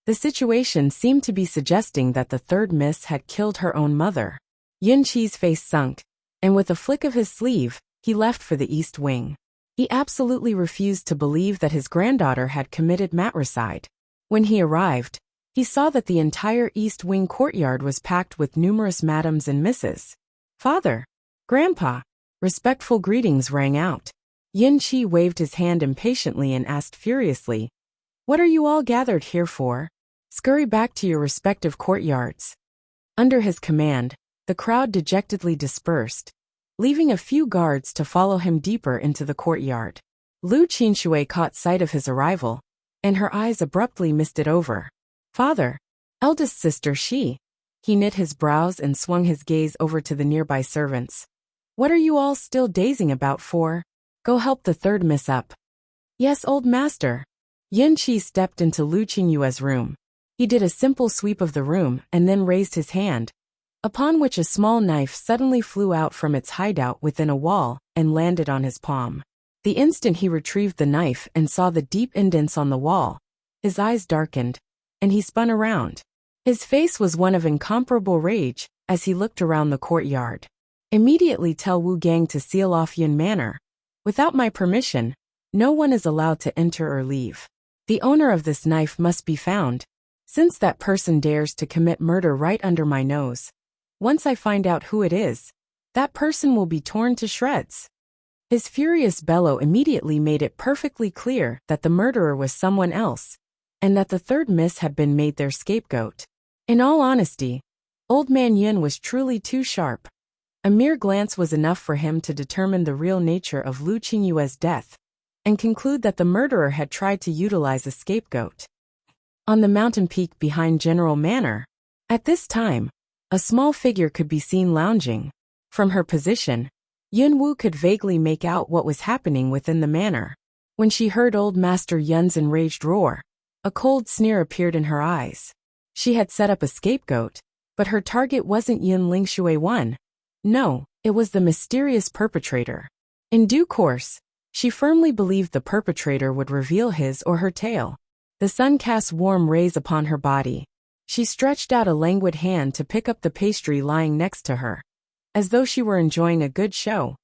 The situation seemed to be suggesting that the third miss had killed her own mother. Yin Qi's face sunk, and with a flick of his sleeve, he left for the East Wing. He absolutely refused to believe that his granddaughter had committed matricide. When he arrived, he saw that the entire East Wing courtyard was packed with numerous madams and misses. "Father! Grandpa!" Respectful greetings rang out. Yin Qi waved his hand impatiently and asked furiously, "What are you all gathered here for? Scurry back to your respective courtyards." Under his command, the crowd dejectedly dispersed, leaving a few guards to follow him deeper into the courtyard. Lu Qinshui caught sight of his arrival, and her eyes abruptly misted over. "Father, eldest sister Shi." He knit his brows and swung his gaze over to the nearby servants. "What are you all still dazing about for? Go help the third miss up." "Yes, old master." Yin Qi stepped into Lu Qingyue's room. He did a simple sweep of the room and then raised his hand, upon which a small knife suddenly flew out from its hideout within a wall and landed on his palm. The instant he retrieved the knife and saw the deep indents on the wall, his eyes darkened, and he spun around. His face was one of incomparable rage as he looked around the courtyard. "Immediately tell Wu Gang to seal off Yin Manor. Without my permission, no one is allowed to enter or leave. The owner of this knife must be found, since that person dares to commit murder right under my nose. Once I find out who it is, that person will be torn to shreds." His furious bellow immediately made it perfectly clear that the murderer was someone else, and that the third miss had been made their scapegoat. In all honesty, Old Man Yin was truly too sharp. A mere glance was enough for him to determine the real nature of Lu Qingyue's death, and conclude that the murderer had tried to utilize a scapegoat. On the mountain peak behind General Manor, at this time, a small figure could be seen lounging. From her position, Yun Wu could vaguely make out what was happening within the manor. When she heard Old Master Yun's enraged roar, a cold sneer appeared in her eyes. She had set up a scapegoat, but her target wasn't Yin Lingshui 1. No, it was the mysterious perpetrator. In due course, she firmly believed the perpetrator would reveal his or her tale. The sun cast warm rays upon her body. She stretched out a languid hand to pick up the pastry lying next to her, as though she were enjoying a good show,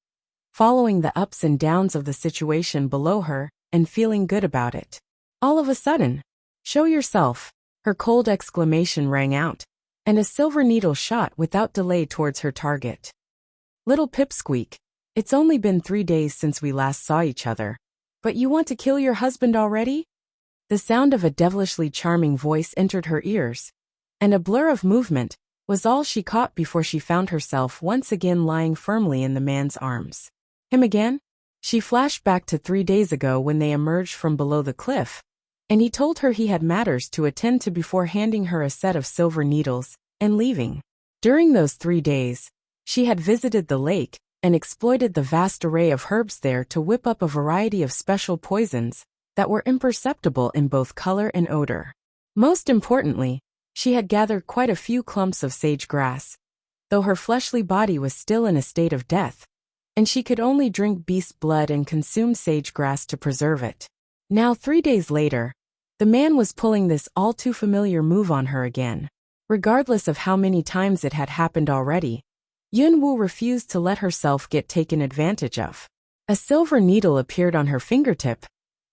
following the ups and downs of the situation below her and feeling good about it. All of a sudden, "Show yourself!" her cold exclamation rang out, and a silver needle shot without delay towards her target. "Little Pipsqueak, it's only been 3 days since we last saw each other, but you want to kill your husband already?" The sound of a devilishly charming voice entered her ears, and a blur of movement was all she caught before she found herself once again lying firmly in the man's arms. Him again? She flashed back to 3 days ago when they emerged from below the cliff, and he told her he had matters to attend to before handing her a set of silver needles and leaving. During those 3 days, she had visited the lake and exploited the vast array of herbs there to whip up a variety of special poisons that were imperceptible in both color and odor. Most importantly, she had gathered quite a few clumps of sage grass, though her fleshly body was still in a state of death, and she could only drink beast blood and consume sage grass to preserve it. Now 3 days later, the man was pulling this all too familiar move on her again. Regardless of how many times it had happened already, Yun Wu refused to let herself get taken advantage of. A silver needle appeared on her fingertip,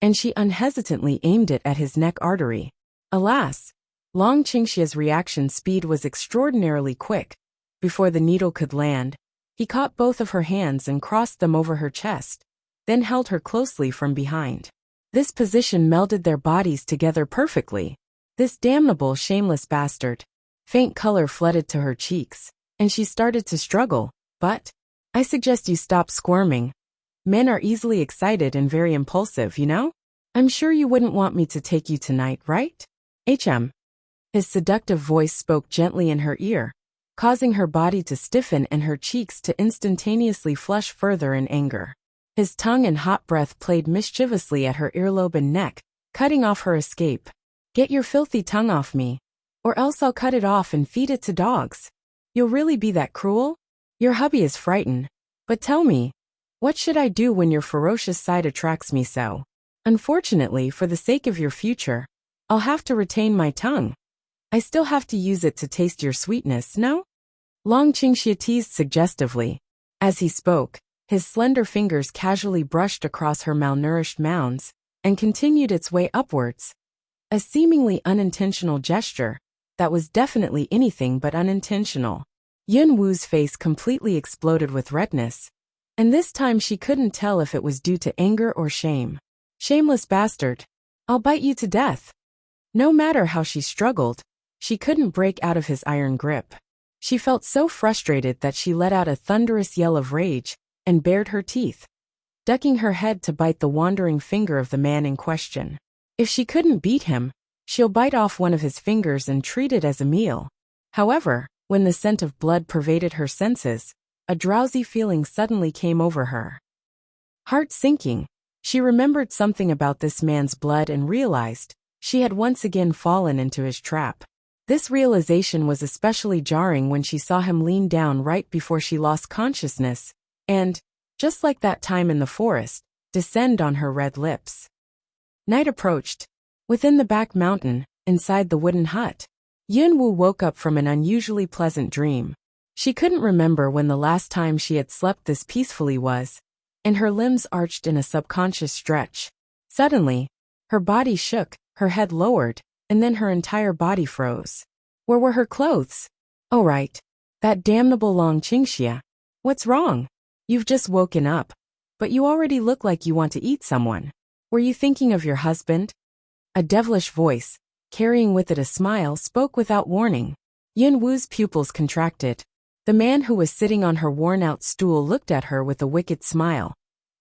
and she unhesitantly aimed it at his neck artery. Alas, Long Qingxia's reaction speed was extraordinarily quick. Before the needle could land, he caught both of her hands and crossed them over her chest, then held her closely from behind. This position melded their bodies together perfectly. This damnable, shameless bastard. Faint color flooded to her cheeks, and she started to struggle, but "I suggest you stop squirming. Men are easily excited and very impulsive, you know? I'm sure you wouldn't want me to take you tonight, right? HM. His seductive voice spoke gently in her ear, causing her body to stiffen and her cheeks to instantaneously flush further in anger. His tongue and hot breath played mischievously at her earlobe and neck, cutting off her escape. "Get your filthy tongue off me, or else I'll cut it off and feed it to dogs. You'll really be that cruel? Your hubby is frightened. But tell me, what should I do when your ferocious side attracts me so? Unfortunately, for the sake of your future, I'll have to retain my tongue. I still have to use it to taste your sweetness, no? Long Qingxia teased suggestively. As he spoke, his slender fingers casually brushed across her malnourished mounds and continued its way upwards. A seemingly unintentional gesture that was definitely anything but unintentional. Yun Wu's face completely exploded with redness, and this time she couldn't tell if it was due to anger or shame. Shameless bastard. I'll bite you to death. No matter how she struggled, she couldn't break out of his iron grip. She felt so frustrated that she let out a thunderous yell of rage and bared her teeth, ducking her head to bite the wandering finger of the man in question. If she couldn't beat him, she'll bite off one of his fingers and treat it as a meal. However, when the scent of blood pervaded her senses, a drowsy feeling suddenly came over her. Heart sinking, she remembered something about this man's blood and realized she had once again fallen into his trap. This realization was especially jarring when she saw him lean down right before she lost consciousness and, just like that time in the forest, descend on her red lips. Night approached. Within the back mountain, inside the wooden hut, Yun Wu woke up from an unusually pleasant dream. She couldn't remember when the last time she had slept this peacefully was, and her limbs arched in a subconscious stretch. Suddenly, her body shook, her head lowered, and then her entire body froze. Where were her clothes? Oh right. That damnable Long Qingxia. What's wrong? You've just woken up, but you already look like you want to eat someone. Were you thinking of your husband? A devilish voice, carrying with it a smile, spoke without warning. Yun Wu's pupils contracted. The man who was sitting on her worn-out stool looked at her with a wicked smile,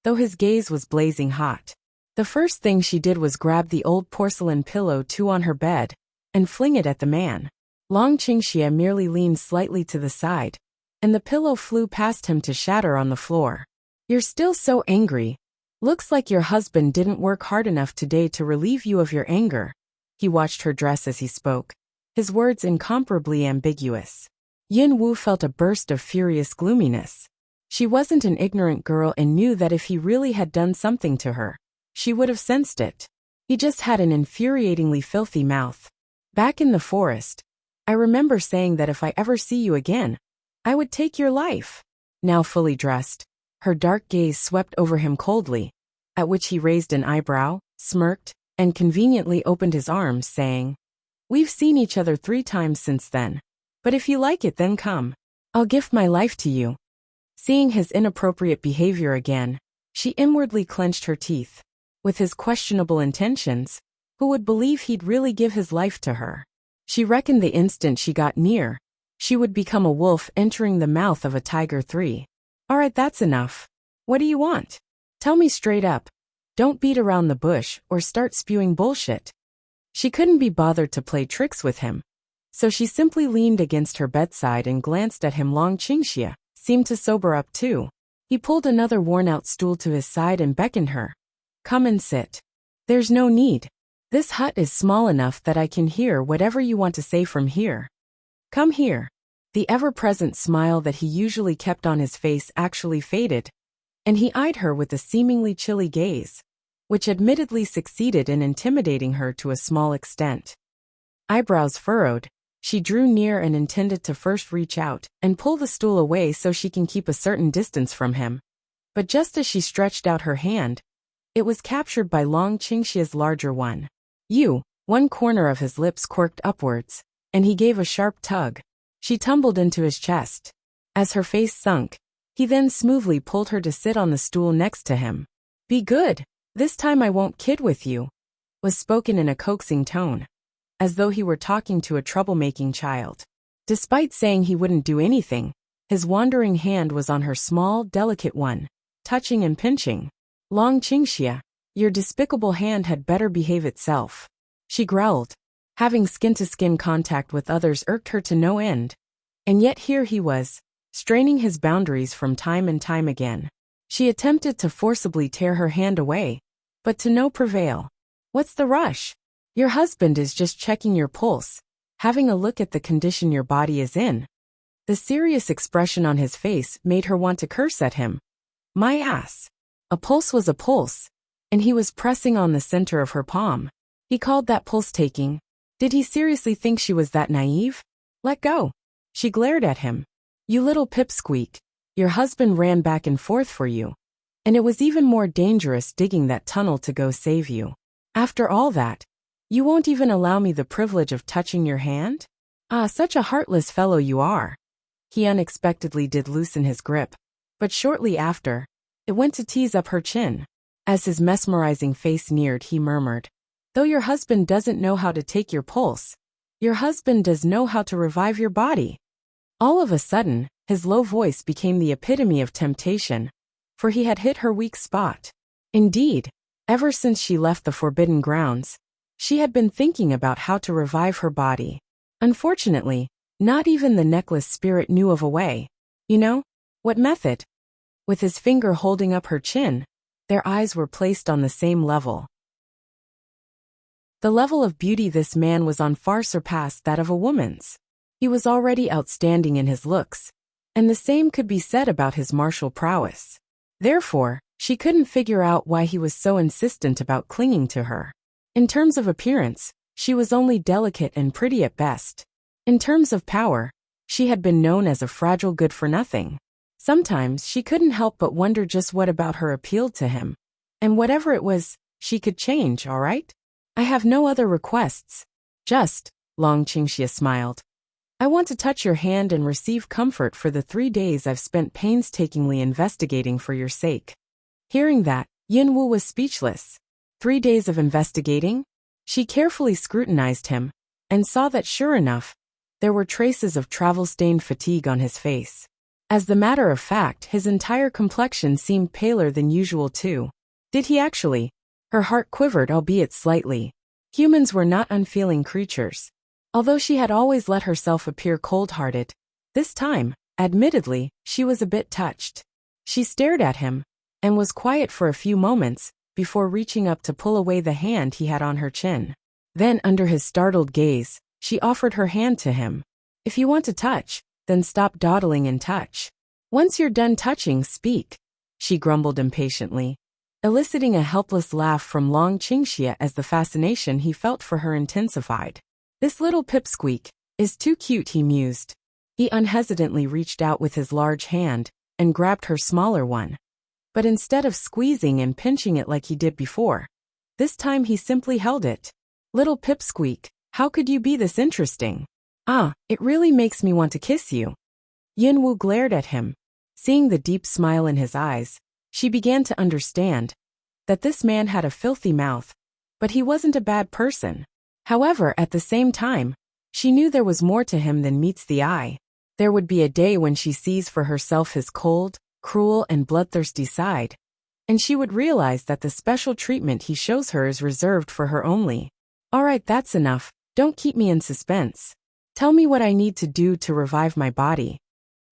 though his gaze was blazing hot. The first thing she did was grab the old porcelain pillow on her bed and fling it at the man. Long Qingxia merely leaned slightly to the side, and the pillow flew past him to shatter on the floor. You're still so angry. Looks like your husband didn't work hard enough today to relieve you of your anger. He watched her dress as he spoke, his words incomparably ambiguous. Yun Wu felt a burst of furious gloominess. She wasn't an ignorant girl and knew that if he really had done something to her, she would have sensed it. He just had an infuriatingly filthy mouth. Back in the forest, I remember saying that if I ever see you again, I would take your life. Now fully dressed, her dark gaze swept over him coldly, at which he raised an eyebrow, smirked, and conveniently opened his arms, saying, We've seen each other 3 times since then, but if you like it then come. I'll gift my life to you. Seeing his inappropriate behavior again, she inwardly clenched her teeth. With his questionable intentions, who would believe he'd really give his life to her? She reckoned the instant she got near, she would become a wolf entering the mouth of a tiger. 3. Alright, that's enough. What do you want? Tell me straight up. Don't beat around the bush or start spewing bullshit. She couldn't be bothered to play tricks with him, so she simply leaned against her bedside and glanced at him. Long Qingxia seemed to sober up too. He pulled another worn-out stool to his side and beckoned her. Come and sit. There's no need. This hut is small enough that I can hear whatever you want to say from here. Come here. The ever-present smile that he usually kept on his face actually faded, and he eyed her with a seemingly chilly gaze, which admittedly succeeded in intimidating her to a small extent. Eyebrows furrowed, she drew near and intended to first reach out and pull the stool away so she can keep a certain distance from him. But just as she stretched out her hand, it was captured by Long Qingxia's larger one. One corner of his lips quirked upwards, and he gave a sharp tug. She tumbled into his chest. As her face sunk, he then smoothly pulled her to sit on the stool next to him. Be good. This time I won't kid with you, was spoken in a coaxing tone, as though he were talking to a troublemaking child. Despite saying he wouldn't do anything, his wandering hand was on her small, delicate one, touching and pinching. Long Qingxia, your despicable hand had better behave itself. She growled. Having skin-to-skin contact with others irked her to no end, and yet here he was, straining his boundaries from time and time again. She attempted to forcibly tear her hand away, but to no prevail. What's the rush? Your husband is just checking your pulse, having a look at the condition your body is in. The serious expression on his face made her want to curse at him. My ass. A pulse was a pulse, and he was pressing on the center of her palm. He called that pulse-taking. Did he seriously think she was that naive? Let go. She glared at him. You little pipsqueak. Your husband ran back and forth for you. And it was even more dangerous digging that tunnel to go save you. After all that, you won't even allow me the privilege of touching your hand? Ah, such a heartless fellow you are. He unexpectedly did loosen his grip. But shortly after, it went to tease up her chin. As his mesmerizing face neared, he murmured, though your husband doesn't know how to take your pulse, your husband does know how to revive your body. All of a sudden, his low voice became the epitome of temptation, for he had hit her weak spot. Indeed, ever since she left the forbidden grounds, she had been thinking about how to revive her body. Unfortunately, not even the necklace spirit knew of a way. You know, what method? With his finger holding up her chin, their eyes were placed on the same level. The level of beauty this man was on far surpassed that of a woman's. He was already outstanding in his looks, and the same could be said about his martial prowess. Therefore, she couldn't figure out why he was so insistent about clinging to her. In terms of appearance, she was only delicate and pretty at best. In terms of power, she had been known as a fragile good-for-nothing. Sometimes she couldn't help but wonder just what about her appealed to him. And whatever it was, she could change, all right? I have no other requests. Just, Long Qingxia smiled. I want to touch your hand and receive comfort for the 3 days I've spent painstakingly investigating for your sake. Hearing that, Yin Wu was speechless. 3 days of investigating? She carefully scrutinized him, and saw that sure enough, there were traces of travel-stained fatigue on his face. As the matter of fact, his entire complexion seemed paler than usual too. Did he actually? Her heart quivered, albeit slightly. Humans were not unfeeling creatures. Although she had always let herself appear cold-hearted, this time, admittedly, she was a bit touched. She stared at him, and was quiet for a few moments, before reaching up to pull away the hand he had on her chin. Then, under his startled gaze, she offered her hand to him. If you want to touch, then stop dawdling and touch. Once you're done touching, speak, she grumbled impatiently, eliciting a helpless laugh from Long Qingxia as the fascination he felt for her intensified. This little pipsqueak is too cute, he mused. He unhesitantly reached out with his large hand and grabbed her smaller one. But instead of squeezing and pinching it like he did before, this time he simply held it. Little pipsqueak, how could you be this interesting? Ah, it really makes me want to kiss you. Yin Wu glared at him. Seeing the deep smile in his eyes, she began to understand that this man had a filthy mouth, but he wasn't a bad person. However, at the same time, she knew there was more to him than meets the eye. There would be a day when she sees for herself his cold, cruel and bloodthirsty side, and she would realize that the special treatment he shows her is reserved for her only. All right, that's enough. Don't keep me in suspense. Tell me what I need to do to revive my body.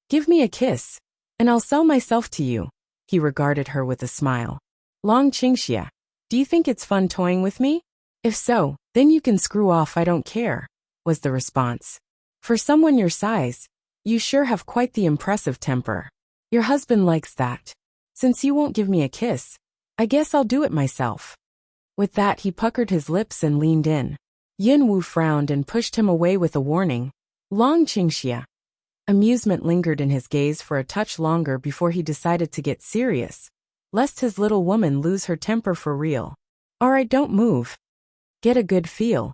Give me a kiss, and I'll sell myself to you. He regarded her with a smile. Long Qingxia, do you think it's fun toying with me? If so, then you can screw off, I don't care, was the response. For someone your size, you sure have quite the impressive temper. Your husband likes that. Since you won't give me a kiss, I guess I'll do it myself. With that, he puckered his lips and leaned in. Yin Wu frowned and pushed him away with a warning. Long Qingxia. Amusement lingered in his gaze for a touch longer before he decided to get serious, lest his little woman lose her temper for real. All right, don't move. Get a good feel,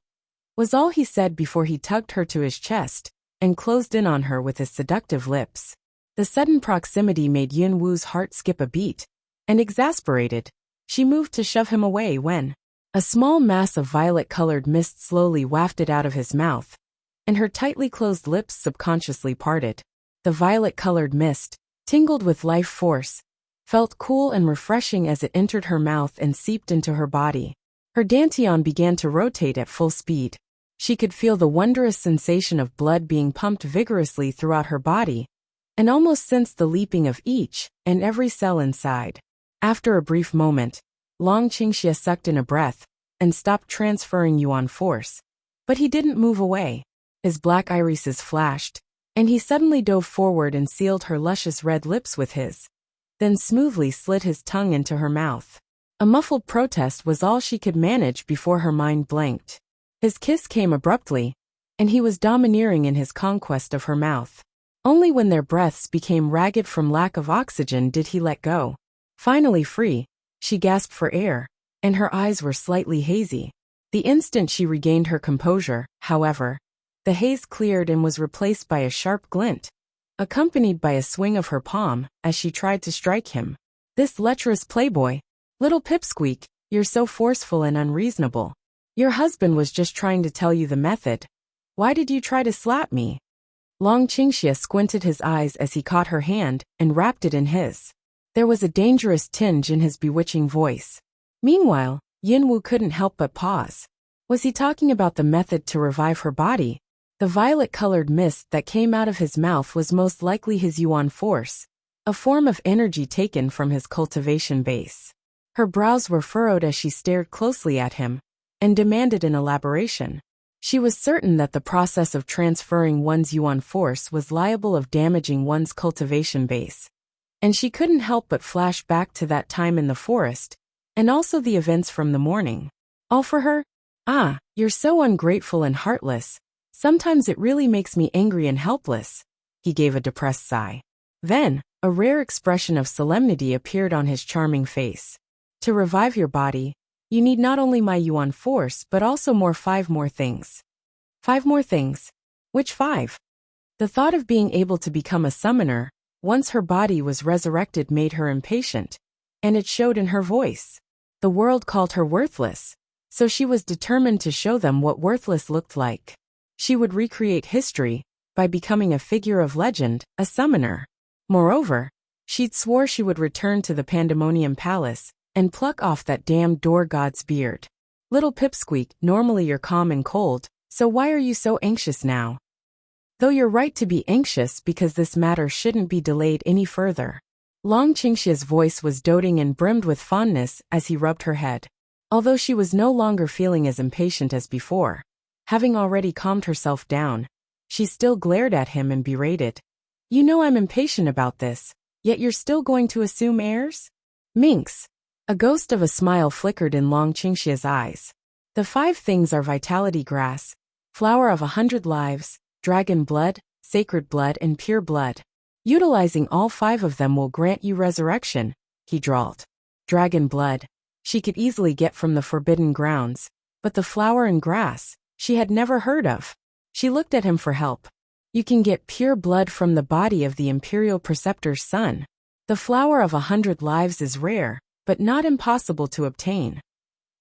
was all he said before he tugged her to his chest and closed in on her with his seductive lips. The sudden proximity made Yin Wu's heart skip a beat, and exasperated, she moved to shove him away when a small mass of violet-colored mist slowly wafted out of his mouth, and her tightly closed lips subconsciously parted. The violet-colored mist, tingled with life force, felt cool and refreshing as it entered her mouth and seeped into her body. Her dantian began to rotate at full speed. She could feel the wondrous sensation of blood being pumped vigorously throughout her body, and almost sensed the leaping of each and every cell inside. After a brief moment, Long Qingxia sucked in a breath and stopped transferring yuan force. But he didn't move away. His black irises flashed, and he suddenly dove forward and sealed her luscious red lips with his, then smoothly slid his tongue into her mouth. A muffled protest was all she could manage before her mind blanked. His kiss came abruptly, and he was domineering in his conquest of her mouth. Only when their breaths became ragged from lack of oxygen did he let go. Finally free, she gasped for air, and her eyes were slightly hazy. The instant she regained her composure, however, the haze cleared and was replaced by a sharp glint, accompanied by a swing of her palm as she tried to strike him. This lecherous playboy, little pipsqueak, you're so forceful and unreasonable. Your husband was just trying to tell you the method. Why did you try to slap me? Long Qingxia squinted his eyes as he caught her hand and wrapped it in his. There was a dangerous tinge in his bewitching voice. Meanwhile, Yinwu couldn't help but pause. Was he talking about the method to revive her body? The violet-colored mist that came out of his mouth was most likely his Yuan force, a form of energy taken from his cultivation base. Her brows were furrowed as she stared closely at him and demanded an elaboration. She was certain that the process of transferring one's Yuan force was liable of damaging one's cultivation base, and she couldn't help but flash back to that time in the forest, and also the events from the morning. All for her? Ah, you're so ungrateful and heartless. Sometimes it really makes me angry and helpless. He gave a depressed sigh. Then, a rare expression of solemnity appeared on his charming face. To revive your body, you need not only my Yuan force but also 5 more things. 5 more things? Which 5? The thought of being able to become a summoner, once her body was resurrected, made her impatient, and it showed in her voice. The world called her worthless, so she was determined to show them what worthless looked like. She would recreate history by becoming a figure of legend, a summoner. Moreover, she'd swore she would return to the Pandemonium Palace and pluck off that damned door god's beard. Little pipsqueak, normally you're calm and cold, so why are you so anxious now? Though you're right to be anxious because this matter shouldn't be delayed any further. Long Qingxia's voice was doting and brimmed with fondness as he rubbed her head. Although she was no longer feeling as impatient as before, having already calmed herself down, she still glared at him and berated. You know I'm impatient about this, yet you're still going to assume airs? Minx. A ghost of a smile flickered in Long Qingxia's eyes. The 5 things are vitality grass, flower of 100 lives, dragon blood, sacred blood and pure blood. Utilizing all 5 of them will grant you resurrection, he drawled. Dragon blood. She could easily get from the forbidden grounds, but the flower and grass, she had never heard of. She looked at him for help. You can get pure blood from the body of the Imperial Preceptor's son. The flower of 100 lives is rare, but not impossible to obtain.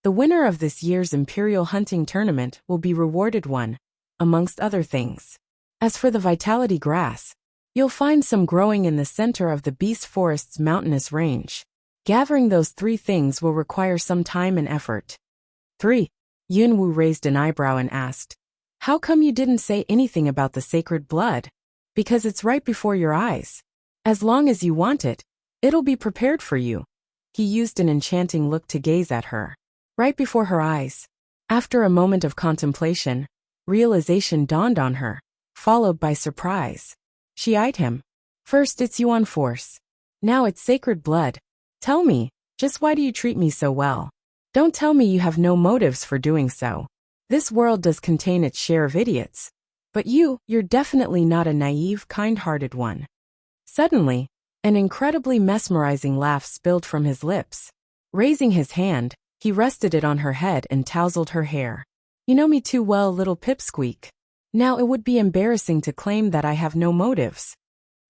The winner of this year's Imperial Hunting Tournament will be rewarded one, amongst other things. As for the vitality grass, you'll find some growing in the center of the Beast Forest's mountainous range. Gathering those 3 things will require some time and effort. 3. Yunwu raised an eyebrow and asked, how come you didn't say anything about the sacred blood? Because it's right before your eyes. As long as you want it, it'll be prepared for you. He used an enchanting look to gaze at her. Right before her eyes. After a moment of contemplation, realization dawned on her, followed by surprise. She eyed him. First it's Yuan force. Now it's sacred blood. Tell me, just why do you treat me so well? Don't tell me you have no motives for doing so. This world does contain its share of idiots. But you're definitely not a naive, kind-hearted one. Suddenly, an incredibly mesmerizing laugh spilled from his lips. Raising his hand, he rested it on her head and tousled her hair. You know me too well, little pipsqueak. Now it would be embarrassing to claim that I have no motives.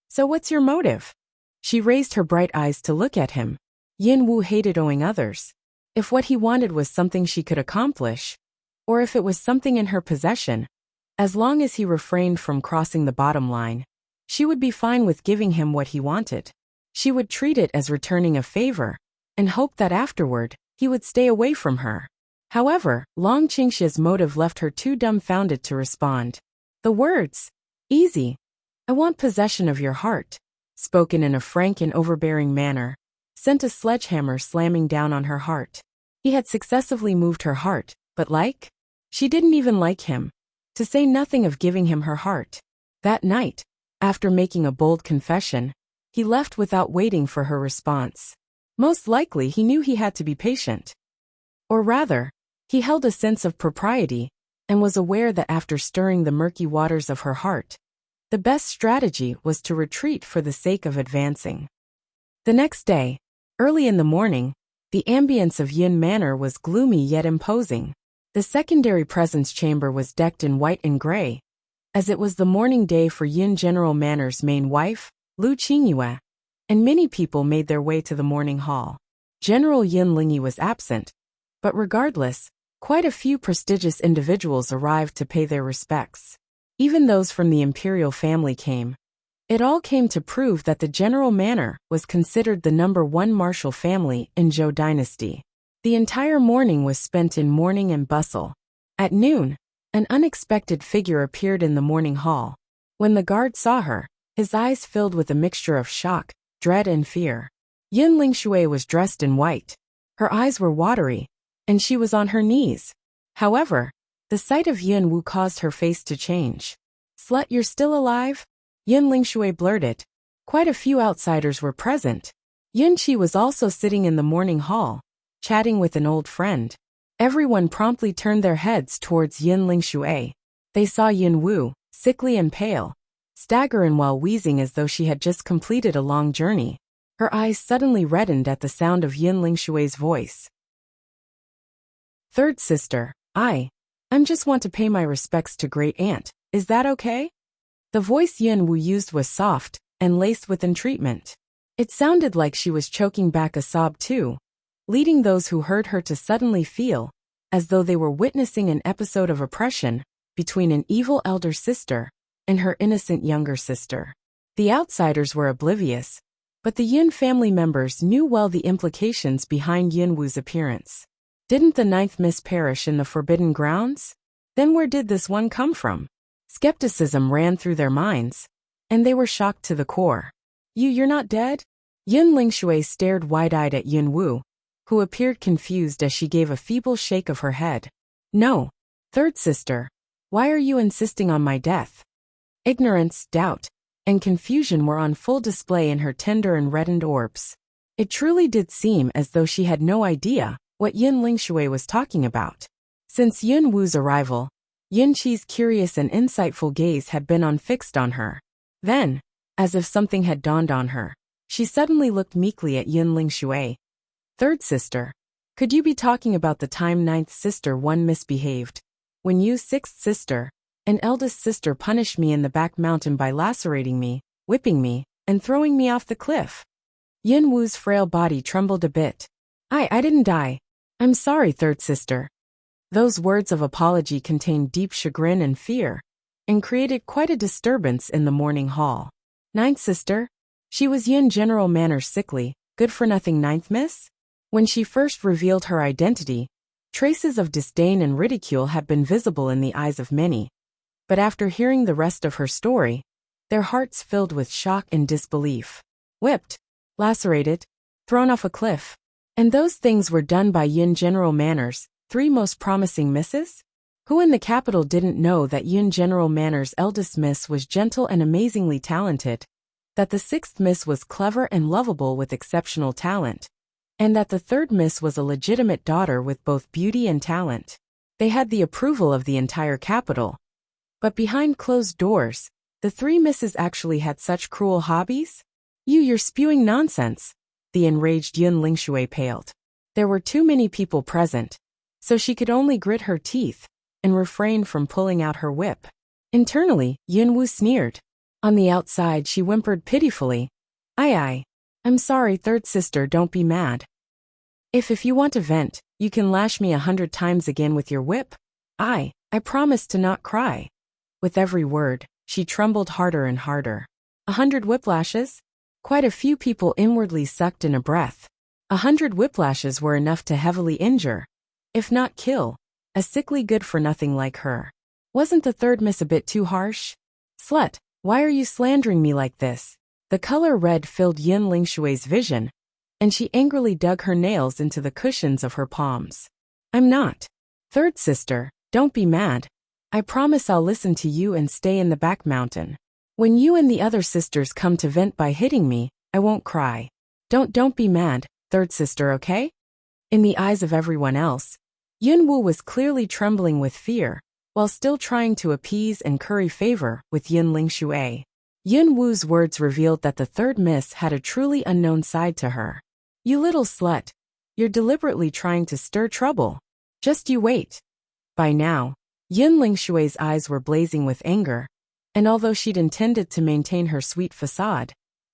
So what's your motive? She raised her bright eyes to look at him. Yinwu hated owing others. If what he wanted was something she could accomplish, or if it was something in her possession, as long as he refrained from crossing the bottom line, she would be fine with giving him what he wanted. She would treat it as returning a favor, and hope that afterward, he would stay away from her. However, Long Qingxia's motive left her too dumbfounded to respond. The words, easy, I want possession of your heart, spoken in a frank and overbearing manner, sent a sledgehammer slamming down on her heart. He had successively moved her heart, but she didn't even like him, to say nothing of giving him her heart. That night, after making a bold confession, he left without waiting for her response. Most likely he knew he had to be patient. Or rather, he held a sense of propriety, and was aware that after stirring the murky waters of her heart, the best strategy was to retreat for the sake of advancing. The next day, early in the morning, the ambience of Yin Manor was gloomy yet imposing. The secondary presence chamber was decked in white and gray, as it was the mourning day for Yin General Manor's main wife, Lu Qingyue, and many people made their way to the mourning hall. General Yin Lingyi was absent, but regardless, quite a few prestigious individuals arrived to pay their respects. Even those from the imperial family came. It all came to prove that the General Manor was considered the #1 martial family in Zhou dynasty. The entire morning was spent in mourning and bustle. At noon, an unexpected figure appeared in the mourning hall. When the guard saw her, his eyes filled with a mixture of shock, dread and fear. Yin Lingshui was dressed in white. Her eyes were watery, and she was on her knees. However, the sight of Yin Wu caused her face to change. "Slut, you're still alive?" Yin Lingshui blurted. Quite a few outsiders were present. Yun Qi was also sitting in the mourning hall, chatting with an old friend. Everyone promptly turned their heads towards Yin Lingshui. They saw Yin Wu, sickly and pale, staggering while wheezing as though she had just completed a long journey. Her eyes suddenly reddened at the sound of Yin Lingshui's voice. "Third sister, I'm just want to pay my respects to great aunt, is that okay?" The voice Yin Wu used was soft and laced with entreatment. It sounded like she was choking back a sob too, leading those who heard her to suddenly feel as though they were witnessing an episode of oppression between an evil elder sister and her innocent younger sister. The outsiders were oblivious, but the Yin family members knew well the implications behind Yin Wu's appearance. Didn't the 9th miss perish in the Forbidden Grounds? Then where did this one come from? Skepticism ran through their minds, and they were shocked to the core. You're not dead?" Yin Lingshui stared wide-eyed at Yin Wu, who appeared confused as she gave a feeble shake of her head. "No, third sister, why are you insisting on my death?" Ignorance, doubt, and confusion were on full display in her tender and reddened orbs. It truly did seem as though she had no idea what Yin Lingshui was talking about. Since Yin Wu's arrival, Yin Qi's curious and insightful gaze had been fixed on her. Then, as if something had dawned on her, she suddenly looked meekly at Yin Lingshui. "Third sister, could you be talking about the time 9th sister one misbehaved, when you 6th sister and eldest sister punished me in the back mountain by lacerating me, whipping me, and throwing me off the cliff?" Yin Wu's frail body trembled a bit. I didn't die. I'm sorry, third sister." Those words of apology contained deep chagrin and fear, and created quite a disturbance in the mourning hall. "9th sister?" She was Yin General Manor's sickly, good-for-nothing 9th miss? When she first revealed her identity, traces of disdain and ridicule had been visible in the eyes of many. But after hearing the rest of her story, their hearts filled with shock and disbelief. Whipped, lacerated, thrown off a cliff. And those things were done by Yin General Manor's 3 most promising misses? Who in the capital didn't know that Yin General Manor's eldest miss was gentle and amazingly talented, that the 6th miss was clever and lovable with exceptional talent, and that the 3rd miss was a legitimate daughter with both beauty and talent? They had the approval of the entire capital. But behind closed doors, the 3 misses actually had such cruel hobbies? You're spewing nonsense. The enraged Yin Lingshui paled. There were too many people present, so she could only grit her teeth and refrain from pulling out her whip. Internally, Yin Wu sneered. On the outside, she whimpered pitifully. I'm sorry, third sister, don't be mad. If you want to vent, you can lash me 100 times again with your whip. I promise to not cry." With every word, she trembled harder and harder. 100 whiplashes? Quite a few people inwardly sucked in a breath. 100 whiplashes were enough to heavily injure, if not kill, a sickly good-for-nothing like her. Wasn't the 3rd miss a bit too harsh? "Slut, why are you slandering me like this?" The color red filled Yin Lingshui's vision, and she angrily dug her nails into the cushions of her palms. "I'm not. Third sister, don't be mad. I promise I'll listen to you and stay in the back mountain. When you and the other sisters come to vent by hitting me, I won't cry. Don't be mad. third sister, okay? In the eyes of everyone else, Yunwu was clearly trembling with fear, while still trying to appease and curry favor with Yin Lingshui. Yunwu's words revealed that the third miss had a truly unknown side to her. You little slut. You're deliberately trying to stir trouble. Just you wait. By now, Yin Lingshui's eyes were blazing with anger, and although she'd intended to maintain her sweet facade,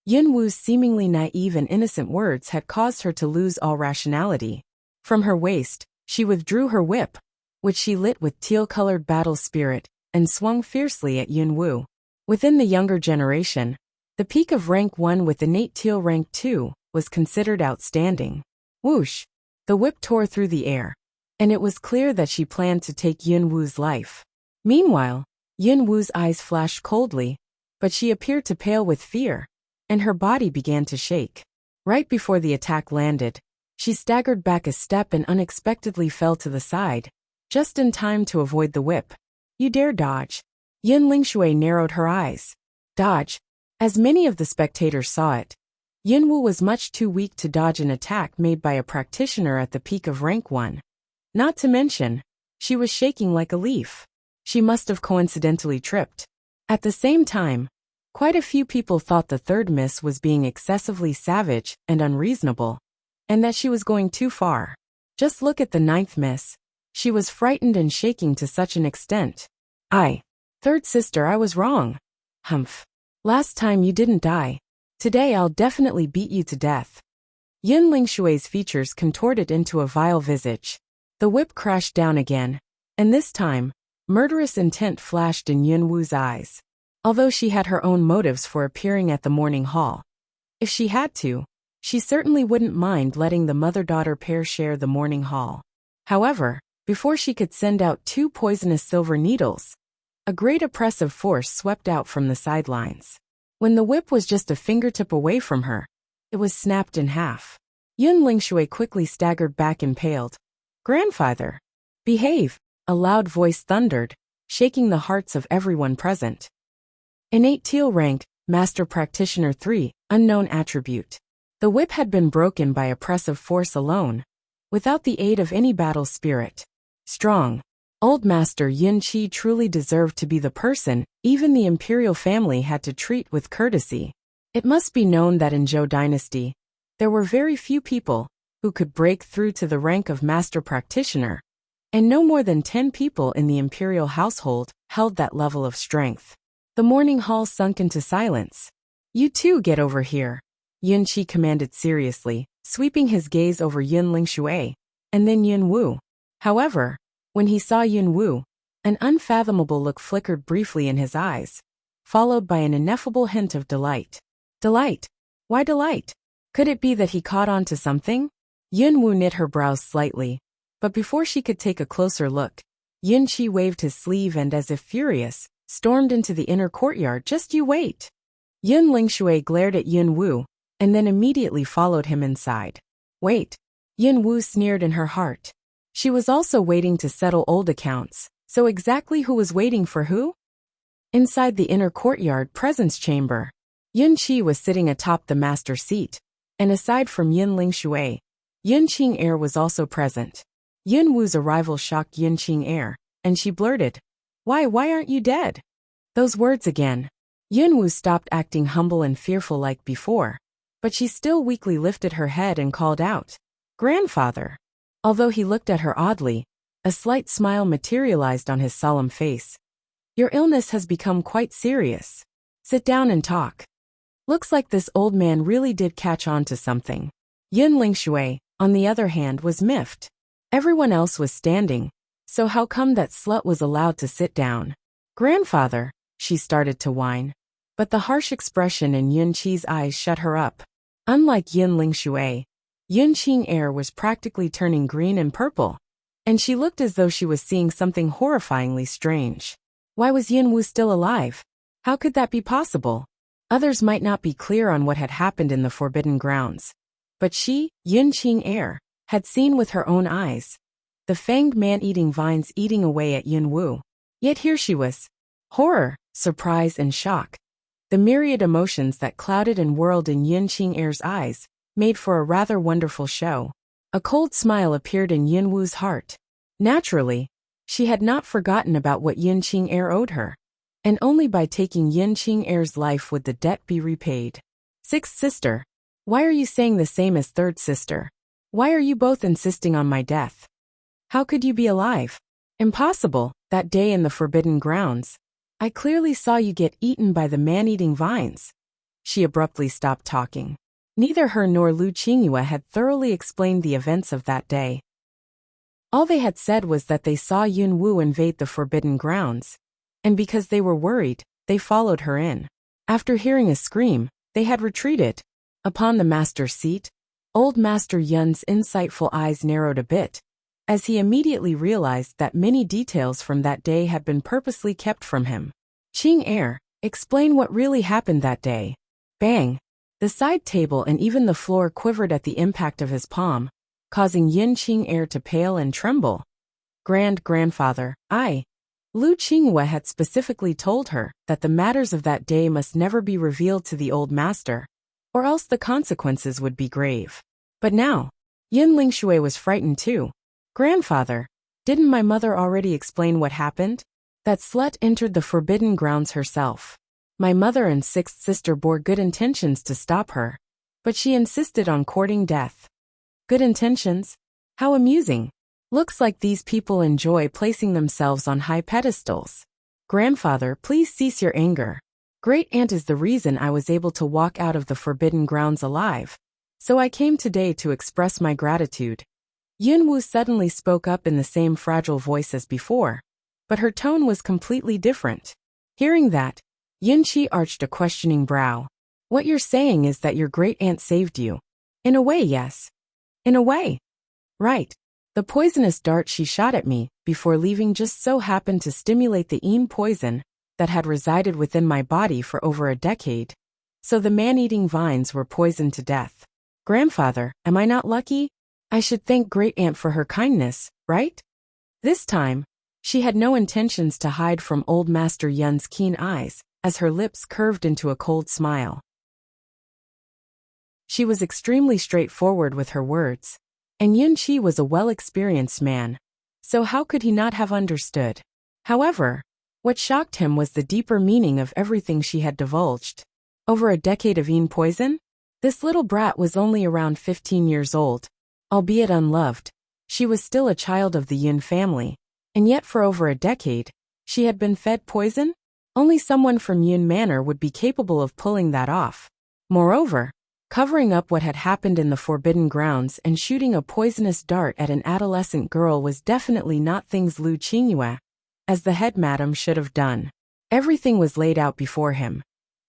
Yunwu's seemingly naive and innocent words had caused her to lose all rationality. From her waist, she withdrew her whip, which she lit with teal-colored battle spirit, and swung fiercely at Yunwu. Within the younger generation, the peak of rank 1 with innate teal rank 2 was considered outstanding. Whoosh! The whip tore through the air, and it was clear that she planned to take Yunwu's life. Meanwhile, Yunwu's eyes flashed coldly, but she appeared to pale with fear, and her body began to shake. Right before the attack landed, she staggered back a step and unexpectedly fell to the side, just in time to avoid the whip. You dare dodge? Yin Lingshui narrowed her eyes. Dodge? As many of the spectators saw it, Yunwu was much too weak to dodge an attack made by a practitioner at the peak of rank 1. Not to mention, she was shaking like a leaf. She must have coincidentally tripped. At the same time, quite a few people thought the third miss was being excessively savage and unreasonable, and that she was going too far. Just look at the ninth miss. She was frightened and shaking to such an extent. Third sister, I was wrong. Humph. Last time you didn't die. Today I'll definitely beat you to death. Yin Lingshui's features contorted into a vile visage. The whip crashed down again, and this time, murderous intent flashed in Yunwu's eyes. Although she had her own motives for appearing at the morning hall, if she had to, she certainly wouldn't mind letting the mother-daughter pair share the morning hall. However, before she could send out 2 poisonous silver needles, a great oppressive force swept out from the sidelines. When the whip was just a fingertip away from her, it was snapped in half. Yin Lingshui quickly staggered back impaled. Grandfather! Behave! A loud voice thundered, shaking the hearts of everyone present. Innate teal rank, Master Practitioner 3, unknown attribute. The whip had been broken by oppressive force alone, without the aid of any battle spirit. Strong. Old Master Yin Qi truly deserved to be the person even the imperial family had to treat with courtesy. It must be known that in Zhou Dynasty, there were very few people who could break through to the rank of Master Practitioner, and no more than 10 people in the imperial household held that level of strength. The morning hall sunk into silence. You two get over here, Yin Qi commanded seriously, sweeping his gaze over Yin Lingshui, and then Yunwu. However, when he saw Yunwu, an unfathomable look flickered briefly in his eyes, followed by an ineffable hint of delight. Delight? Why delight? Could it be that he caught on to something? Yunwu knit her brows slightly, but before she could take a closer look, Yin Qi waved his sleeve and, as if furious, stormed into the inner courtyard. Just you wait. Yin Lingshui glared at Yunwu, and then immediately followed him inside. Wait. Yunwu sneered in her heart. She was also waiting to settle old accounts, so exactly who was waiting for who? Inside the inner courtyard presence chamber, Yin Qi was sitting atop the master seat, and aside from Yin Lingshui, Yin Qing'er was also present. Yunwu's arrival shocked Yin Qing'er, and she blurted, why aren't you dead? Those words again. Yunwu stopped acting humble and fearful like before, but she still weakly lifted her head and called out, Grandfather. Although he looked at her oddly, a slight smile materialized on his solemn face. Your illness has become quite serious. Sit down and talk. Looks like this old man really did catch on to something. Yin Lingshui, on the other hand, was miffed. Everyone else was standing, so how come that slut was allowed to sit down? Grandfather, she started to whine. But the harsh expression in Yin Qi's eyes shut her up. Unlike Yin Lingshui, Yin Qing'er was practically turning green and purple, and she looked as though she was seeing something horrifyingly strange. Why was Yunwu still alive? How could that be possible? Others might not be clear on what had happened in the Forbidden Grounds, but she, Yin Qing'er, had seen with her own eyes the fanged man-eating vines eating away at Yunwu. Yet here she was. Horror, surprise, and shock. The myriad emotions that clouded and whirled in Yin Qing'er's eyes made for a rather wonderful show. A cold smile appeared in Yunwu's heart. Naturally, she had not forgotten about what Yin Qing'er owed her, and only by taking Yin Qing'er's life would the debt be repaid. Sixth sister, why are you saying the same as third sister? Why are you both insisting on my death? How could you be alive? Impossible. That day in the Forbidden Grounds, I clearly saw you get eaten by the man-eating vines. She abruptly stopped talking. Neither her nor Lu Qingyue had thoroughly explained the events of that day. All they had said was that they saw Yun Wu invade the Forbidden Grounds, and because they were worried, they followed her in. After hearing a scream, they had retreated. Upon the master's seat, old Master Yun's insightful eyes narrowed a bit, as he immediately realized that many details from that day had been purposely kept from him. Qing'er, explain what really happened that day. Bang! The side table and even the floor quivered at the impact of his palm, causing Yin Qing'er to pale and tremble. Grandfather, Lu Qingyue had specifically told her that the matters of that day must never be revealed to the old master, or else the consequences would be grave. But now, Yin Lingxue was frightened too. Grandfather, didn't my mother already explain what happened? That slut entered the Forbidden Grounds herself. My mother and sixth sister bore good intentions to stop her, but she insisted on courting death. Good intentions? How amusing. Looks like these people enjoy placing themselves on high pedestals. Grandfather, please cease your anger. Great Aunt is the reason I was able to walk out of the Forbidden Grounds alive, so I came today to express my gratitude. Yunwu suddenly spoke up in the same fragile voice as before, but her tone was completely different. Hearing that, Yunqi arched a questioning brow. What you're saying is that your great aunt saved you. In a way, yes. In a way. Right. The poisonous dart she shot at me before leaving just so happened to stimulate the Yin poison that had resided within my body for over a decade, so the man-eating vines were poisoned to death. Grandfather, am I not lucky? I should thank Great Aunt for her kindness, right? This time, she had no intentions to hide from old Master Yun's keen eyes, as her lips curved into a cold smile. She was extremely straightforward with her words, and Yun Qi was a well-experienced man, so how could he not have understood? However, what shocked him was the deeper meaning of everything she had divulged. Over a decade of Yin poison? This little brat was only around 15 years old. Albeit unloved, she was still a child of the Yin family, and yet for over a decade, she had been fed poison? Only someone from Yin Manor would be capable of pulling that off. Moreover, covering up what had happened in the Forbidden Grounds and shooting a poisonous dart at an adolescent girl was definitely not things Lu Qingyue, as the head madam, should have done. Everything was laid out before him.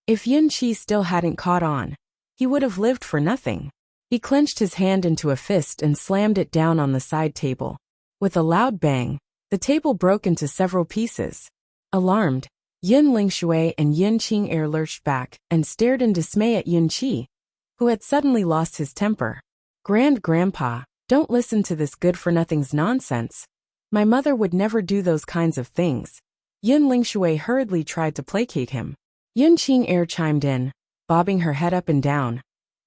If Yun Qi still hadn't caught on, he would have lived for nothing. He clenched his hand into a fist and slammed it down on the side table. With a loud bang, the table broke into several pieces. Alarmed, Yin Lingxue and Yin Qing'er lurched back and stared in dismay at Yun Qi, who had suddenly lost his temper. Grandpa, don't listen to this good-for-nothing's nonsense. My mother would never do those kinds of things. Yin Lingxue hurriedly tried to placate him. Yin Qing'er chimed in, bobbing her head up and down.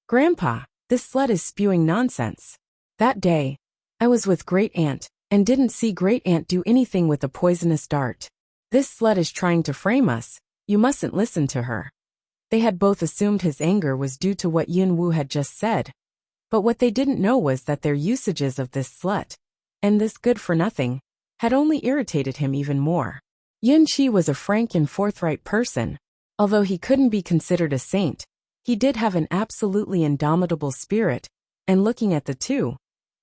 Grandpa, this slut is spewing nonsense. That day, I was with Great Aunt, and didn't see Great Aunt do anything with the poisonous dart. This slut is trying to frame us. You mustn't listen to her. They had both assumed his anger was due to what Yun Wu had just said, but what they didn't know was that their usages of this slut, and this good-for-nothing, had only irritated him even more. Yun Qi was a frank and forthright person. Although he couldn't be considered a saint, he did have an absolutely indomitable spirit, and looking at the two,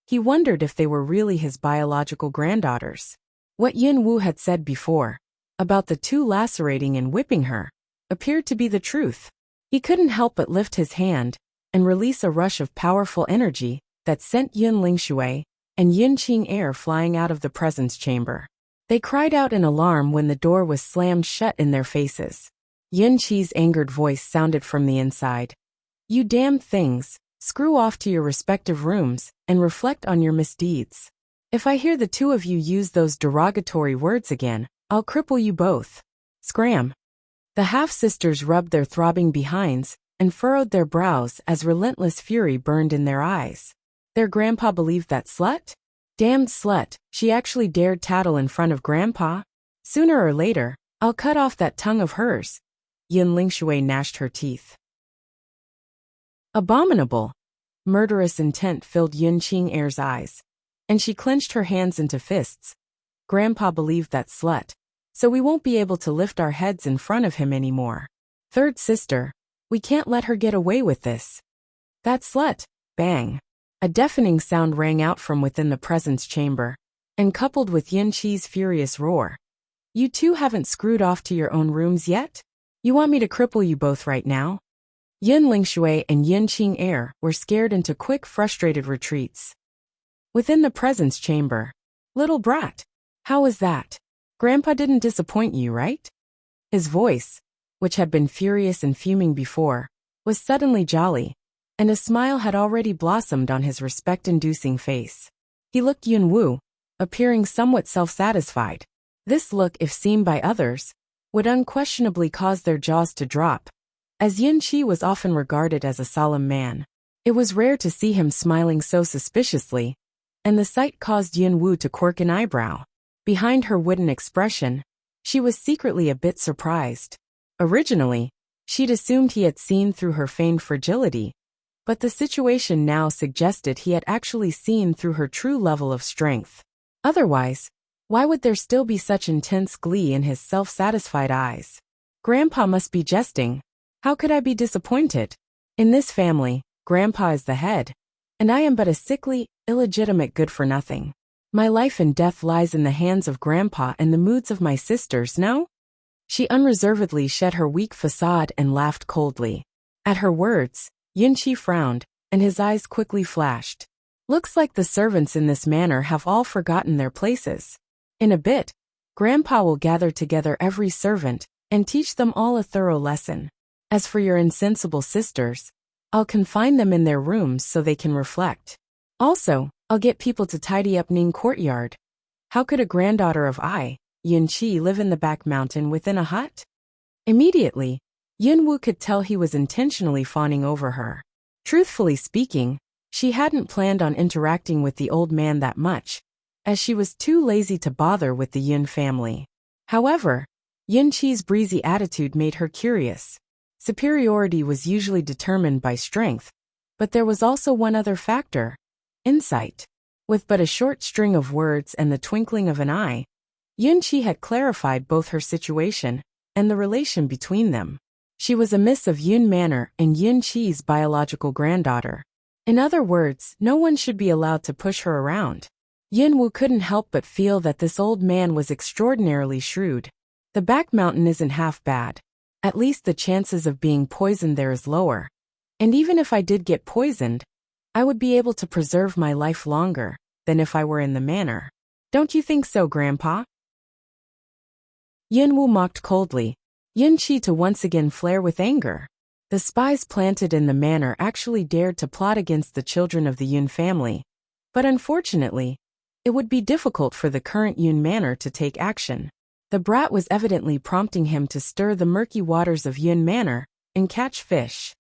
he wondered if they were really his biological granddaughters. What Yin Wu had said before, about the two lacerating and whipping her, appeared to be the truth. He couldn't help but lift his hand and release a rush of powerful energy that sent Yin Lingxue and Yin Qing'er flying out of the presence chamber. They cried out in alarm when the door was slammed shut in their faces. Yin Qi's angered voice sounded from the inside. You damn things, screw off to your respective rooms and reflect on your misdeeds. If I hear the two of you use those derogatory words again, I'll cripple you both. Scram. The half-sisters rubbed their throbbing behinds and furrowed their brows as relentless fury burned in their eyes. Their grandpa believed that slut? Damned slut, she actually dared tattle in front of grandpa? Sooner or later, I'll cut off that tongue of hers. Yin Lingshui gnashed her teeth. Abominable. Murderous intent filled Yun Qing'er's eyes, and she clenched her hands into fists. Grandpa believed that slut, so we won't be able to lift our heads in front of him anymore. Third sister, we can't let her get away with this. That slut, bang. A deafening sound rang out from within the presence chamber, and coupled with Yin Qi's furious roar. You two haven't screwed off to your own rooms yet? You want me to cripple you both right now? Yin Lingshui and Yin Qing'er were scared into quick, frustrated retreats. Within the presence chamber. Little brat. How was that? Grandpa didn't disappoint you, right? His voice, which had been furious and fuming before, was suddenly jolly, and a smile had already blossomed on his respect-inducing face. He looked Yun Wu, appearing somewhat self-satisfied. This look, if seen by others, would unquestionably cause their jaws to drop, as Yin Qi was often regarded as a solemn man. It was rare to see him smiling so suspiciously, and the sight caused Yun Wu to quirk an eyebrow. Behind her wooden expression, she was secretly a bit surprised. Originally, she'd assumed he had seen through her feigned fragility, but the situation now suggested he had actually seen through her true level of strength. Otherwise, why would there still be such intense glee in his self-satisfied eyes? Grandpa must be jesting. How could I be disappointed? In this family, Grandpa is the head, and I am but a sickly, illegitimate good-for-nothing. My life and death lies in the hands of Grandpa and the moods of my sisters, no? She unreservedly shed her weak facade and laughed coldly. At her words, Yin Qi frowned, and his eyes quickly flashed. Looks like the servants in this manor have all forgotten their places. In a bit, Grandpa will gather together every servant and teach them all a thorough lesson. As for your insensible sisters, I'll confine them in their rooms so they can reflect. Also, I'll get people to tidy up Ning Courtyard. How could a granddaughter of Yin Qi live in the back mountain within a hut? Immediately, Yun Wu could tell he was intentionally fawning over her. Truthfully speaking, she hadn't planned on interacting with the old man that much, as she was too lazy to bother with the Yun family. However, Yin Qi's breezy attitude made her curious. Superiority was usually determined by strength, but there was also one other factor: insight. With but a short string of words and the twinkling of an eye, Yun Qi had clarified both her situation and the relation between them. She was a miss of Yun Manor and Yin Qi's biological granddaughter. In other words, no one should be allowed to push her around. Yin Wu couldn't help but feel that this old man was extraordinarily shrewd. The back mountain isn't half bad. At least the chances of being poisoned there is lower. And even if I did get poisoned, I would be able to preserve my life longer than if I were in the manor. Don't you think so, Grandpa? Yin Wu mocked coldly, Yin Qi to once again flare with anger. The spies planted in the manor actually dared to plot against the children of the Yun family, but unfortunately, it would be difficult for the current Yun manor to take action. The brat was evidently prompting him to stir the murky waters of Yun Manor and catch fish.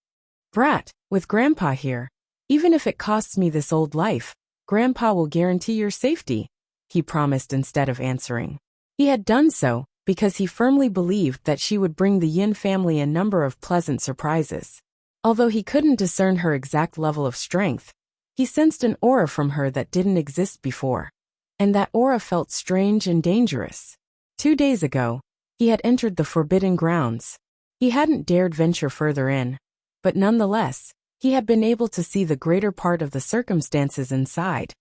Brat, with Grandpa here, even if it costs me this old life, Grandpa will guarantee your safety, he promised instead of answering. He had done so because he firmly believed that she would bring the Yin family a number of pleasant surprises. Although he couldn't discern her exact level of strength, he sensed an aura from her that didn't exist before, and that aura felt strange and dangerous. 2 days ago, he had entered the forbidden grounds. He hadn't dared venture further in, but nonetheless, he had been able to see the greater part of the circumstances inside,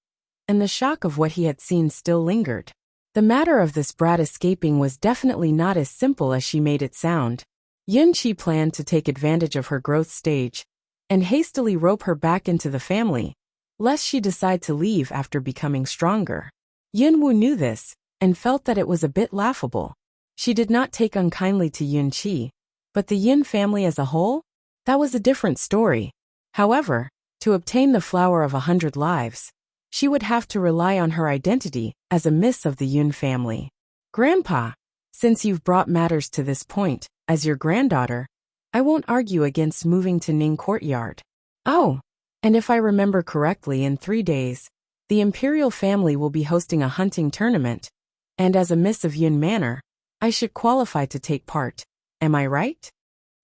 and the shock of what he had seen still lingered. The matter of this brat escaping was definitely not as simple as she made it sound. Yin Qi planned to take advantage of her growth stage and hastily rope her back into the family, lest she decide to leave after becoming stronger. Yin Wu knew this and felt that it was a bit laughable. She did not take unkindly to Yin Qi, but the Yin family as a whole? That was a different story. However, to obtain the flower of 100 lives, she would have to rely on her identity as a miss of the Yun family. Grandpa, since you've brought matters to this point, as your granddaughter, I won't argue against moving to Ning Courtyard. Oh, and if I remember correctly, in 3 days, the imperial family will be hosting a hunting tournament, and as a Miss of Yun Manor, I should qualify to take part. Am I right?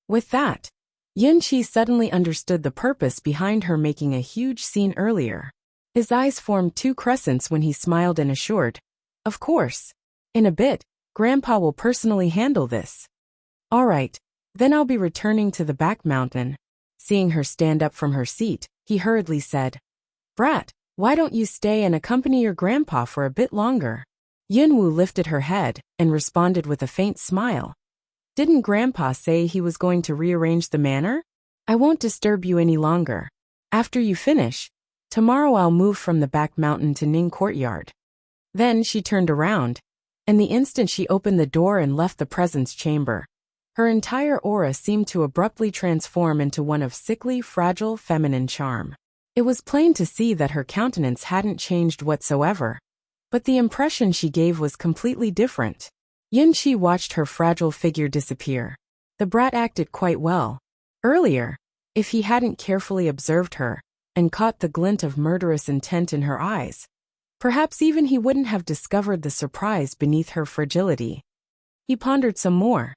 With that, Yunqi suddenly understood the purpose behind her making a huge scene earlier. His eyes formed 2 crescents when he smiled and assured, "Of course. In a bit, Grandpa will personally handle this." "All right, then I'll be returning to the back mountain." Seeing her stand up from her seat, he hurriedly said, "Brat, why don't you stay and accompany your grandpa for a bit longer?" Yunwu lifted her head and responded with a faint smile. "Didn't Grandpa say he was going to rearrange the manor? I won't disturb you any longer. After you finish, tomorrow I'll move from the back mountain to Ning Courtyard." Then she turned around, and the instant she opened the door and left the presence chamber, her entire aura seemed to abruptly transform into one of sickly, fragile, feminine charm. It was plain to see that her countenance hadn't changed whatsoever, but the impression she gave was completely different. Yunqi watched her fragile figure disappear. The brat acted quite well. Earlier, if he hadn't carefully observed her and caught the glint of murderous intent in her eyes, perhaps even he wouldn't have discovered the surprise beneath her fragility. He pondered some more.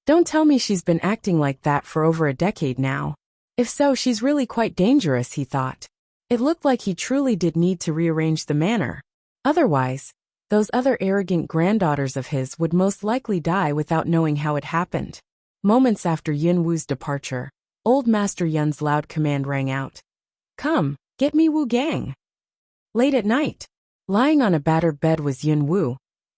Don't tell me she's been acting like that for over a decade now. If so, she's really quite dangerous, he thought. It looked like he truly did need to rearrange the manor. Otherwise, those other arrogant granddaughters of his would most likely die without knowing how it happened. Moments after Yun Wu's departure, Old Master Yun's loud command rang out. "Come, get me Wu Gang." Late at night, lying on a battered bed was Yun Wu,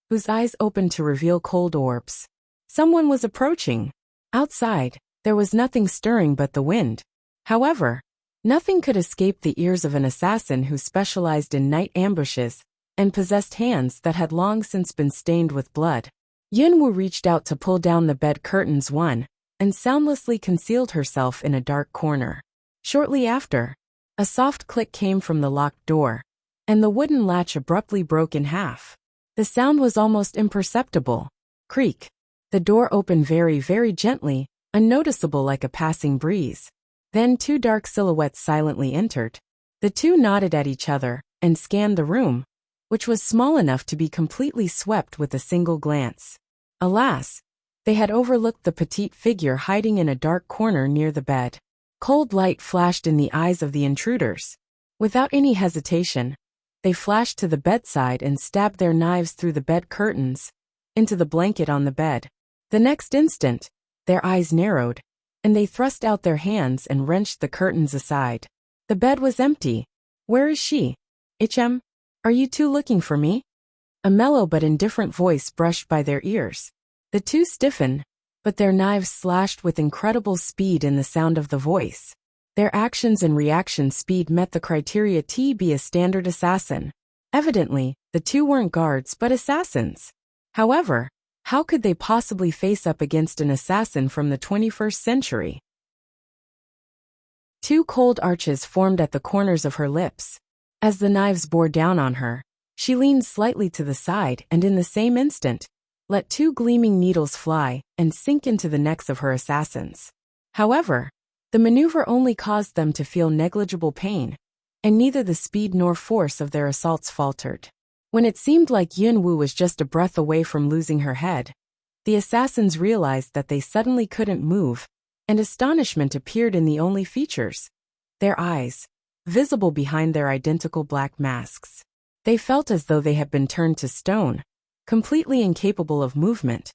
whose eyes opened to reveal cold orbs. Someone was approaching. Outside, there was nothing stirring but the wind. However, nothing could escape the ears of an assassin who specialized in night ambushes and possessed hands that had long since been stained with blood. Yun Wu reached out to pull down the bed curtains and soundlessly concealed herself in a dark corner. Shortly after, a soft click came from the locked door, and the wooden latch abruptly broke in half. The sound was almost imperceptible. Creak. The door opened very, very gently, unnoticeable like a passing breeze. Then 2 dark silhouettes silently entered. The 2 nodded at each other and scanned the room, which was small enough to be completely swept with a single glance. Alas, they had overlooked the petite figure hiding in a dark corner near the bed. Cold light flashed in the eyes of the intruders. Without any hesitation, they flashed to the bedside and stabbed their knives through the bed curtains, into the blanket on the bed. The next instant, their eyes narrowed, and they thrust out their hands and wrenched the curtains aside. The bed was empty. "Where is she? Ichem? Are you 2 looking for me?" A mellow but indifferent voice brushed by their ears. The 2 stiffened, but their knives slashed with incredible speed in the sound of the voice. Their actions and reaction speed met the criteria to be a standard assassin. Evidently, the 2 weren't guards but assassins. However, how could they possibly face up against an assassin from the 21st century? 2 cold arches formed at the corners of her lips. As the knives bore down on her, she leaned slightly to the side and in the same instant, let 2 gleaming needles fly and sink into the necks of her assassins. However, the maneuver only caused them to feel negligible pain, and neither the speed nor force of their assaults faltered. When it seemed like Yun Wu was just a breath away from losing her head, the assassins realized that they suddenly couldn't move, and astonishment appeared in the only features: their eyes, visible behind their identical black masks. They felt as though they had been turned to stone, completely incapable of movement,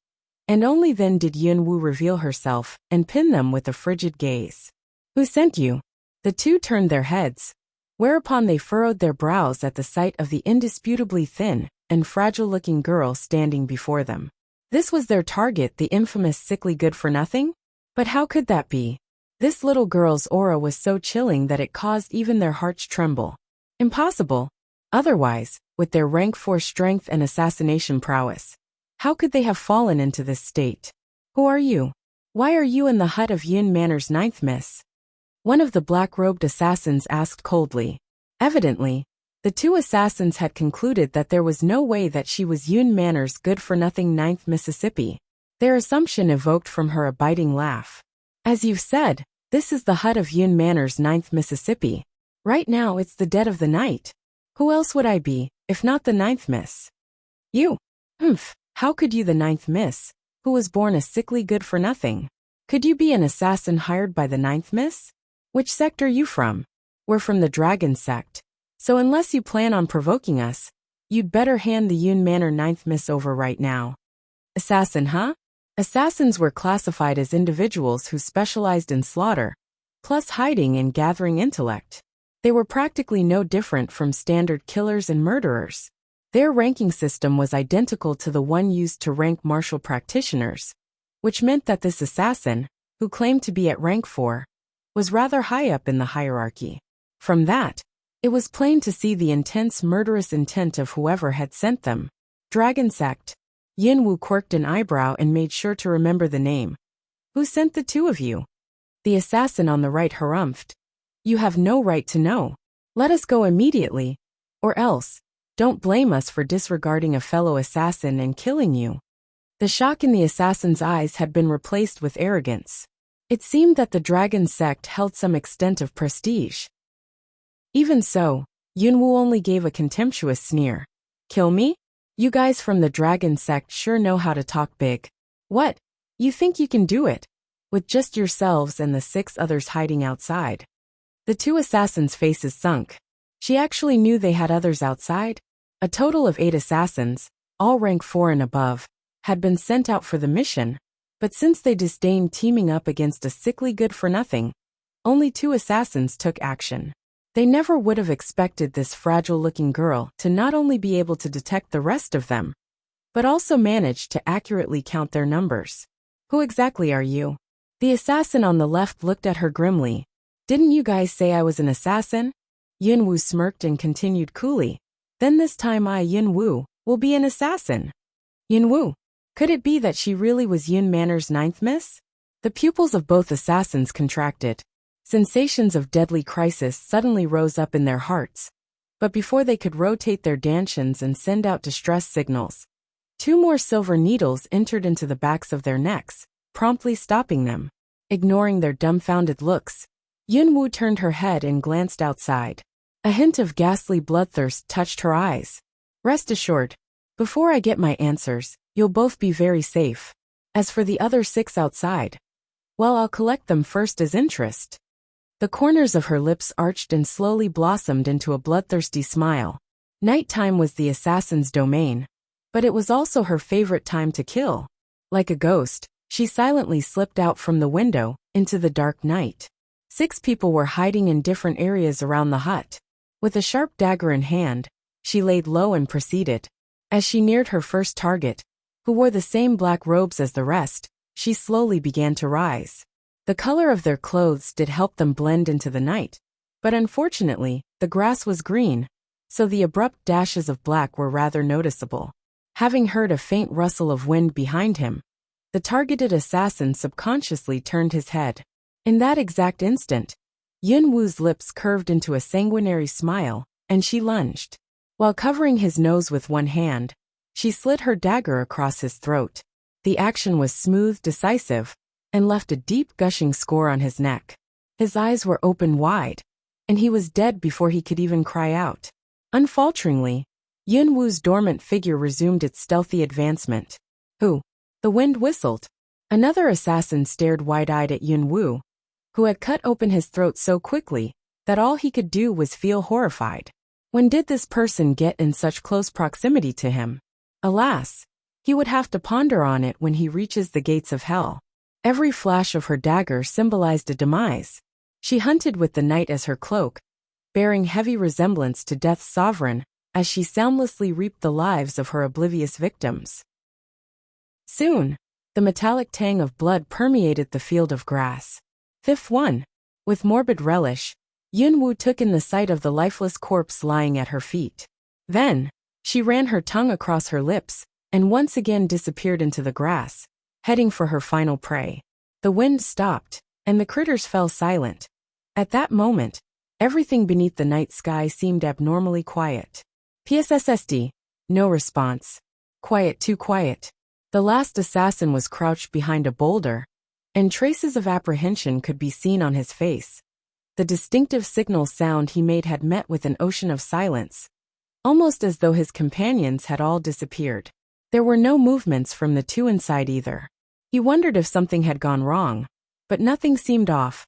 and only then did Yun Wu reveal herself and pin them with a frigid gaze. "Who sent you?" The 2 turned their heads, whereupon they furrowed their brows at the sight of the indisputably thin and fragile-looking girl standing before them. This was their target, the infamous sickly good-for-nothing? But how could that be? This little girl's aura was so chilling that it caused even their hearts tremble. Impossible. Otherwise, with their rank 4 strength and assassination prowess, how could they have fallen into this state? "Who are you? Why are you in the hut of Yun Manor's 9th miss?" One of the black-robed assassins asked coldly. Evidently, the 2 assassins had concluded that there was no way that she was Yun Manor's good-for-nothing 9th Mississippi. Their assumption evoked from her a biting laugh. As you've said, this is the hut of Yun Manor's 9th Mississippi. Right now it's the dead of the night. Who else would I be, if not the 9th Miss? You. Humph, how could you, the 9th Miss, who was born a sickly good-for-nothing? Could you be an assassin hired by the 9th Miss? Which sect are you from? We're from the Dragon sect. So unless you plan on provoking us, you'd better hand the Yun Manor 9th Miss over right now. Assassin, huh? Assassins were classified as individuals who specialized in slaughter, plus hiding and gathering intellect. They were practically no different from standard killers and murderers. Their ranking system was identical to the one used to rank martial practitioners, which meant that this assassin, who claimed to be at rank 4, was rather high up in the hierarchy. From that, it was plain to see the intense murderous intent of whoever had sent them. Dragon sect. Yin Wu quirked an eyebrow and made sure to remember the name. Who sent the two of you? The assassin on the right harumphed. You have no right to know. Let us go immediately. Or else, don't blame us for disregarding a fellow assassin and killing you. The shock in the assassin's eyes had been replaced with arrogance. It seemed that the Dragon sect held some extent of prestige. Even so, Yunwu only gave a contemptuous sneer. Kill me? You guys from the Dragon sect sure know how to talk big. What? You think you can do it? With just yourselves and the 6 others hiding outside. The 2 assassins' faces sunk. She actually knew they had others outside. A total of 8 assassins, all rank 4 and above, had been sent out for the mission, but since they disdained teaming up against a sickly good-for-nothing, only 2 assassins took action. They never would have expected this fragile-looking girl to not only be able to detect the rest of them, but also manage to accurately count their numbers. Who exactly are you? The assassin on the left looked at her grimly. Didn't you guys say I was an assassin? Yunwu smirked and continued coolly. Then this time I, Yunwu, will be an assassin. Yunwu. Could it be that she really was Yun Manor's 9th Miss? The pupils of both assassins contracted. Sensations of deadly crisis suddenly rose up in their hearts. But before they could rotate their dantians and send out distress signals, 2 more silver needles entered into the backs of their necks, promptly stopping them. Ignoring their dumbfounded looks, Yunwu turned her head and glanced outside. A hint of ghastly bloodthirst touched her eyes. Rest assured, before I get my answers, you'll both be very safe. As for the other 6 outside, well, I'll collect them first as interest. The corners of her lips arched and slowly blossomed into a bloodthirsty smile. Nighttime was the assassin's domain, but it was also her favorite time to kill. Like a ghost, she silently slipped out from the window into the dark night. 6 people were hiding in different areas around the hut. With a sharp dagger in hand, she laid low and proceeded. As she neared her first target, who wore the same black robes as the rest, she slowly began to rise. The color of their clothes did help them blend into the night, but unfortunately, the grass was green, so the abrupt dashes of black were rather noticeable. Having heard a faint rustle of wind behind him, the targeted assassin subconsciously turned his head. In that exact instant, Yunwu's lips curved into a sanguinary smile, and she lunged. While covering his nose with one hand, she slid her dagger across his throat. The action was smooth, decisive, and left a deep gushing score on his neck. His eyes were open wide, and he was dead before he could even cry out. Unfalteringly, Yunwu's dormant figure resumed its stealthy advancement. Who? The wind whistled. Another assassin stared wide-eyed at Yunwu, who had cut open his throat so quickly that all he could do was feel horrified. When did this person get in such close proximity to him? Alas, he would have to ponder on it when he reaches the gates of hell. Every flash of her dagger symbolized a demise. She hunted with the night as her cloak, bearing heavy resemblance to death's sovereign, as she soundlessly reaped the lives of her oblivious victims. Soon, the metallic tang of blood permeated the field of grass. Fifth one. With morbid relish, Yunwu took in the sight of the lifeless corpse lying at her feet. Then, she ran her tongue across her lips, and once again disappeared into the grass, heading for her final prey. The wind stopped, and the critters fell silent. At that moment, everything beneath the night sky seemed abnormally quiet. PSSSD. No response. Quiet, too quiet. The last assassin was crouched behind a boulder, and traces of apprehension could be seen on his face. The distinctive signal sound he made had met with an ocean of silence, almost as though his companions had all disappeared. There were no movements from the two inside either. He wondered if something had gone wrong, but nothing seemed off.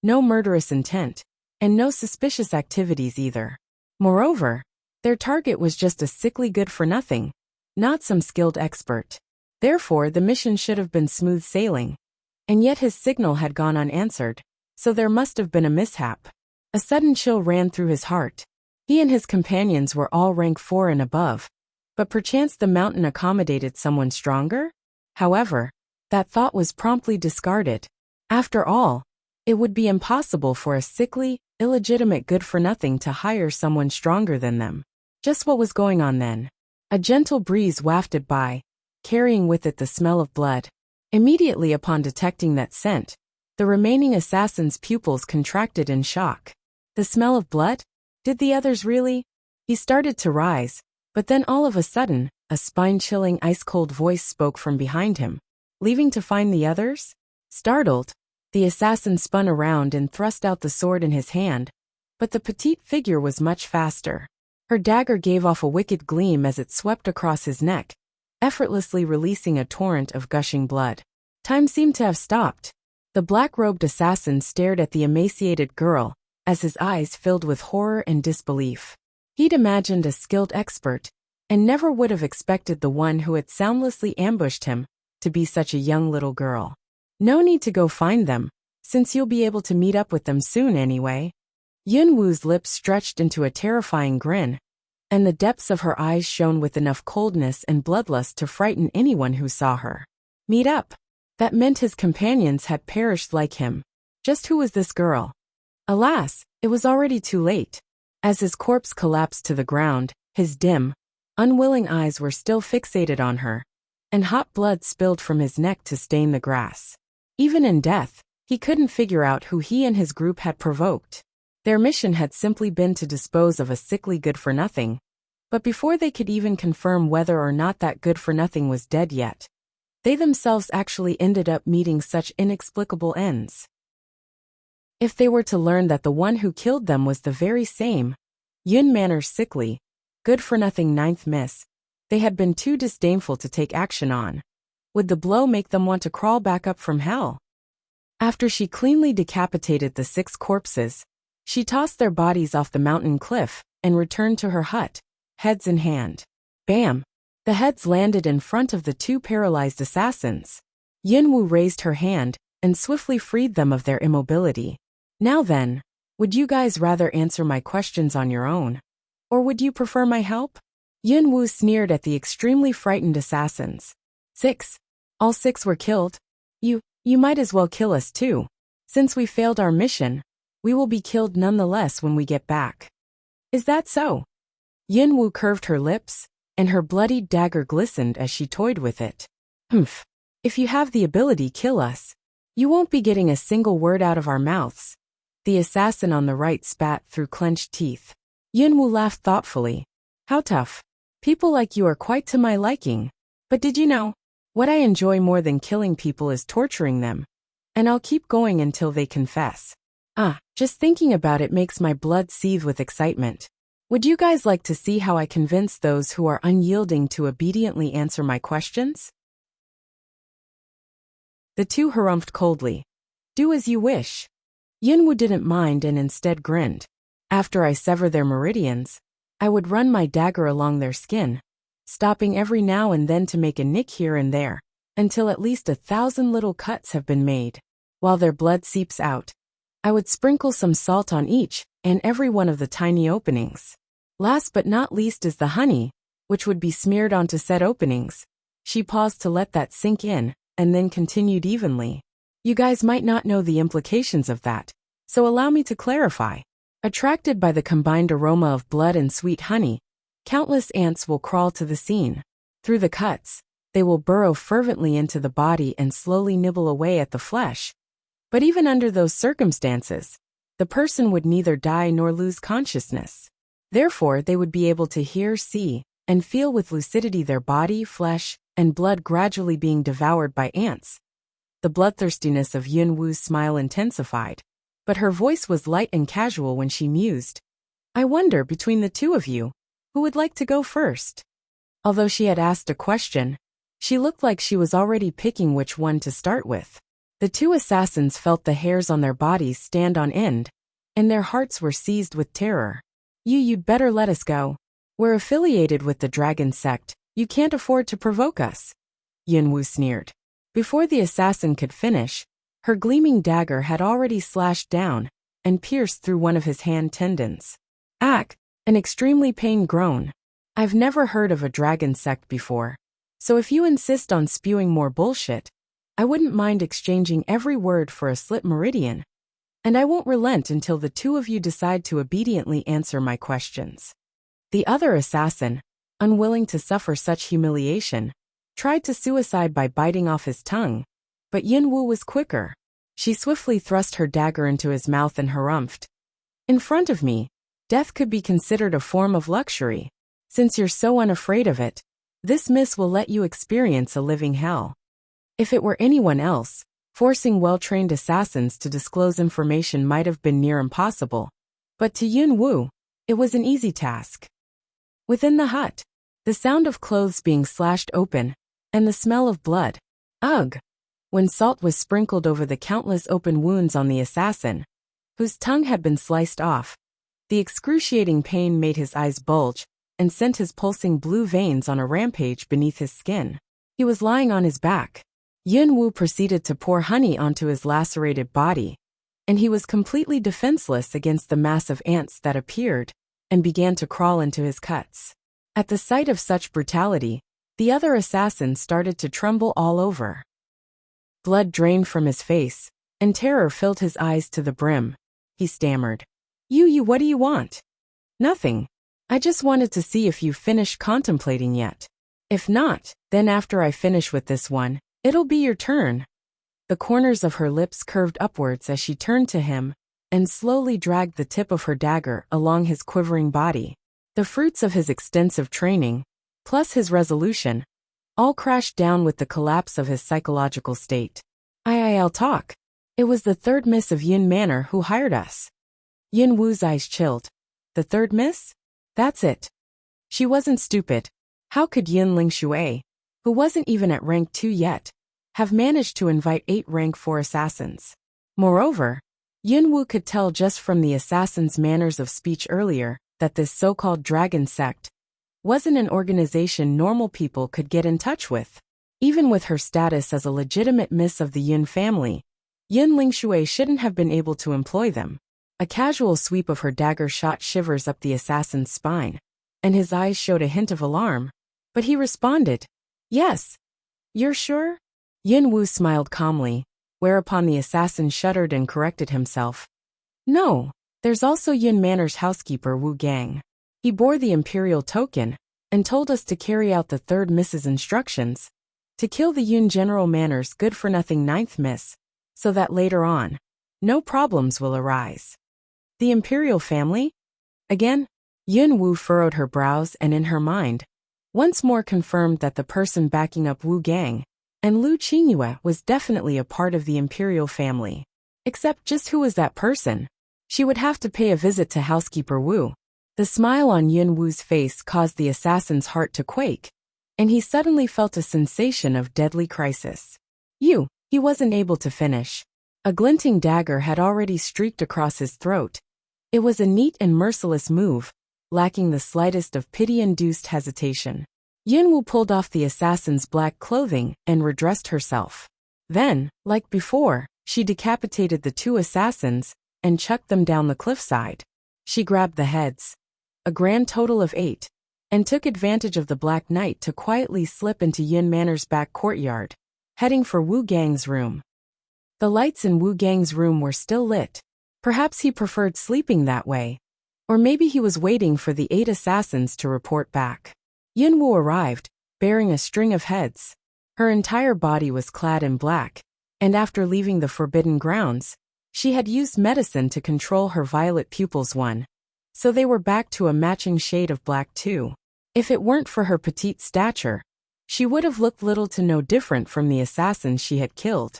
No murderous intent, and no suspicious activities either. Moreover, their target was just a sickly good-for-nothing, not some skilled expert. Therefore, the mission should have been smooth sailing. And yet his signal had gone unanswered, so there must have been a mishap. A sudden chill ran through his heart. He and his companions were all rank 4 and above, but perchance the mountain accommodated someone stronger? However, that thought was promptly discarded. After all, it would be impossible for a sickly, illegitimate good-for-nothing to hire someone stronger than them. Just what was going on then? A gentle breeze wafted by, carrying with it the smell of blood. Immediately upon detecting that scent, the remaining assassin's pupils contracted in shock. The smell of blood? Did the others really? He started to rise, but then all of a sudden, a spine-chilling ice-cold voice spoke from behind him. Leaving to find the others? Startled, the assassin spun around and thrust out the sword in his hand, but the petite figure was much faster. Her dagger gave off a wicked gleam as it swept across his neck, effortlessly releasing a torrent of gushing blood. Time seemed to have stopped. The black-robed assassin stared at the emaciated girl, as his eyes filled with horror and disbelief. He'd imagined a skilled expert, and never would have expected the one who had soundlessly ambushed him to be such a young little girl. No need to go find them, since you'll be able to meet up with them soon anyway. Yun Wu's lips stretched into a terrifying grin, and the depths of her eyes shone with enough coldness and bloodlust to frighten anyone who saw her. Meet up? That meant his companions had perished like him. Just who was this girl? Alas, it was already too late. As his corpse collapsed to the ground, his dim, unwilling eyes were still fixated on her, and hot blood spilled from his neck to stain the grass. Even in death, he couldn't figure out who he and his group had provoked. Their mission had simply been to dispose of a sickly good-for-nothing, but before they could even confirm whether or not that good-for-nothing was dead yet, they themselves actually ended up meeting such inexplicable ends. If they were to learn that the one who killed them was the very same Yun Manor's sickly, good-for-nothing ninth miss, they had been too disdainful to take action on. Would the blow make them want to crawl back up from hell? After she cleanly decapitated the 6 corpses, she tossed their bodies off the mountain cliff and returned to her hut, heads in hand. Bam! The heads landed in front of the 2 paralyzed assassins. Yun Wu raised her hand and swiftly freed them of their immobility. Now then, would you guys rather answer my questions on your own? Or would you prefer my help? Yun Wu sneered at the extremely frightened assassins. 6. All 6 were killed? You might as well kill us too. Since we failed our mission, we will be killed nonetheless when we get back. Is that so? Yun Wu curved her lips, and her bloodied dagger glistened as she toyed with it. Humph. If you have the ability, kill us. You won't be getting a single word out of our mouths. The assassin on the right spat through clenched teeth. Yun Wu laughed thoughtfully. How tough. People like you are quite to my liking. But did you know? What I enjoy more than killing people is torturing them. And I'll keep going until they confess. Just thinking about it makes my blood seethe with excitement. Would you guys like to see how I convince those who are unyielding to obediently answer my questions? The 2 harumphed coldly. Do as you wish. Yun Wu didn't mind and instead grinned. After I sever their meridians, I would run my dagger along their skin, stopping every now and then to make a nick here and there, until at least 1,000 little cuts have been made. While their blood seeps out, I would sprinkle some salt on each and every one of the tiny openings. Last but not least is the honey, which would be smeared onto said openings. She paused to let that sink in, and then continued evenly. You guys might not know the implications of that, so allow me to clarify. Attracted by the combined aroma of blood and sweet honey, countless ants will crawl to the scene. Through the cuts, they will burrow fervently into the body and slowly nibble away at the flesh. But even under those circumstances, the person would neither die nor lose consciousness. Therefore, they would be able to hear, see, and feel with lucidity their body, flesh, and blood gradually being devoured by ants. The bloodthirstiness of Yun Wu's smile intensified, but her voice was light and casual when she mused. I wonder, between the two of you, who would like to go first? Although she had asked a question, she looked like she was already picking which one to start with. The two assassins felt the hairs on their bodies stand on end, and their hearts were seized with terror. You'd better let us go. We're affiliated with the dragon sect. You can't afford to provoke us. Yun Wu sneered. Before the assassin could finish, her gleaming dagger had already slashed down and pierced through one of his hand tendons. Ack! An extremely pained groan. I've never heard of a dragon sect before, so if you insist on spewing more bullshit, I wouldn't mind exchanging every word for a slit meridian, and I won't relent until the two of you decide to obediently answer my questions. The other assassin, unwilling to suffer such humiliation, tried to suicide by biting off his tongue, but Yun Wu was quicker. She swiftly thrust her dagger into his mouth and harumphed. In front of me, death could be considered a form of luxury. Since you're so unafraid of it, this miss will let you experience a living hell. If it were anyone else, forcing well-trained assassins to disclose information might have been near impossible, but to Yun Wu, it was an easy task. Within the hut, the sound of clothes being slashed open, and the smell of blood. Ugh! When salt was sprinkled over the countless open wounds on the assassin, whose tongue had been sliced off, the excruciating pain made his eyes bulge and sent his pulsing blue veins on a rampage beneath his skin. He was lying on his back. Yun Wu proceeded to pour honey onto his lacerated body, and he was completely defenseless against the mass of ants that appeared and began to crawl into his cuts. At the sight of such brutality, the other assassin started to tremble all over. Blood drained from his face, and terror filled his eyes to the brim. He stammered. You, what do you want? Nothing. I just wanted to see if you've finished contemplating yet. If not, then after I finish with this one, it'll be your turn. The corners of her lips curved upwards as she turned to him and slowly dragged the tip of her dagger along his quivering body. The fruits of his extensive training, plus his resolution, all crashed down with the collapse of his psychological state. I'll talk. It was the third miss of Yun Manor who hired us. Yun Wu's eyes chilled. The third miss? That's it. She wasn't stupid. How could Yin Lingshui, who wasn't even at rank 2 yet, have managed to invite 8 rank 4 assassins? Moreover, Yun Wu could tell just from the assassin's manners of speech earlier that this so-called dragon sect wasn't an organization normal people could get in touch with. Even with her status as a legitimate miss of the Yun family, Yin Lingshui shouldn't have been able to employ them. A casual sweep of her dagger shot shivers up the assassin's spine, and his eyes showed a hint of alarm, but he responded, Yes. You're sure? Yin Wu smiled calmly, whereupon the assassin shuddered and corrected himself. No, there's also Yun Manor's housekeeper Wu Gang. He bore the imperial token and told us to carry out the third miss's instructions, to kill the Yun General Manor's good-for-nothing 9th miss, so that later on, no problems will arise. The imperial family? Again? Yun Wu furrowed her brows and in her mind, once more confirmed that the person backing up Wu Gang and Lu Qingyue was definitely a part of the imperial family. Except just who was that person? She would have to pay a visit to housekeeper Wu. The smile on Yun Wu's face caused the assassin's heart to quake, and he suddenly felt a sensation of deadly crisis. He wasn't able to finish. A glinting dagger had already streaked across his throat. It was a neat and merciless move, lacking the slightest of pity-induced hesitation. Yun Wu pulled off the assassin's black clothing and redressed herself. Then, like before, she decapitated the 2 assassins and chucked them down the cliffside. She grabbed the heads, a grand total of 8, and took advantage of the Black Knight to quietly slip into Yun Manor's back courtyard, heading for Wu Gang's room. The lights in Wu Gang's room were still lit. Perhaps he preferred sleeping that way, or maybe he was waiting for the 8 assassins to report back. Yun Wu arrived, bearing a string of heads. Her entire body was clad in black, and after leaving the forbidden grounds, she had used medicine to control her violet pupils so they were back to a matching shade of black too. If it weren't for her petite stature, she would have looked little to no different from the assassins she had killed.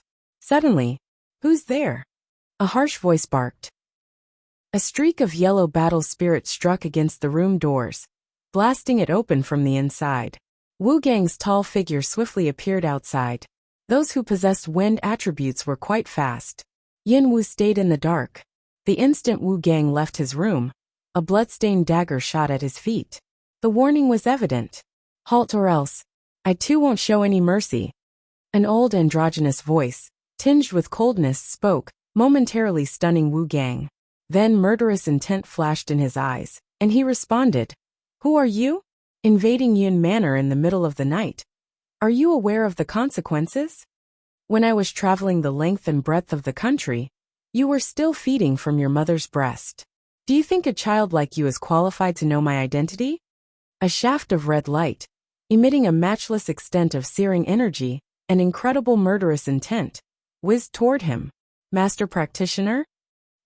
Suddenly, "Who's there?" a harsh voice barked. A streak of yellow battle spirit struck against the room doors, blasting it open from the inside. Wu Gang's tall figure swiftly appeared outside. Those who possessed wind attributes were quite fast. Yin Wu stayed in the dark. The instant Wu Gang left his room, a blood-stained dagger shot at his feet. The warning was evident. "Halt or else. I too won't show any mercy." An old androgynous voice, tinged with coldness, spoke, momentarily stunning Wu Gang. Then murderous intent flashed in his eyes, and he responded, "Who are you? Invading Yun Manor in the middle of the night. Are you aware of the consequences? When I was traveling the length and breadth of the country, you were still feeding from your mother's breast. Do you think a child like you is qualified to know my identity?" A shaft of red light, emitting a matchless extent of searing energy and incredible murderous intent, whizzed toward him. "Master Practitioner?"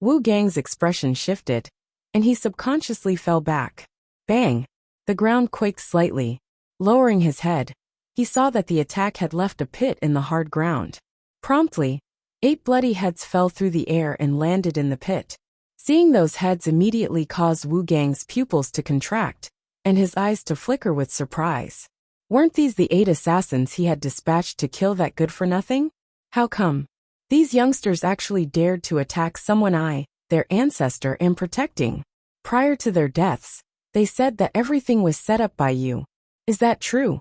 Wu Gang's expression shifted, and he subconsciously fell back. Bang! The ground quaked slightly. Lowering his head, he saw that the attack had left a pit in the hard ground. Promptly, 8 bloody heads fell through the air and landed in the pit. Seeing those heads immediately caused Wu Gang's pupils to contract, and his eyes to flicker with surprise. Weren't these the 8 assassins he had dispatched to kill that good-for-nothing? How come? These youngsters actually dared to attack someone their ancestor, am protecting. Prior to their deaths, they said that everything was set up by you. Is that true?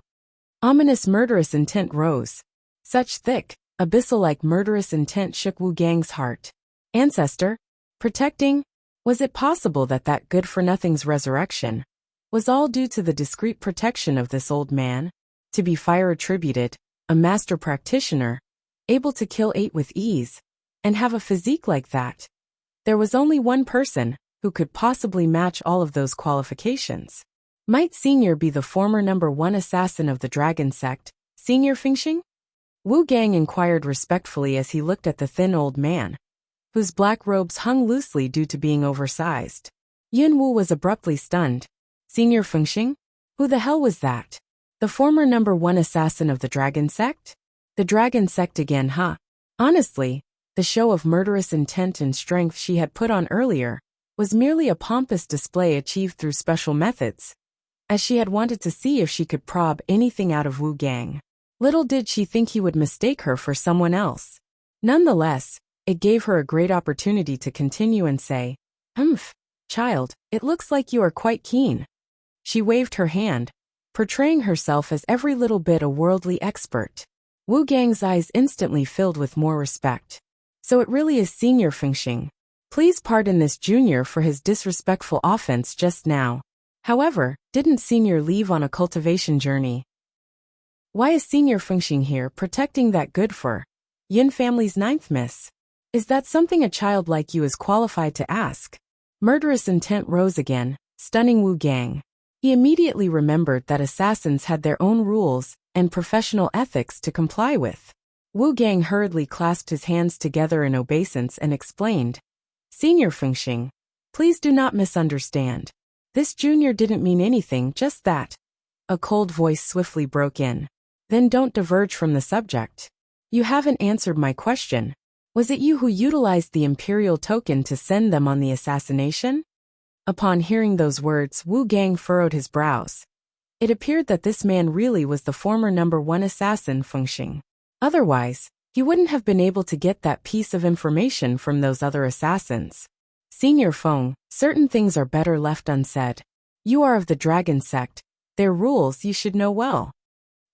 Ominous murderous intent rose. Such thick, abyssal-like murderous intent shook Wu Gang's heart. Ancestor? Protecting? Was it possible that that good-for-nothing's resurrection was all due to the discreet protection of this old man? To be fire attributed, a master practitioner, able to kill 8 with ease, and have a physique like that. There was only one person who could possibly match all of those qualifications. Might Senior be the former #1 assassin of the Dragon Sect, Senior Fengxing? Wu Gang inquired respectfully as he looked at the thin old man, whose black robes hung loosely due to being oversized. Yin Wu was abruptly stunned. Senior Fengxing? Who the hell was that? The former #1 assassin of the Dragon Sect? The Dragon Sect again, huh? Honestly, the show of murderous intent and strength she had put on earlier was merely a pompous display achieved through special methods, as she had wanted to see if she could probe anything out of Wu Gang. Little did she think he would mistake her for someone else. Nonetheless, it gave her a great opportunity to continue and say, child, it looks like you are quite keen." She waved her hand, portraying herself as every little bit a worldly expert. Wu Gang's eyes instantly filled with more respect. "So it really is Senior Fengxing. Please pardon this junior for his disrespectful offense just now. However, didn't Senior leave on a cultivation journey? Why is Senior Fengxing here protecting that good for Yin family's 9th miss? Is that something a child like you is qualified to ask?" Murderous intent rose again, stunning Wu Gang. He immediately remembered that assassins had their own rules and professional ethics to comply with. Wu Gang hurriedly clasped his hands together in obeisance and explained, "Senior Fengxing, please do not misunderstand. This junior didn't mean anything, just that." A cold voice swiftly broke in. "Then don't diverge from the subject. You haven't answered my question. Was it you who utilized the Imperial token to send them on the assassination?" Upon hearing those words, Wu Gang furrowed his brows. It appeared that this man really was the former #1 assassin Fengxing. Otherwise, he wouldn't have been able to get that piece of information from those other assassins. "Senior Feng, certain things are better left unsaid. You are of the Dragon Sect. Their rules you should know well."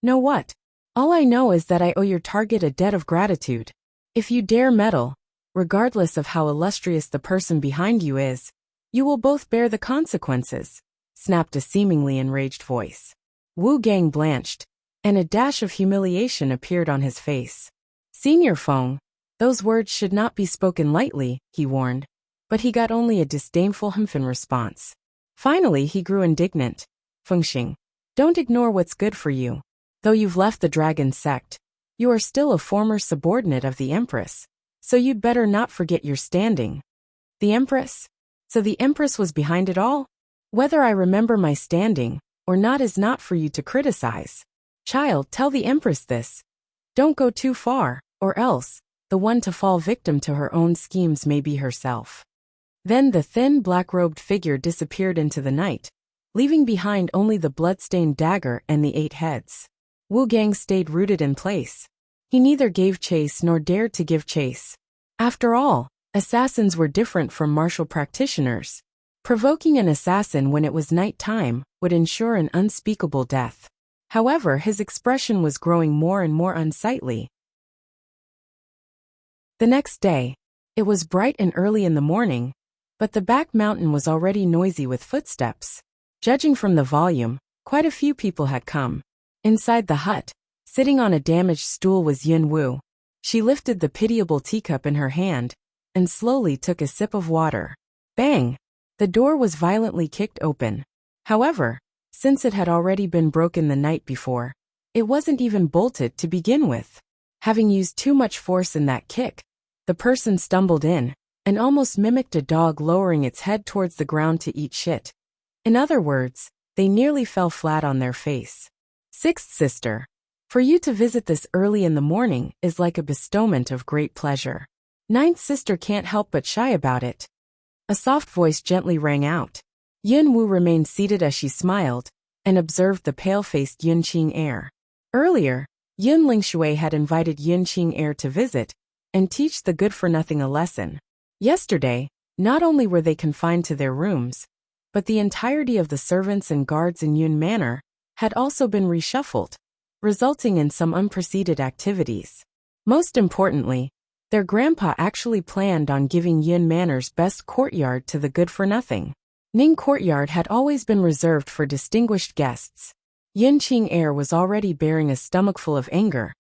"Know what? All I know is that I owe your target a debt of gratitude. If you dare meddle, regardless of how illustrious the person behind you is, you will both bear the consequences," snapped a seemingly enraged voice. Wu Gang blanched, and a dash of humiliation appeared on his face. "Senior Feng, those words should not be spoken lightly," he warned, but he got only a disdainful in response. Finally, he grew indignant. "Fengxing, don't ignore what's good for you. Though you've left the Dragon Sect, you are still a former subordinate of the Empress, so you'd better not forget your standing." "The Empress? So the Empress was behind it all? Whether I remember my standing or not is not for you to criticize. Child, tell the Empress this. Don't go too far, or else the one to fall victim to her own schemes may be herself. Then the thin, black-robed figure disappeared into the night, leaving behind only the blood-stained dagger and the 8 heads. Wu Gang stayed rooted in place. He neither gave chase nor dared to give chase. After all, assassins were different from martial practitioners. Provoking an assassin when it was night time would ensure an unspeakable death. However, his expression was growing more and more unsightly. The next day, it was bright and early in the morning, but the back mountain was already noisy with footsteps. Judging from the volume, quite a few people had come. Inside the hut, sitting on a damaged stool was Yin Wu. She lifted the pitiable teacup in her hand and slowly took a sip of water. Bang! The door was violently kicked open. However, since it had already been broken the night before, it wasn't even bolted to begin with. Having used too much force in that kick, the person stumbled in and almost mimicked a dog lowering its head towards the ground to eat shit. In other words, they nearly fell flat on their face. Sixth sister, for you to visit this early in the morning is like a bestowment of great pleasure. Ninth sister can't help but shy about it. A soft voice gently rang out. Yin Wu remained seated as she smiled and observed the pale-faced Yun Qing Earlier, Yun Lingshui had invited Yun Qing to visit and teach the good-for-nothing a lesson. Yesterday, not only were they confined to their rooms, but the entirety of the servants and guards in Yun Manor had also been reshuffled, resulting in some unpreceded activities. Most importantly, their grandpa actually planned on giving Yun Manor's best courtyard to the good-for-nothing. Ning Courtyard had always been reserved for distinguished guests. Yun Qing was already bearing a stomachful of anger,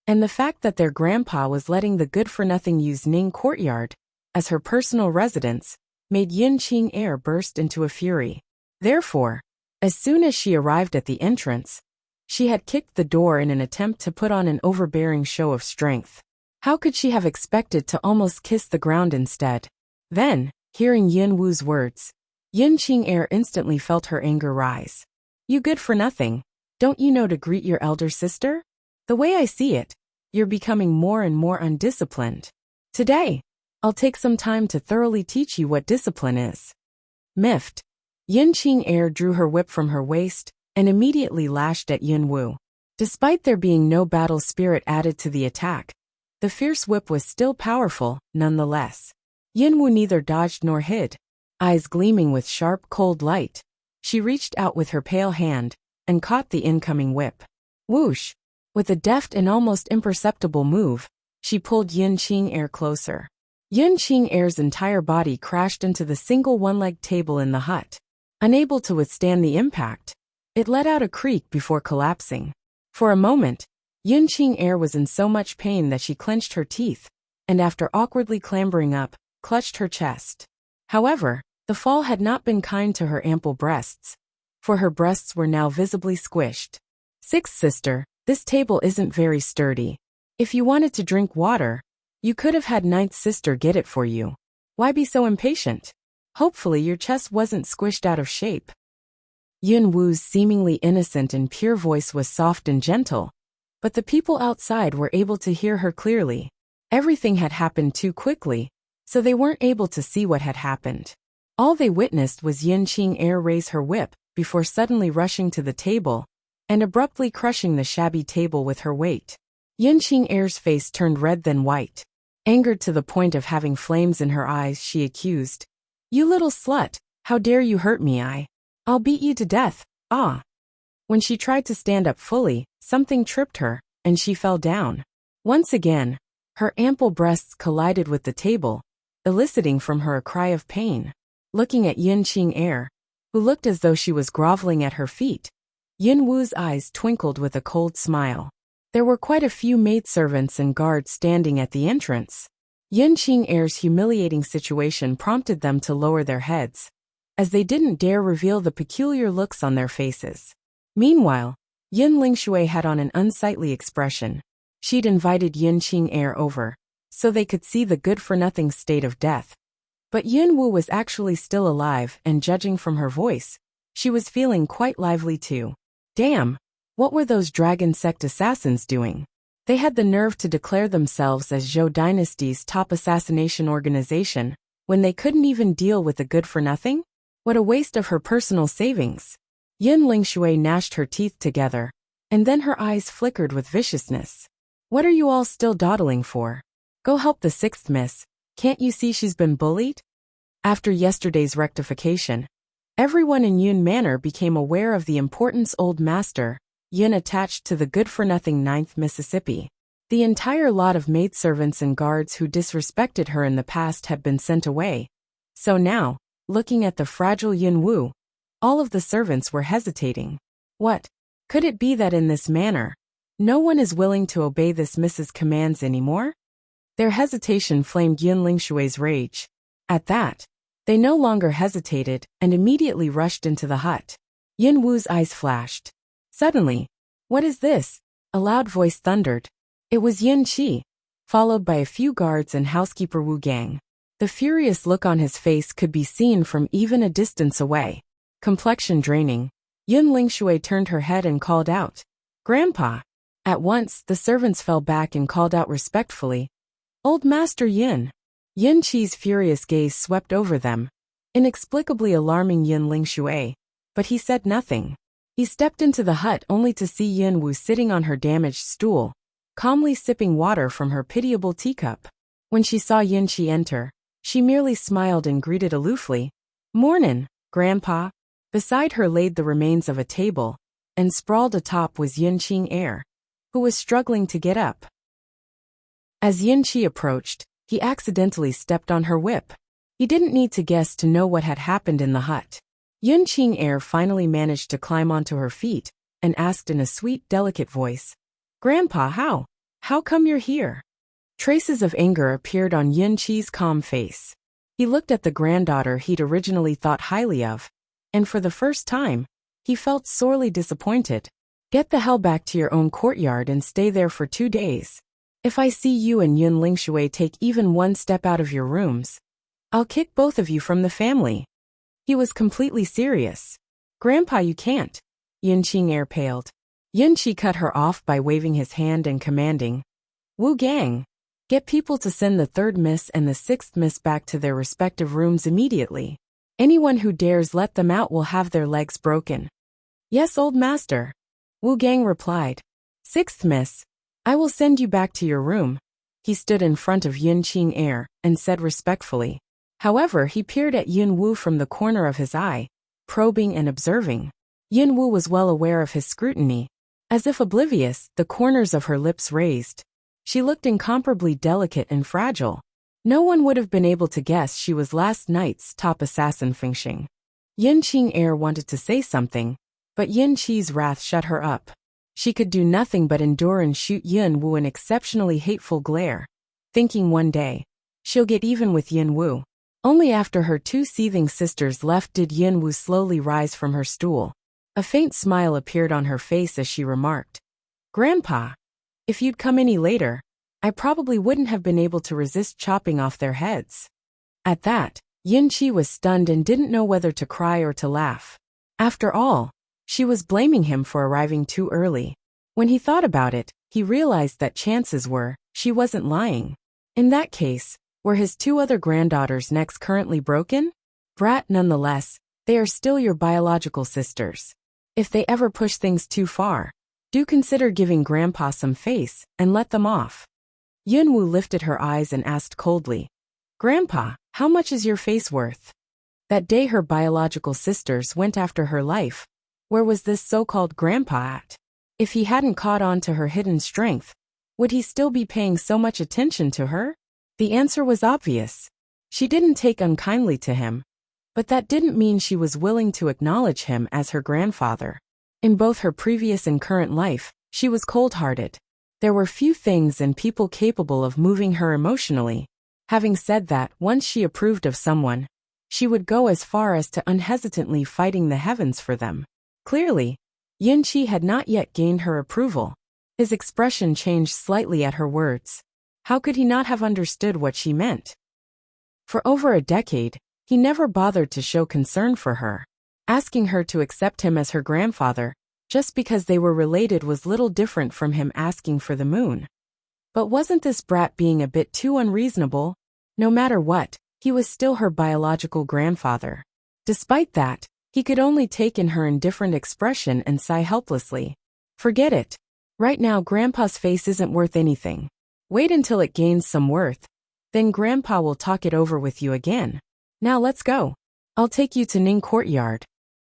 and the fact that their grandpa was letting the good-for-nothing use Ning Courtyard as her personal residence made Yun Qing burst into a fury. Therefore, as soon as she arrived at the entrance, she had kicked the door in an attempt to put on an overbearing show of strength. How could she have expected to almost kiss the ground instead? Then, hearing Yin Wu's words, Yun Qing instantly felt her anger rise. You good-for-nothing, don't you know to greet your elder sister? The way I see it, you're becoming more and more undisciplined. Today, I'll take some time to thoroughly teach you what discipline is. Miffed, Yun Qing drew her whip from her waist and immediately lashed at Yin Wu. Despite there being no battle spirit added to the attack, the fierce whip was still powerful, nonetheless. Yin Wu neither dodged nor hid. Eyes gleaming with sharp, cold light, she reached out with her pale hand and caught the incoming whip. Whoosh! With a deft and almost imperceptible move, she pulled Yun Qing closer. Yun Qing's entire body crashed into the single one-legged table in the hut. Unable to withstand the impact, it let out a creak before collapsing. For a moment, Yun Qing was in so much pain that she clenched her teeth, and after awkwardly clambering up, clutched her chest. However, the fall had not been kind to her ample breasts, for her breasts were now visibly squished. Sixth sister, this table isn't very sturdy. If you wanted to drink water, you could have had ninth sister get it for you. Why be so impatient? Hopefully your chest wasn't squished out of shape. Yun Wu's seemingly innocent and pure voice was soft and gentle, but the people outside were able to hear her clearly. Everything had happened too quickly, so they weren't able to see what had happened. All they witnessed was Yun Qing raise her whip before suddenly rushing to the table and abruptly crushing the shabby table with her weight. Yun Qing's face turned red then white. Angered to the point of having flames in her eyes, she accused, "You little slut, how dare you hurt me? I'll beat you to death, ah." When she tried to stand up fully, something tripped her, and she fell down. Once again, her ample breasts collided with the table, eliciting from her a cry of pain. Looking at Yun Qing who looked as though she was groveling at her feet, Yin Wu's eyes twinkled with a cold smile. There were quite a few maidservants and guards standing at the entrance. Yun Qing's humiliating situation prompted them to lower their heads, as they didn't dare reveal the peculiar looks on their faces. Meanwhile, Yun Lingshui had on an unsightly expression. She'd invited Yun Qing over, so they could see the good-for-nothing state of death. But Yin Wu was actually still alive, and judging from her voice, she was feeling quite lively too. Damn, what were those dragon sect assassins doing? They had the nerve to declare themselves as Zhou Dynasty's top assassination organization, when they couldn't even deal with the good-for-nothing? What a waste of her personal savings. Yin Lingshui gnashed her teeth together, and then her eyes flickered with viciousness. What are you all still dawdling for? Go help the sixth miss. Can't you see she's been bullied? After yesterday's rectification, everyone in Yun Manor became aware of the importance Old Master Yin attached to the good-for-nothing 9th Mississippi. The entire lot of maidservants and guards who disrespected her in the past had been sent away. So now, looking at the fragile Yin Wu, all of the servants were hesitating. What? Could it be that in this manner, no one is willing to obey this Mrs. Commands anymore? Their hesitation flamed Yin Lingshui's rage. At that, they no longer hesitated and immediately rushed into the hut. Yin Wu's eyes flashed. Suddenly, what is this? A loud voice thundered. It was Yin Qi, followed by a few guards and housekeeper Wu Gang. The furious look on his face could be seen from even a distance away. Complexion draining, Yin Lingshui turned her head and called out, "Grandpa!" At once, the servants fell back and called out respectfully, "Old Master Yin." Yin Qi's furious gaze swept over them, inexplicably alarming Yin Lingshui, but he said nothing. He stepped into the hut only to see Yin Wu sitting on her damaged stool, calmly sipping water from her pitiable teacup. When she saw Yin Qi enter, she merely smiled and greeted aloofly, "Mornin', Grandpa." Beside her laid the remains of a table, and sprawled atop was Yin Qing Heir, who was struggling to get up. As Yin Qi approached, he accidentally stepped on her whip. He didn't need to guess to know what had happened in the hut. Yin Qing Heir finally managed to climb onto her feet, and asked in a sweet, delicate voice, "Grandpa, how come you're here?" Traces of anger appeared on Yin Qi's calm face. He looked at the granddaughter he'd originally thought highly of, and for the first time, he felt sorely disappointed. "Get the hell back to your own courtyard and stay there for 2 days. If I see you and Yin Lingshui take even one step out of your rooms, I'll kick both of you from the family." He was completely serious. "Grandpa, you can't." Yin Qing Heir paled. Yin Qi cut her off by waving his hand and commanding, "Wu Gang, get people to send the 3rd Miss and the 6th Miss back to their respective rooms immediately. Anyone who dares let them out will have their legs broken." "Yes, Old Master," Wu Gang replied. "6th Miss, I will send you back to your room." He stood in front of Yin Qing Heir and said respectfully. However, he peered at Yin Wu from the corner of his eye, probing and observing. Yin Wu was well aware of his scrutiny. As if oblivious, the corners of her lips raised. She looked incomparably delicate and fragile. No one would have been able to guess she was last night's top assassin Fengxing. Yin Qing Heir wanted to say something, but Yin Qi's wrath shut her up. She could do nothing but endure and shoot Yin Wu an exceptionally hateful glare, thinking one day, she'll get even with Yin Wu. Only after her 2 seething sisters left did Yin Wu slowly rise from her stool. A faint smile appeared on her face as she remarked, "Grandpa, if you'd come any later, I probably wouldn't have been able to resist chopping off their heads." At that, Yin Qi was stunned and didn't know whether to cry or to laugh. After all, she was blaming him for arriving too early. When he thought about it, he realized that chances were, she wasn't lying. In that case, were his 2 other granddaughters' necks currently broken? Brat nonetheless, they are still your biological sisters. If they ever push things too far, do consider giving Grandpa some face and let them off. Yin Wu lifted her eyes and asked coldly, "Grandpa, how much is your face worth?" That day her biological sisters went after her life. Where was this so-called grandpa at? If he hadn't caught on to her hidden strength, would he still be paying so much attention to her? The answer was obvious. She didn't take unkindly to him, but that didn't mean she was willing to acknowledge him as her grandfather. In both her previous and current life, she was cold-hearted. There were few things and people capable of moving her emotionally. Having said that, once she approved of someone, she would go as far as to unhesitantly fighting the heavens for them. Clearly, Yin Qi had not yet gained her approval. His expression changed slightly at her words. How could he not have understood what she meant? For over a decade, he never bothered to show concern for her. Asking her to accept him as her grandfather, Just because they were related was little different from him asking for the moon. But wasn't this brat being a bit too unreasonable? No matter what, he was still her biological grandfather. Despite that, he could only take in her indifferent expression and sigh helplessly. Forget it. Right now Grandpa's face isn't worth anything. Wait until it gains some worth. Then Grandpa will talk it over with you again. Now let's go. I'll take you to Ning Courtyard.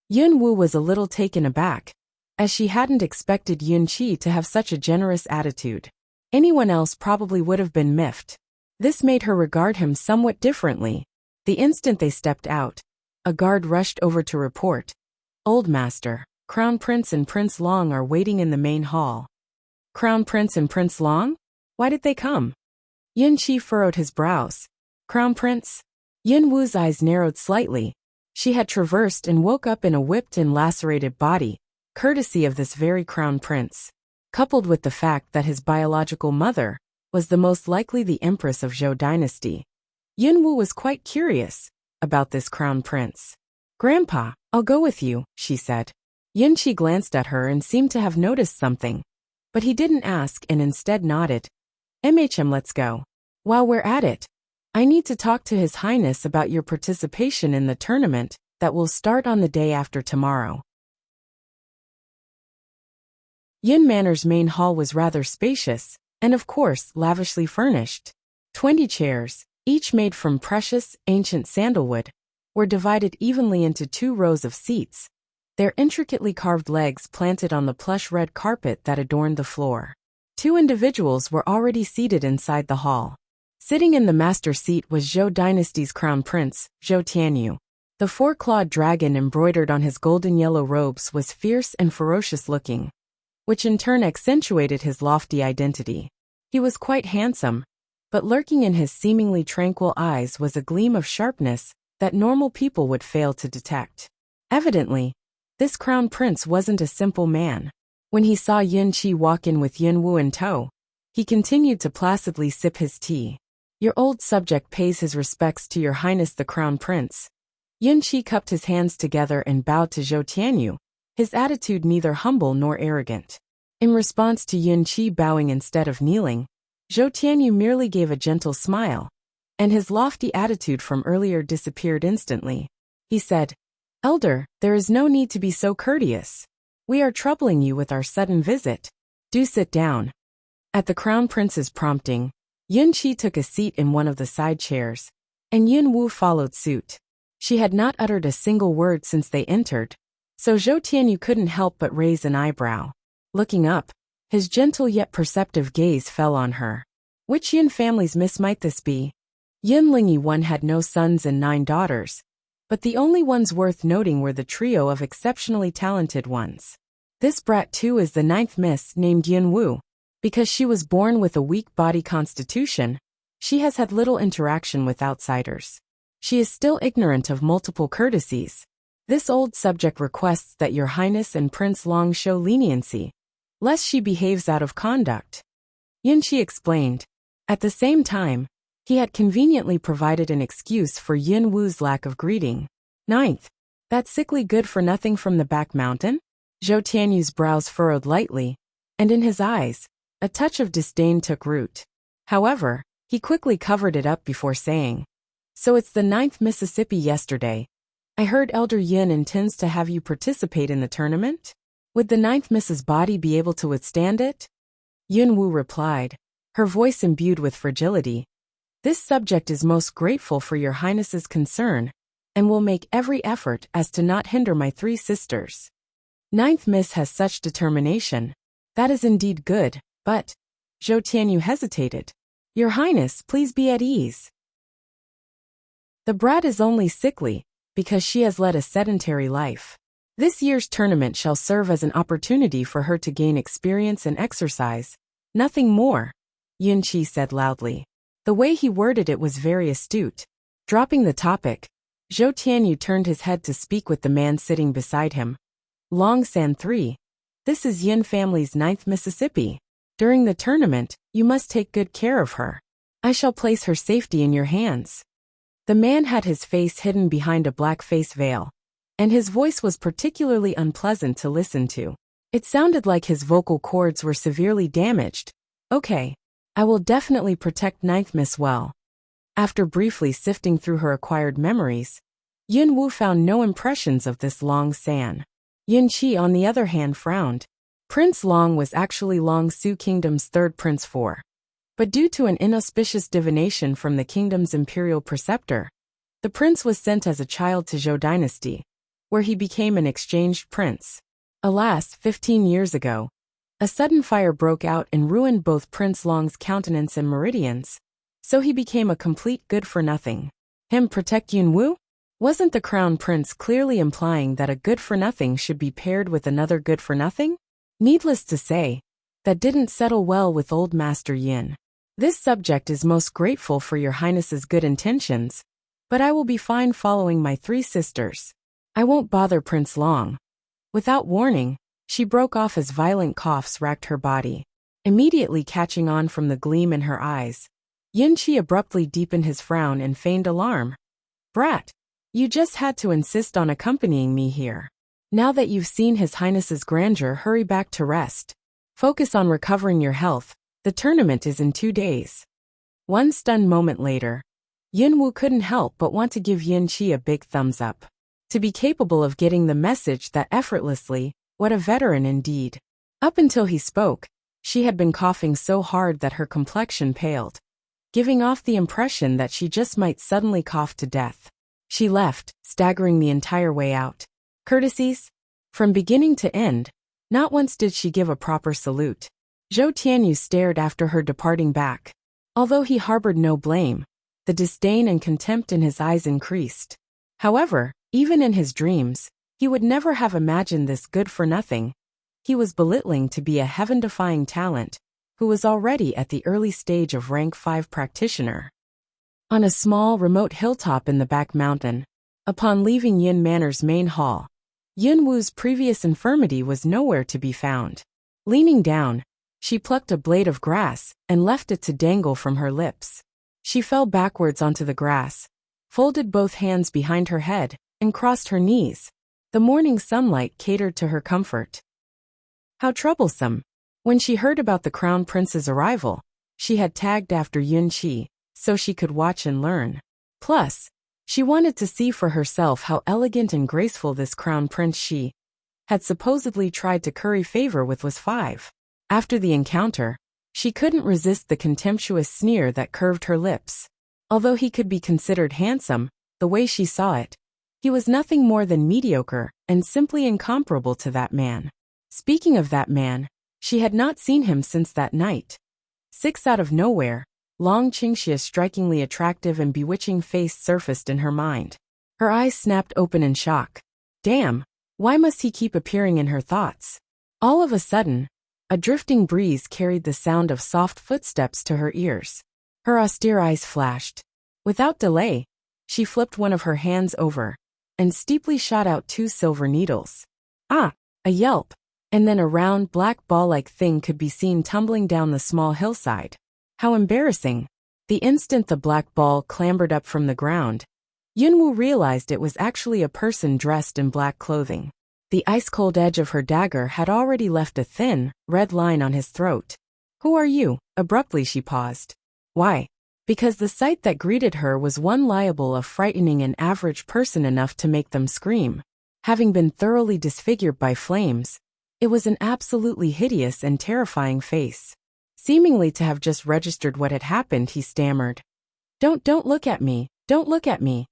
Yun Wu was a little taken aback, as she hadn't expected Yun Qi to have such a generous attitude. Anyone else probably would have been miffed. This made her regard him somewhat differently. The instant they stepped out, a guard rushed over to report. Old Master, Crown Prince and Prince Long are waiting in the main hall. Crown Prince and Prince Long? Why did they come? Yun Qi furrowed his brows. Crown Prince? Yun Wu's eyes narrowed slightly. She had traversed and woke up in a whipped and lacerated body, courtesy of this very Crown Prince. Coupled with the fact that his biological mother was the most likely the Empress of Zhou dynasty. Yun Wu was quite curious about this Crown Prince. Grandpa, I'll go with you, she said. Yun Qi glanced at her and seemed to have noticed something, but he didn't ask and instead nodded. Let's go. While we're at it, I need to talk to His Highness about your participation in the tournament that will start on the day after tomorrow. Yin Manor's main hall was rather spacious, and of course lavishly furnished. 20 chairs, each made from precious, ancient sandalwood, were divided evenly into 2 rows of seats, their intricately carved legs planted on the plush red carpet that adorned the floor. 2 individuals were already seated inside the hall. Sitting in the master seat was Zhou dynasty's crown prince, Zhou Tianyu. The 4-clawed dragon embroidered on his golden yellow robes was fierce and ferocious looking, which in turn accentuated his lofty identity. He was quite handsome, but lurking in his seemingly tranquil eyes was a gleam of sharpness that normal people would fail to detect. Evidently, this crown prince wasn't a simple man. When he saw Yun Qi walk in with Yun Wu in tow, he continued to placidly sip his tea. Your old subject pays his respects to your highness the crown prince. Yun Qi cupped his hands together and bowed to Zhou Tianyu, his attitude neither humble nor arrogant. In response to Yun Qi bowing instead of kneeling, Zhou Tianyu merely gave a gentle smile, and his lofty attitude from earlier disappeared instantly. He said, Elder, there is no need to be so courteous. We are troubling you with our sudden visit. Do sit down. At the crown prince's prompting, Yun Qi took a seat in one of the side chairs, and Yun Wu followed suit. She had not uttered a single word since they entered, so Zhou Tianyu couldn't help but raise an eyebrow. Looking up, his gentle yet perceptive gaze fell on her. Which Yin family's miss might this be? Yin Lingyi one had no sons and 9 daughters, but the only ones worth noting were the trio of exceptionally talented ones. This brat too is the 9th miss named Yun Wu. Because she was born with a weak body constitution, she has had little interaction with outsiders. She is still ignorant of multiple courtesies. This old subject requests that your highness and Prince Long show leniency, lest she behaves out of conduct. Yun Qi explained. At the same time, he had conveniently provided an excuse for Yun Wu's lack of greeting. 9th, that sickly good-for-nothing from the back mountain? Zhou Tianyu's brows furrowed lightly, and in his eyes, a touch of disdain took root. However, he quickly covered it up before saying, So it's the 9th Mississippi yesterday. I heard Elder Yin intends to have you participate in the tournament? Would the 9th Miss's body be able to withstand it? Yun Wu replied, her voice imbued with fragility. This subject is most grateful for your highness's concern, and will make every effort as to not hinder my 3 sisters. 9th Miss has such determination. That is indeed good. But, Zhou Tianyu hesitated. Your highness, please be at ease. The brat is only sickly, because she has led a sedentary life. This year's tournament shall serve as an opportunity for her to gain experience and exercise. Nothing more, Yun Qi said loudly. The way he worded it was very astute. Dropping the topic, Zhou Tianyu turned his head to speak with the man sitting beside him. Long San 3. This is Yin family's 9th Mississippi. During the tournament, you must take good care of her. I shall place her safety in your hands. The man had his face hidden behind a black face veil, and his voice was particularly unpleasant to listen to. It sounded like his vocal cords were severely damaged. Okay. I will definitely protect Ninth Miss well. After briefly sifting through her acquired memories, Yun Wu found no impressions of this Long San. Yun Qi, on the other hand, frowned. Prince Long was actually Long Su Kingdom's third prince but due to an inauspicious divination from the kingdom's imperial preceptor, the prince was sent as a child to Zhou dynasty, where he became an exchanged prince. Alas, 15 years ago, a sudden fire broke out and ruined both Prince Long's countenance and meridians, so he became a complete good-for-nothing. Him protect Yun Wu? Wasn't the crown prince clearly implying that a good-for-nothing should be paired with another good-for-nothing? Needless to say, that didn't settle well with old Master Yin. This subject is most grateful for your highness's good intentions, but I will be fine following my three sisters. I won't bother Prince Long. Without warning, she broke off as violent coughs racked her body. Immediately catching on from the gleam in her eyes, Yin Qi abruptly deepened his frown and feigned alarm. Brat, you just had to insist on accompanying me here. Now that you've seen His Highness's grandeur, hurry back to rest. Focus on recovering your health. The tournament is in 2 days. One stunned moment later, Yun Wu couldn't help but want to give Yin Qi a big thumbs up. To be capable of getting the message that effortlessly, what a veteran indeed. Up until he spoke, she had been coughing so hard that her complexion paled, giving off the impression that she just might suddenly cough to death. She left, staggering the entire way out. Courtesies? From beginning to end, not once did she give a proper salute. Zhou Tianyu stared after her departing back. Although he harbored no blame, the disdain and contempt in his eyes increased. However, even in his dreams, he would never have imagined this good-for-nothing. He was belittling to be a heaven-defying talent, who was already at the early stage of rank 5 practitioner. On a small, remote hilltop in the back mountain, upon leaving Yin Manor's main hall, Yun Wu's previous infirmity was nowhere to be found. Leaning down, she plucked a blade of grass and left it to dangle from her lips. She fell backwards onto the grass, folded both hands behind her head, and crossed her knees. The morning sunlight catered to her comfort. How troublesome. When she heard about the crown prince's arrival, she had tagged after Yun Qi, so she could watch and learn. Plus, she wanted to see for herself how elegant and graceful this crown prince she had supposedly tried to curry favor with was 5. After the encounter, she couldn't resist the contemptuous sneer that curved her lips. Although he could be considered handsome, the way she saw it, he was nothing more than mediocre and simply incomparable to that man. Speaking of that man, she had not seen him since that night. 6 out of nowhere, Long Qingxia's strikingly attractive and bewitching face surfaced in her mind. Her eyes snapped open in shock. Damn, why must he keep appearing in her thoughts? All of a sudden, a drifting breeze carried the sound of soft footsteps to her ears. Her austere eyes flashed. Without delay, she flipped one of her hands over and steeply shot out 2 silver needles. Ah! A yelp, and then a round black ball-like thing could be seen tumbling down the small hillside. How embarrassing. The instant the black ball clambered up from the ground, Yun Wu realized it was actually a person dressed in black clothing. The ice-cold edge of her dagger had already left a thin, red line on his throat. Who are you? Abruptly she paused. Why? Because the sight that greeted her was one liable of frightening an average person enough to make them scream. Having been thoroughly disfigured by flames, it was an absolutely hideous and terrifying face. Seemingly to have just registered what had happened, he stammered. Don't look at me, don't look at me.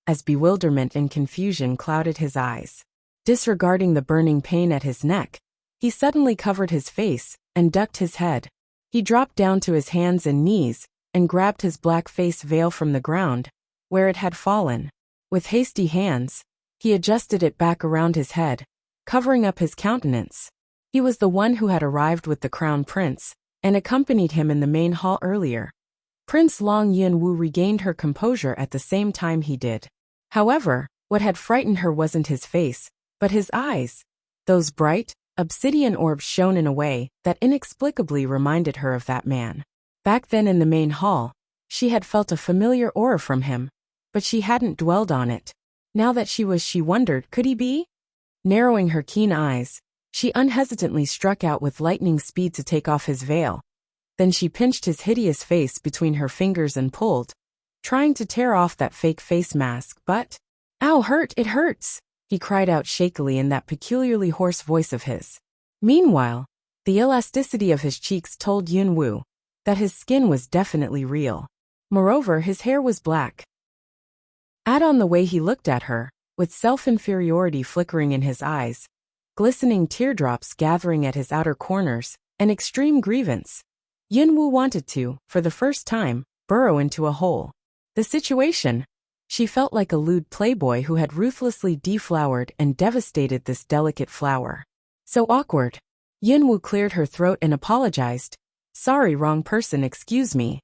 As bewilderment and confusion clouded his eyes. Disregarding the burning pain at his neck, he suddenly covered his face and ducked his head. He dropped down to his hands and knees and grabbed his black face veil from the ground, where it had fallen. With hasty hands, he adjusted it back around his head, covering up his countenance. He was the one who had arrived with the crown prince and accompanied him in the main hall earlier. Prince Long Yun Wu regained her composure at the same time he did. However, what had frightened her wasn't his face, but his eyes. Those bright, obsidian orbs shone in a way that inexplicably reminded her of that man. Back then in the main hall, she had felt a familiar aura from him, but she hadn't dwelled on it. Now that she wondered, could he be? Narrowing her keen eyes, She unhesitantly struck out with lightning speed to take off his veil. Then she pinched his hideous face between her fingers and pulled, trying to tear off that fake face mask, but, "Ow, it hurts," he cried out shakily in that peculiarly hoarse voice of his. Meanwhile, the elasticity of his cheeks told Yunwu that his skin was definitely real. Moreover, his hair was black. Add on the way he looked at her, with self-inferiority flickering in his eyes, glistening teardrops gathering at his outer corners, and extreme grievance. Yunwu wanted to, for the first time, burrow into a hole. The situation? She felt like a lewd playboy who had ruthlessly deflowered and devastated this delicate flower. So awkward. Yunwu cleared her throat and apologized. "Sorry, wrong person, excuse me."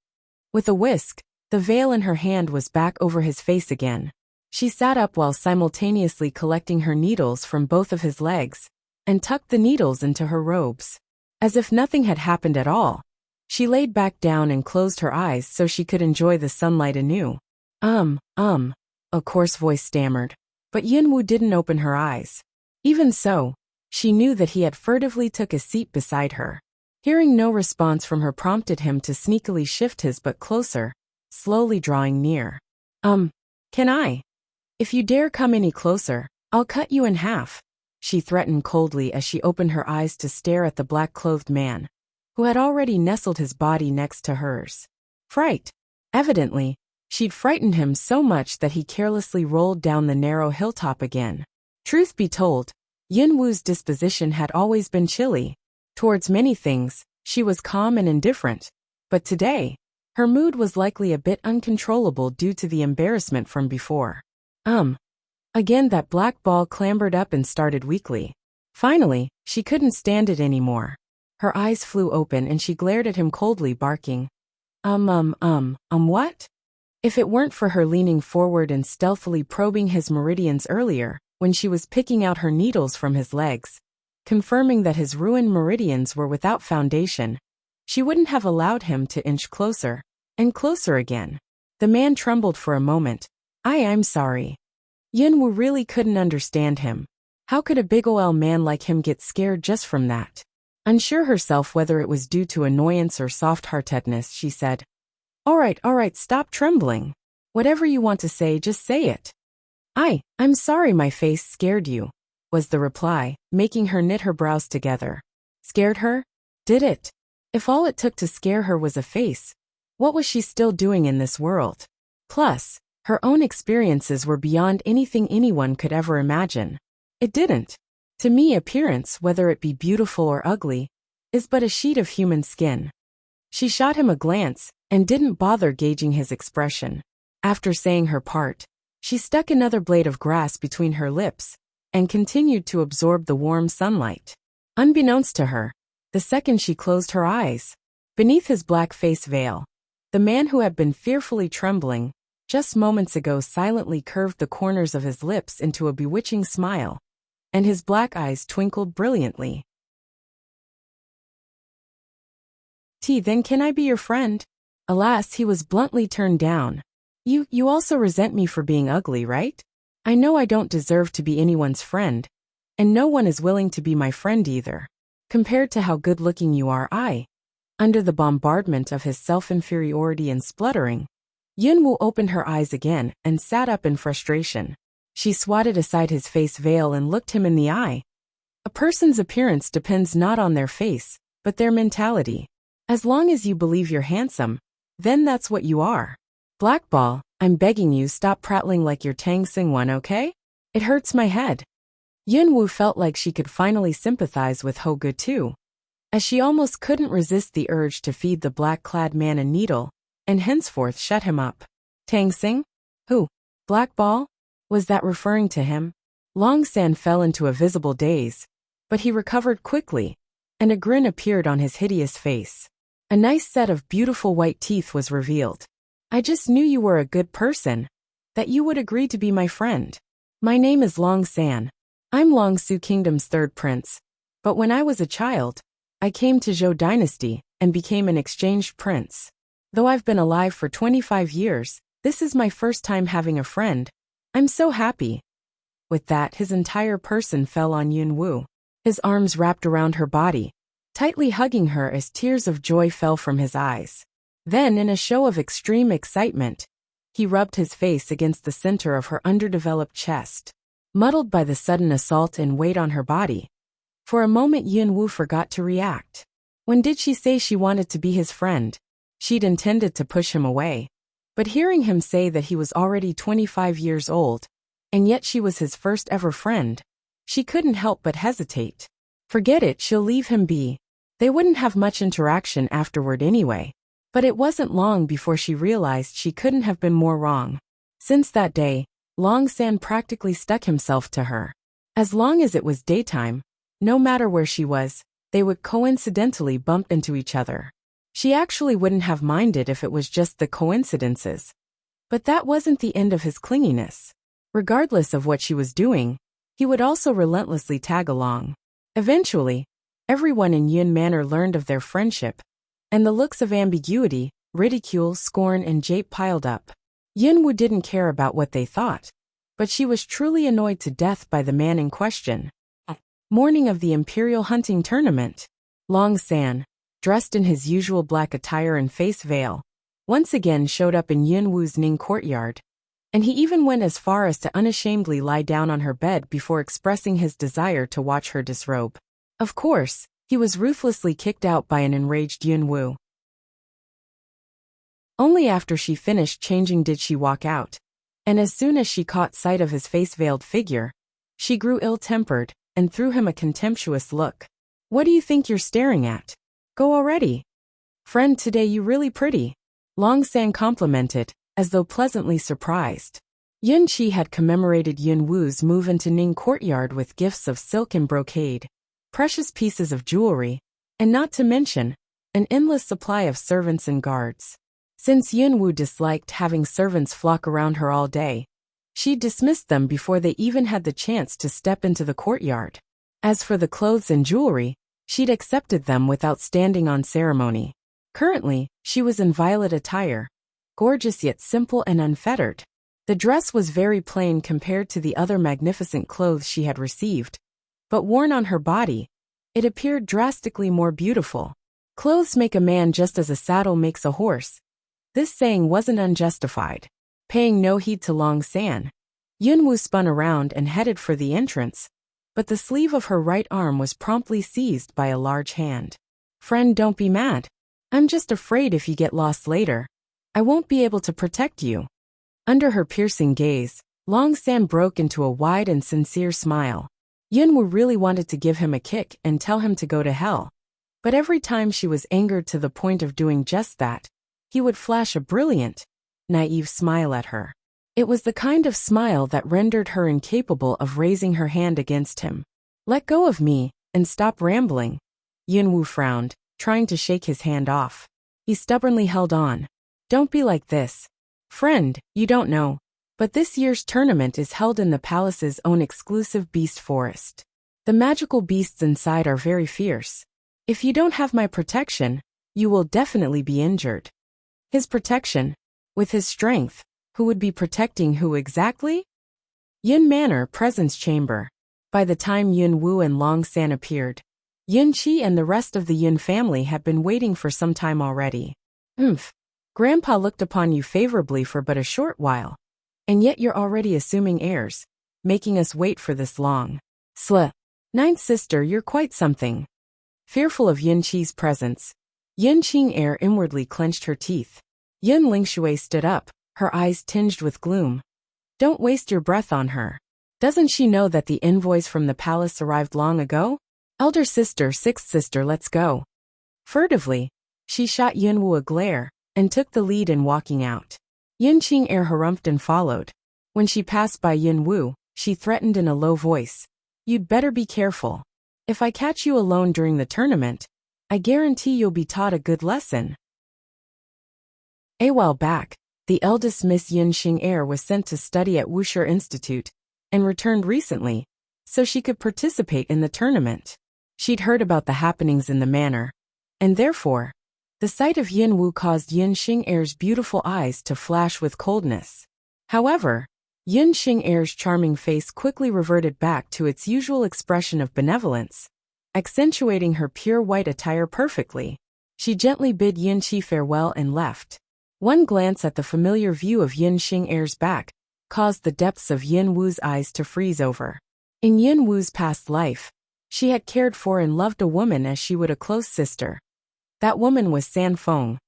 With a whisk, the veil in her hand was back over his face again. She sat up while simultaneously collecting her needles from both of his legs, and tucked the needles into her robes. As if nothing had happened at all, she laid back down and closed her eyes so she could enjoy the sunlight anew. A coarse voice stammered, but Yunwu didn't open her eyes. Even so, she knew that he had furtively took a seat beside her. Hearing no response from her prompted him to sneakily shift his butt closer, slowly drawing near. Can I? If you dare come any closer, I'll cut you in half," she threatened coldly as she opened her eyes to stare at the black-clothed man, who had already nestled his body next to hers. Fright. Evidently, she'd frightened him so much that he carelessly rolled down the narrow hilltop again. Truth be told, Yunwu's disposition had always been chilly. Towards many things, she was calm and indifferent. But today, her mood was likely a bit uncontrollable due to the embarrassment from before. Again that black ball clambered up and started weakly. Finally, she couldn't stand it anymore. Her eyes flew open and she glared at him coldly, barking. What? If it weren't for her leaning forward and stealthily probing his meridians earlier, when she was picking out her needles from his legs, confirming that his ruined meridians were without foundation, she wouldn't have allowed him to inch closer, and closer again. The man trembled for a moment. I'm sorry. Yunwu really couldn't understand him. How could a big ol' man like him get scared just from that? Unsure herself whether it was due to annoyance or soft-heartedness, she said, All right, stop trembling. Whatever you want to say, just say it." I'm sorry my face scared you," was the reply, making her knit her brows together. Scared her? Did it? If all it took to scare her was a face, what was she still doing in this world? Plus, her own experiences were beyond anything anyone could ever imagine. It didn't. To me, appearance, whether it be beautiful or ugly, is but a sheet of human skin. She shot him a glance, and didn't bother gauging his expression. After saying her part, she stuck another blade of grass between her lips, and continued to absorb the warm sunlight. Unbeknownst to her, the second she closed her eyes, beneath his black face veil, the man who had been fearfully trembling just moments ago silently curved the corners of his lips into a bewitching smile, and his black eyes twinkled brilliantly. Then can I be your friend? Alas, he was bluntly turned down. You also resent me for being ugly, right? I know I don't deserve to be anyone's friend, and no one is willing to be my friend either. Compared to how good-looking you are, under the bombardment of his self-inferiority and spluttering, Yunwu opened her eyes again and sat up in frustration. She swatted aside his face veil and looked him in the eye. A person's appearance depends not on their face, but their mentality. As long as you believe you're handsome, then that's what you are. Blackball, I'm begging you, stop prattling like you're Tang Xingwan, okay? It hurts my head. Yunwu felt like she could finally sympathize with Hoge too, as she almost couldn't resist the urge to feed the black-clad man a needle, and henceforth shut him up. Tang Xing? Who? Blackball? Was that referring to him? Long San fell into a visible daze, but he recovered quickly, and a grin appeared on his hideous face. A nice set of beautiful white teeth was revealed. I just knew you were a good person, that you would agree to be my friend. My name is Long San. I'm Long Su Kingdom's third prince, but when I was a child, I came to Zhou Dynasty and became an exchanged prince. Though I've been alive for 25 years, this is my first time having a friend. I'm so happy. With that, his entire person fell on Yunwu. his arms wrapped around her body, tightly hugging her as tears of joy fell from his eyes. Then, in a show of extreme excitement, he rubbed his face against the center of her underdeveloped chest. Muddled by the sudden assault and weight on her body, for a moment Yunwu forgot to react. When did she say she wanted to be his friend? She'd intended to push him away. But hearing him say that he was already 25 years old, and yet she was his first ever friend, she couldn't help but hesitate. Forget it, she'll leave him be. They wouldn't have much interaction afterward anyway. But it wasn't long before she realized she couldn't have been more wrong. Since that day, Long San practically stuck himself to her. As long as it was daytime, no matter where she was, they would coincidentally bump into each other. She actually wouldn't have minded if it was just the coincidences. But that wasn't the end of his clinginess. Regardless of what she was doing, he would also relentlessly tag along. Eventually, everyone in Yun Manor learned of their friendship, and the looks of ambiguity, ridicule, scorn, and jape piled up. Yunwu didn't care about what they thought, but she was truly annoyed to death by the man in question. Morning of the Imperial Hunting Tournament, Long San, dressed in his usual black attire and face veil, once again showed up in Yunwu's Ning courtyard, and he even went as far as to unashamedly lie down on her bed before expressing his desire to watch her disrobe. Of course, he was ruthlessly kicked out by an enraged Yunwu. Only after she finished changing did she walk out, and as soon as she caught sight of his face-veiled figure, she grew ill-tempered and threw him a contemptuous look. "What do you think you're staring at? Go already. Friend, today you really pretty," Long San complimented, as though pleasantly surprised. Yun Qi had commemorated Yun Wu's move into Ning courtyard with gifts of silk and brocade, precious pieces of jewelry, and not to mention, an endless supply of servants and guards. Since Yun Wu disliked having servants flock around her all day, she dismissed them before they even had the chance to step into the courtyard. As for the clothes and jewelry, she'd accepted them without standing on ceremony. Currently, she was in violet attire, gorgeous yet simple and unfettered. The dress was very plain compared to the other magnificent clothes she had received, but worn on her body, it appeared drastically more beautiful. Clothes make a man just as a saddle makes a horse. This saying wasn't unjustified. Paying no heed to Long San, Yunwu spun around and headed for the entrance, but the sleeve of her right arm was promptly seized by a large hand. "Friend, don't be mad. I'm just afraid if you get lost later, I won't be able to protect you." Under her piercing gaze, Long San broke into a wide and sincere smile. Yunwu really wanted to give him a kick and tell him to go to hell, but every time she was angered to the point of doing just that, he would flash a brilliant, naive smile at her. It was the kind of smile that rendered her incapable of raising her hand against him. "Let go of me, and stop rambling." Yunwu frowned, trying to shake his hand off. He stubbornly held on. "Don't be like this. Friend, you don't know, but this year's tournament is held in the palace's own exclusive beast forest. The magical beasts inside are very fierce. If you don't have my protection, you will definitely be injured." His protection? With his strength, who would be protecting who exactly? Yun Manor Presence Chamber. By the time Yun Wu and Long San appeared, Yun Qi and the rest of the Yun family had been waiting for some time already. Grandpa looked upon you favorably for but a short while, and yet you're already assuming heirs, making us wait for this long. Ninth sister, you're quite something. Fearful of Yun Qi's presence, Yun Qing'er inwardly clenched her teeth. Yun Lingshui stood up, her eyes tinged with gloom. "Don't waste your breath on her. Doesn't she know that the envoys from the palace arrived long ago? Elder sister, sixth sister, let's go." Furtively, she shot Yunwu a glare, and took the lead in walking out. Yun Qing'er harumphed and followed. When she passed by Yunwu, she threatened in a low voice, "You'd better be careful. If I catch you alone during the tournament, I guarantee you'll be taught a good lesson." A while back, the eldest Miss Yun Qing'er was sent to study at Wuxia Institute, and returned recently, so she could participate in the tournament. She'd heard about the happenings in the manor, and therefore, the sight of Yunwu caused Yun Qing'er's beautiful eyes to flash with coldness. However, Yun Qing'er's charming face quickly reverted back to its usual expression of benevolence, accentuating her pure white attire perfectly. She gently bid Yunqi farewell and left. One glance at the familiar view of Yun Xing'er's back caused the depths of Yin Wu's eyes to freeze over. In Yin Wu's past life, she had cared for and loved a woman as she would a close sister. That woman was San Feng,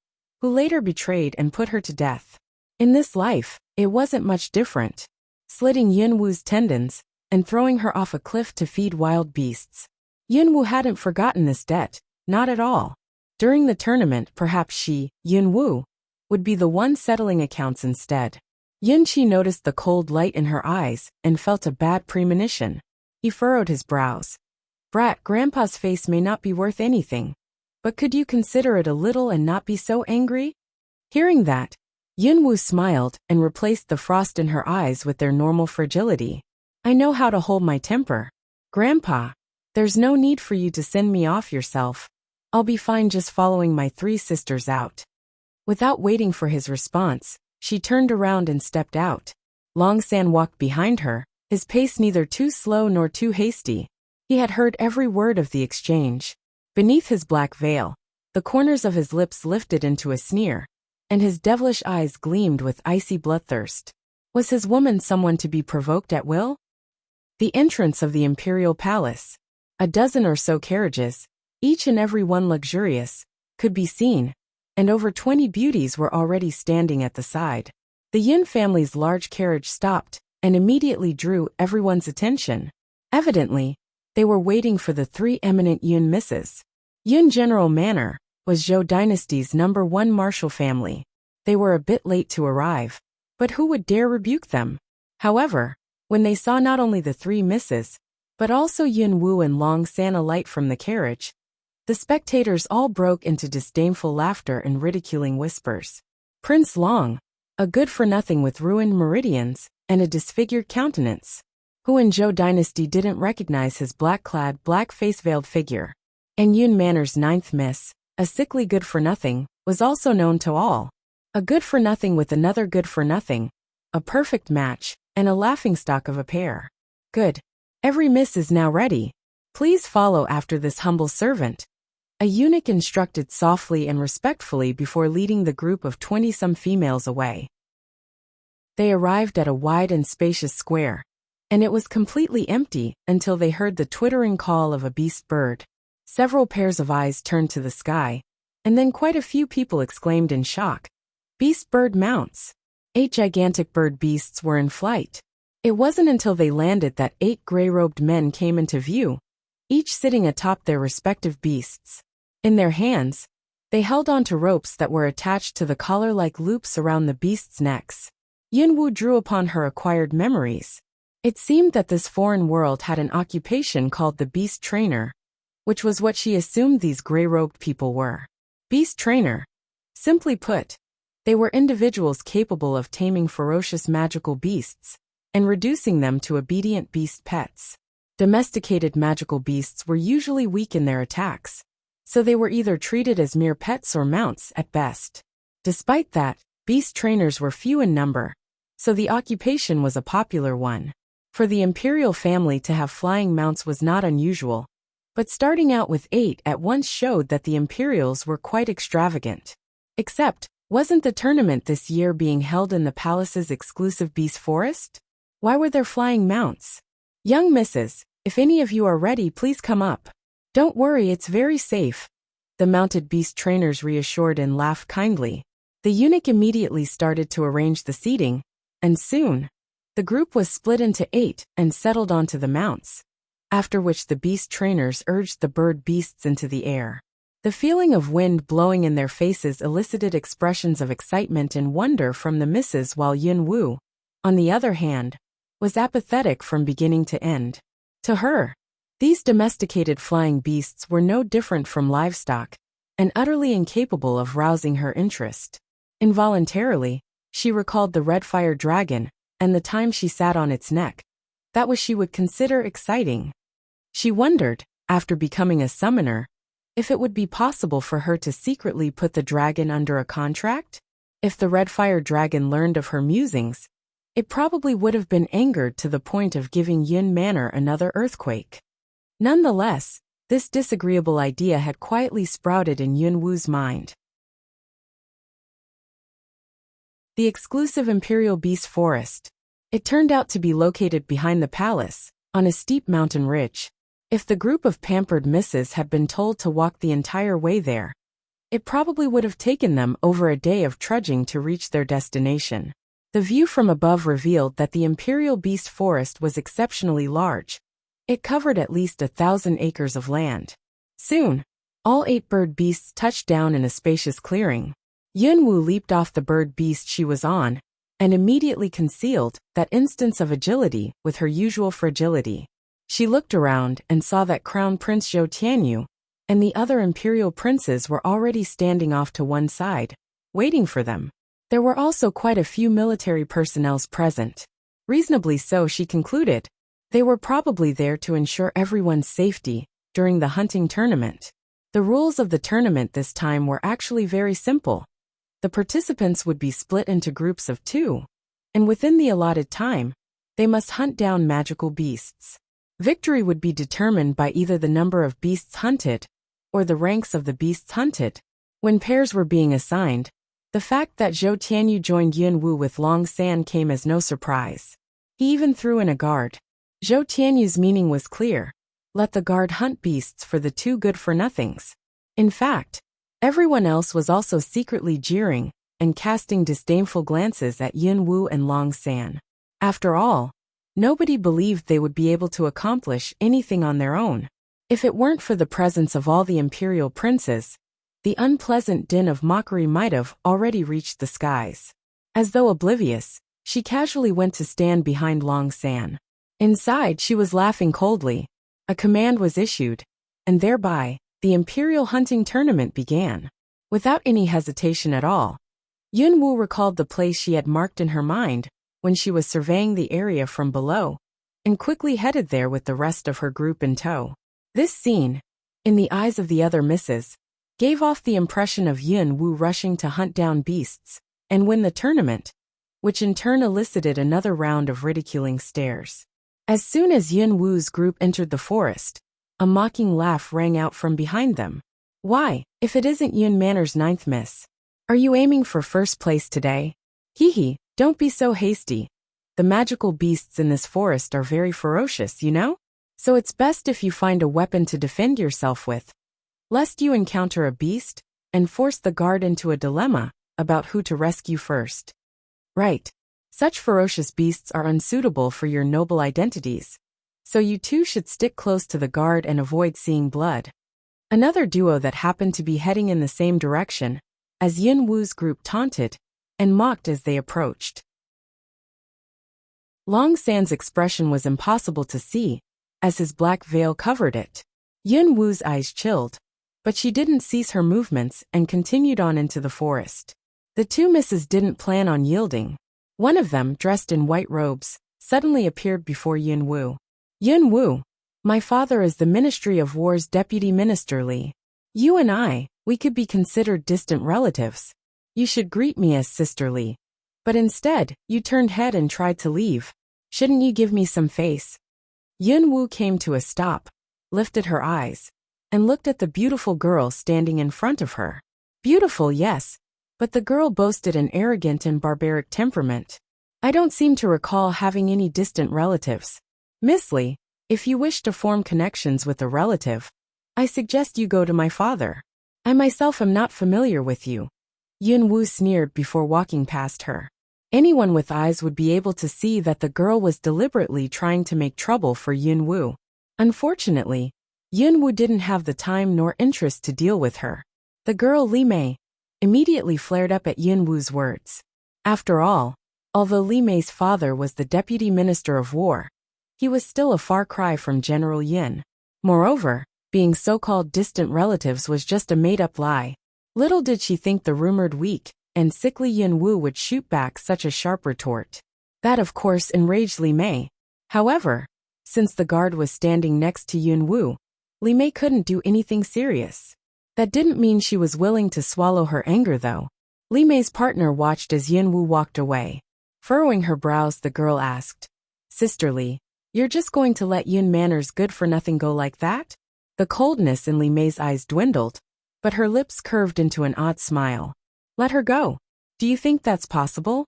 who later betrayed and put her to death. In this life, it wasn't much different, slitting Yin Wu's tendons and throwing her off a cliff to feed wild beasts. Yin Wu hadn't forgotten this debt, not at all. During the tournament, perhaps she, Yin Wu, would be the one settling accounts instead. Yunqi noticed the cold light in her eyes and felt a bad premonition. He furrowed his brows. Brat, Grandpa's face may not be worth anything, but could you consider it a little and not be so angry? Hearing that, Yin Wu smiled and replaced the frost in her eyes with their normal fragility. I know how to hold my temper. Grandpa, there's no need for you to send me off yourself. I'll be fine just following my three sisters out. Without waiting for his response, she turned around and stepped out. Long San walked behind her, his pace neither too slow nor too hasty. He had heard every word of the exchange. Beneath his black veil, the corners of his lips lifted into a sneer, and his devilish eyes gleamed with icy bloodthirst. Was his woman someone to be provoked at will? The entrance of the imperial palace, a dozen or so carriages, each and every one luxurious, could be seen, and over 20 beauties were already standing at the side. The Yin family's large carriage stopped and immediately drew everyone's attention. Evidently, they were waiting for the three eminent Yun misses. Yun General Manor was Zhou Dynasty's #1 martial family. They were a bit late to arrive, but who would dare rebuke them? However, when they saw not only the three misses, but also Yin Wu and Long San alight from the carriage, the spectators all broke into disdainful laughter and ridiculing whispers. Prince Long, a good-for-nothing with ruined meridians and a disfigured countenance, who in Zhou Dynasty didn't recognize his black-clad, black-face-veiled figure. And Yun Manor's 9th miss, a sickly good-for-nothing, was also known to all. A good-for-nothing with another good-for-nothing, a perfect match, and a laughingstock of a pair. Good. Every miss is now ready. Please follow after this humble servant. A eunuch instructed softly and respectfully before leading the group of 20-some females away. They arrived at a wide and spacious square, and it was completely empty until they heard the twittering call of a beast bird. Several pairs of eyes turned to the sky, and then quite a few people exclaimed in shock. Beast bird mounts. 8 gigantic bird beasts were in flight. It wasn't until they landed that 8 gray-robed men came into view, each sitting atop their respective beasts. In their hands, they held onto ropes that were attached to the collar-like loops around the beasts' necks. Yin Wu drew upon her acquired memories. It seemed that this foreign world had an occupation called the beast trainer, which was what she assumed these gray-robed people were. Beast trainer. Simply put, they were individuals capable of taming ferocious magical beasts and reducing them to obedient beast pets. Domesticated magical beasts were usually weak in their attacks, so they were either treated as mere pets or mounts at best. Despite that, beast trainers were few in number, so the occupation was a popular one. For the imperial family to have flying mounts was not unusual, but starting out with 8 at once showed that the imperials were quite extravagant. Except, wasn't the tournament this year being held in the palace's exclusive beast forest? Why were there flying mounts? Young misses, if any of you are ready, please come up. Don't worry, it's very safe. The mounted beast trainers reassured and laughed kindly. The eunuch immediately started to arrange the seating, and soon, the group was split into 8 and settled onto the mounts, after which the beast trainers urged the bird beasts into the air. The feeling of wind blowing in their faces elicited expressions of excitement and wonder from the misses, while Yin Wu, on the other hand, was apathetic from beginning to end. To her, these domesticated flying beasts were no different from livestock, and utterly incapable of rousing her interest. Involuntarily, she recalled the red fire dragon, and the time she sat on its neck. That was she would consider exciting. She wondered, after becoming a summoner, if it would be possible for her to secretly put the dragon under a contract. If the red fire dragon learned of her musings, it probably would have been angered to the point of giving Yin Manor another earthquake. Nonetheless, This disagreeable idea had quietly sprouted in Yun Wu's mind. The exclusive Imperial Beast Forest. It turned out to be located behind the palace, on a steep mountain ridge. If the group of pampered misses had been told to walk the entire way there, it probably would have taken them over a day of trudging to reach their destination. The view from above revealed that the Imperial Beast Forest was exceptionally large. It covered at least 1,000 acres of land. Soon, all 8 bird beasts touched down in a spacious clearing. Yun Wu leaped off the bird beast she was on, and immediately concealed that instance of agility with her usual fragility. She looked around and saw that Crown Prince Zhou Tianyu and the other imperial princes were already standing off to one side, waiting for them. There were also quite a few military personnel present. Reasonably so, she concluded. They were probably there to ensure everyone's safety during the hunting tournament. The rules of the tournament this time were actually very simple. The participants would be split into groups of 2, and within the allotted time, they must hunt down magical beasts. Victory would be determined by either the number of beasts hunted or the ranks of the beasts hunted. When pairs were being assigned, the fact that Zhou Tianyu joined Yun Wu with Long San came as no surprise. He even threw in a guard. Zhou Tianyu's meaning was clear. Let the guard hunt beasts for the 2 good-for-nothings. In fact, everyone else was also secretly jeering and casting disdainful glances at Yun Wu and Long San. After all, nobody believed they would be able to accomplish anything on their own. If it weren't for the presence of all the imperial princes, the unpleasant din of mockery might have already reached the skies. As though oblivious, she casually went to stand behind Long San. Inside, she was laughing coldly. A command was issued, and thereby, the imperial hunting tournament began. Without any hesitation at all, Yun Wu recalled the place she had marked in her mind when she was surveying the area from below, and quickly headed there with the rest of her group in tow. This scene, in the eyes of the other misses, gave off the impression of Yun Wu rushing to hunt down beasts and win the tournament, which in turn elicited another round of ridiculing stares. As soon as Yun Wu's group entered the forest, a mocking laugh rang out from behind them. Why, if it isn't Yun Manor's 9th miss? Are you aiming for first place today? Hee, don't be so hasty. The magical beasts in this forest are very ferocious, you know? So it's best if you find a weapon to defend yourself with, lest you encounter a beast and force the guard into a dilemma about who to rescue first. Right. Such ferocious beasts are unsuitable for your noble identities, so you two should stick close to the guard and avoid seeing blood. Another duo that happened to be heading in the same direction, as Yun Wu's group taunted and mocked as they approached. Long San's expression was impossible to see, as his black veil covered it. Yun Wu's eyes chilled, but she didn't cease her movements and continued on into the forest. The 2 misses didn't plan on yielding. One of them, dressed in white robes, suddenly appeared before Yun Wu. Yun Wu, my father is the Ministry of War's Deputy Minister Li. You and we could be considered distant relatives. You should greet me as Sister Li. But instead, you turned head and tried to leave. Shouldn't you give me some face? Yun Wu came to a stop, lifted her eyes, and looked at the beautiful girl standing in front of her. Beautiful, yes, but the girl boasted an arrogant and barbaric temperament. I don't seem to recall having any distant relatives. Miss Li, if you wish to form connections with a relative, I suggest you go to my father. I myself am not familiar with you. Yun Wu sneered before walking past her. Anyone with eyes would be able to see that the girl was deliberately trying to make trouble for Yun Wu. Unfortunately, Yun Wu didn't have the time nor interest to deal with her. The girl Li Mei immediately flared up at Yun Wu's words. After all, although Li Mei's father was the Deputy Minister of War, he was still a far cry from General Yin. Moreover, being so-called distant relatives was just a made-up lie. Little did she think the rumored weak and sickly Yun Wu would shoot back such a sharp retort. That of course enraged Li Mei. However, since the guard was standing next to Yun Wu, Li Mei couldn't do anything serious. That didn't mean she was willing to swallow her anger though. Li Mei's partner watched as Yun Wu walked away. Furrowing her brows, the girl asked, Sister Li, you're just going to let Yun Manor's good-for-nothing go like that? The coldness in Li Mei's eyes dwindled, but her lips curved into an odd smile. Let her go. Do you think that's possible?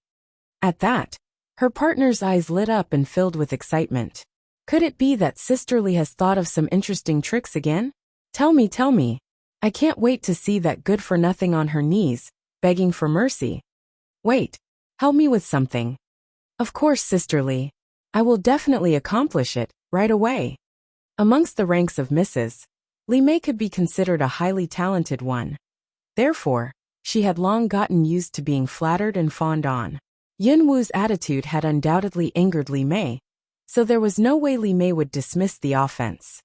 At that, her partner's eyes lit up and filled with excitement. Could it be that Sister Li has thought of some interesting tricks again? Tell me, tell me. I can't wait to see that good-for-nothing on her knees, begging for mercy. Wait, help me with something. Of course, Sister Li. I will definitely accomplish it, right away. Amongst the ranks of misses, Li Mei could be considered a highly talented one. Therefore, she had long gotten used to being flattered and fawned on. Yun Wu's attitude had undoubtedly angered Li Mei, so there was no way Li Mei would dismiss the offense.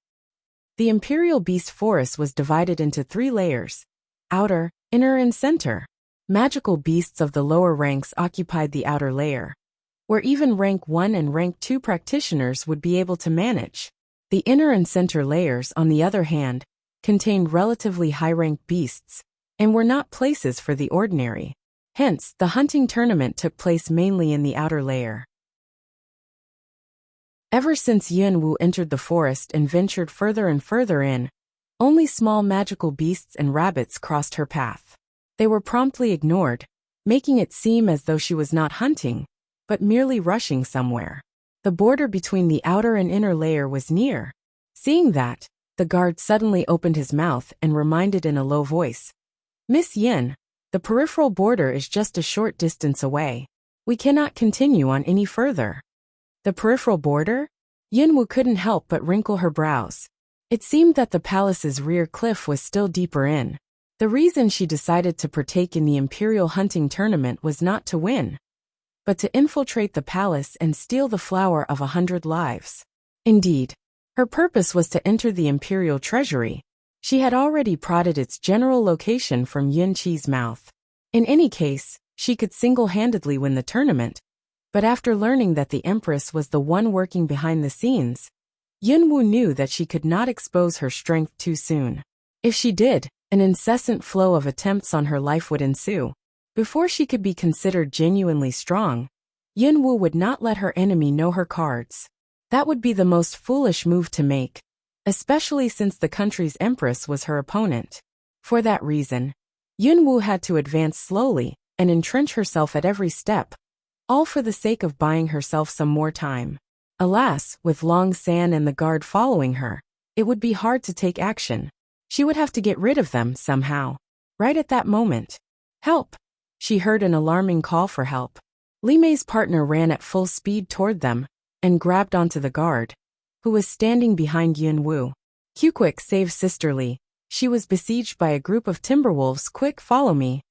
The Imperial Beast Forest was divided into 3 layers: outer, inner and center. Magical beasts of the lower ranks occupied the outer layer, where even rank 1 and rank 2 practitioners would be able to manage. The inner and center layers, on the other hand, contained relatively high-ranked beasts, and were not places for the ordinary. Hence, the hunting tournament took place mainly in the outer layer. Ever since Yun Wu entered the forest and ventured further and further in, only small magical beasts and rabbits crossed her path. They were promptly ignored, making it seem as though she was not hunting, but merely rushing somewhere. The border between the outer and inner layer was near. Seeing that, the guard suddenly opened his mouth and reminded in a low voice, "Miss Yin, the peripheral border is just a short distance away. We cannot continue on any further." The peripheral border? Yun Wu couldn't help but wrinkle her brows. It seemed that the palace's rear cliff was still deeper in. The reason she decided to partake in the Imperial hunting tournament was not to win, but to infiltrate the palace and steal the flower of 100 lives. Indeed, her purpose was to enter the Imperial treasury. She had already prodded its general location from Yun Qi's mouth. In any case, she could single-handedly win the tournament, but after learning that the Empress was the one working behind the scenes, Yun Wu knew that she could not expose her strength too soon. If she did, an incessant flow of attempts on her life would ensue. Before she could be considered genuinely strong, Yun Wu would not let her enemy know her cards. That would be the most foolish move to make, especially since the country's Empress was her opponent. For that reason, Yun Wu had to advance slowly and entrench herself at every step, all for the sake of buying herself some more time. Alas, with Long San and the guard following her, it would be hard to take action. She would have to get rid of them somehow. Right at that moment, "Help!" She heard an alarming call for help. Li Mei's partner ran at full speed toward them and grabbed onto the guard, who was standing behind Yun Wu. "Quick, save Sister Li. She was besieged by a group of timberwolves. Quick, follow me."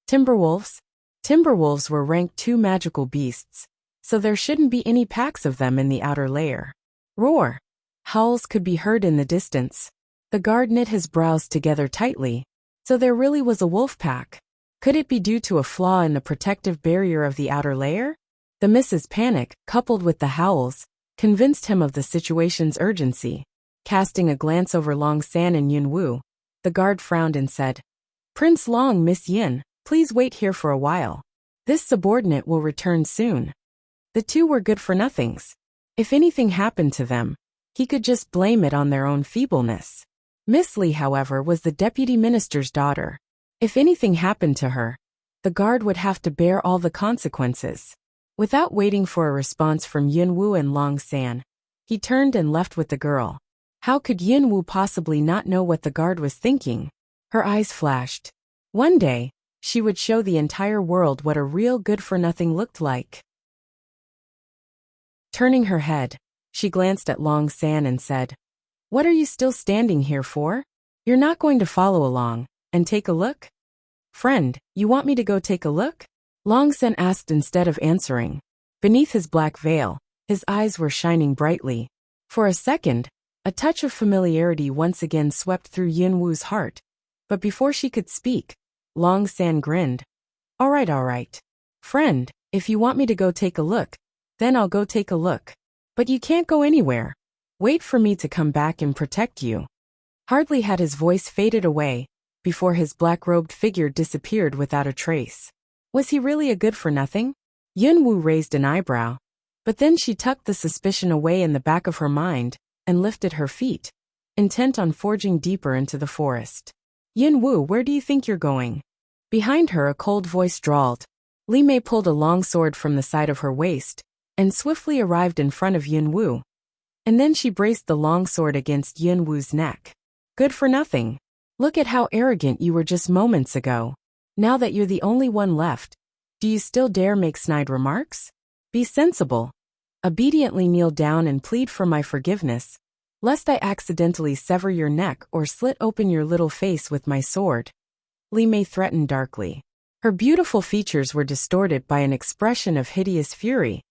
Timberwolves? Timberwolves were rank 2 magical beasts, so there shouldn't be any packs of them in the outer layer. Roar! Howls could be heard in the distance. The guard knit his brows together tightly. So there really was a wolf pack. Could it be due to a flaw in the protective barrier of the outer layer? The Mrs. Panic, coupled with the howls, convinced him of the situation's urgency. Casting a glance over Long San and Yun Wu, the guard frowned and said, "Prince Long, Miss Yin, please wait here for a while. This subordinate will return soon." The two were good-for-nothings. If anything happened to them, he could just blame it on their own feebleness. Miss Li, however, was the deputy minister's daughter. If anything happened to her, the guard would have to bear all the consequences. Without waiting for a response from Yun Wu and Long San, he turned and left with the girl. How could Yun Wu possibly not know what the guard was thinking? Her eyes flashed. One day, she would show the entire world what a real good-for-nothing looked like. Turning her head, she glanced at Long San and said, "What are you still standing here for? You're not going to follow along and take a look?" "Friend, you want me to go take a look?" Long San asked instead of answering. Beneath his black veil, his eyes were shining brightly. For a second, a touch of familiarity once again swept through Yun Wu's heart, but before she could speak, Long San grinned. All right. Friend, if you want me to go take a look, then I'll go take a look. But you can't go anywhere. Wait for me to come back and protect you." Hardly had his voice faded away, before his black-robed figure disappeared without a trace. Was he really a good-for-nothing? Yun Wu raised an eyebrow, but then she tucked the suspicion away in the back of her mind and lifted her feet. intent on forging deeper into the forest. Yin Wu, where do you think you're going? Behind her, a cold voice drawled. Li Mei pulled a long sword from the side of her waist and swiftly arrived in front of Yin Wu. And then she braced the long sword against Yin Wu's neck. Good for nothing. Look at how arrogant you were just moments ago. Now that you're the only one left, do you still dare make snide remarks? Be sensible. Obediently kneel down and plead for my forgiveness, lest I accidentally sever your neck or slit open your little face with my sword. Li Mei threatened darkly. Her beautiful features were distorted by an expression of hideous fury,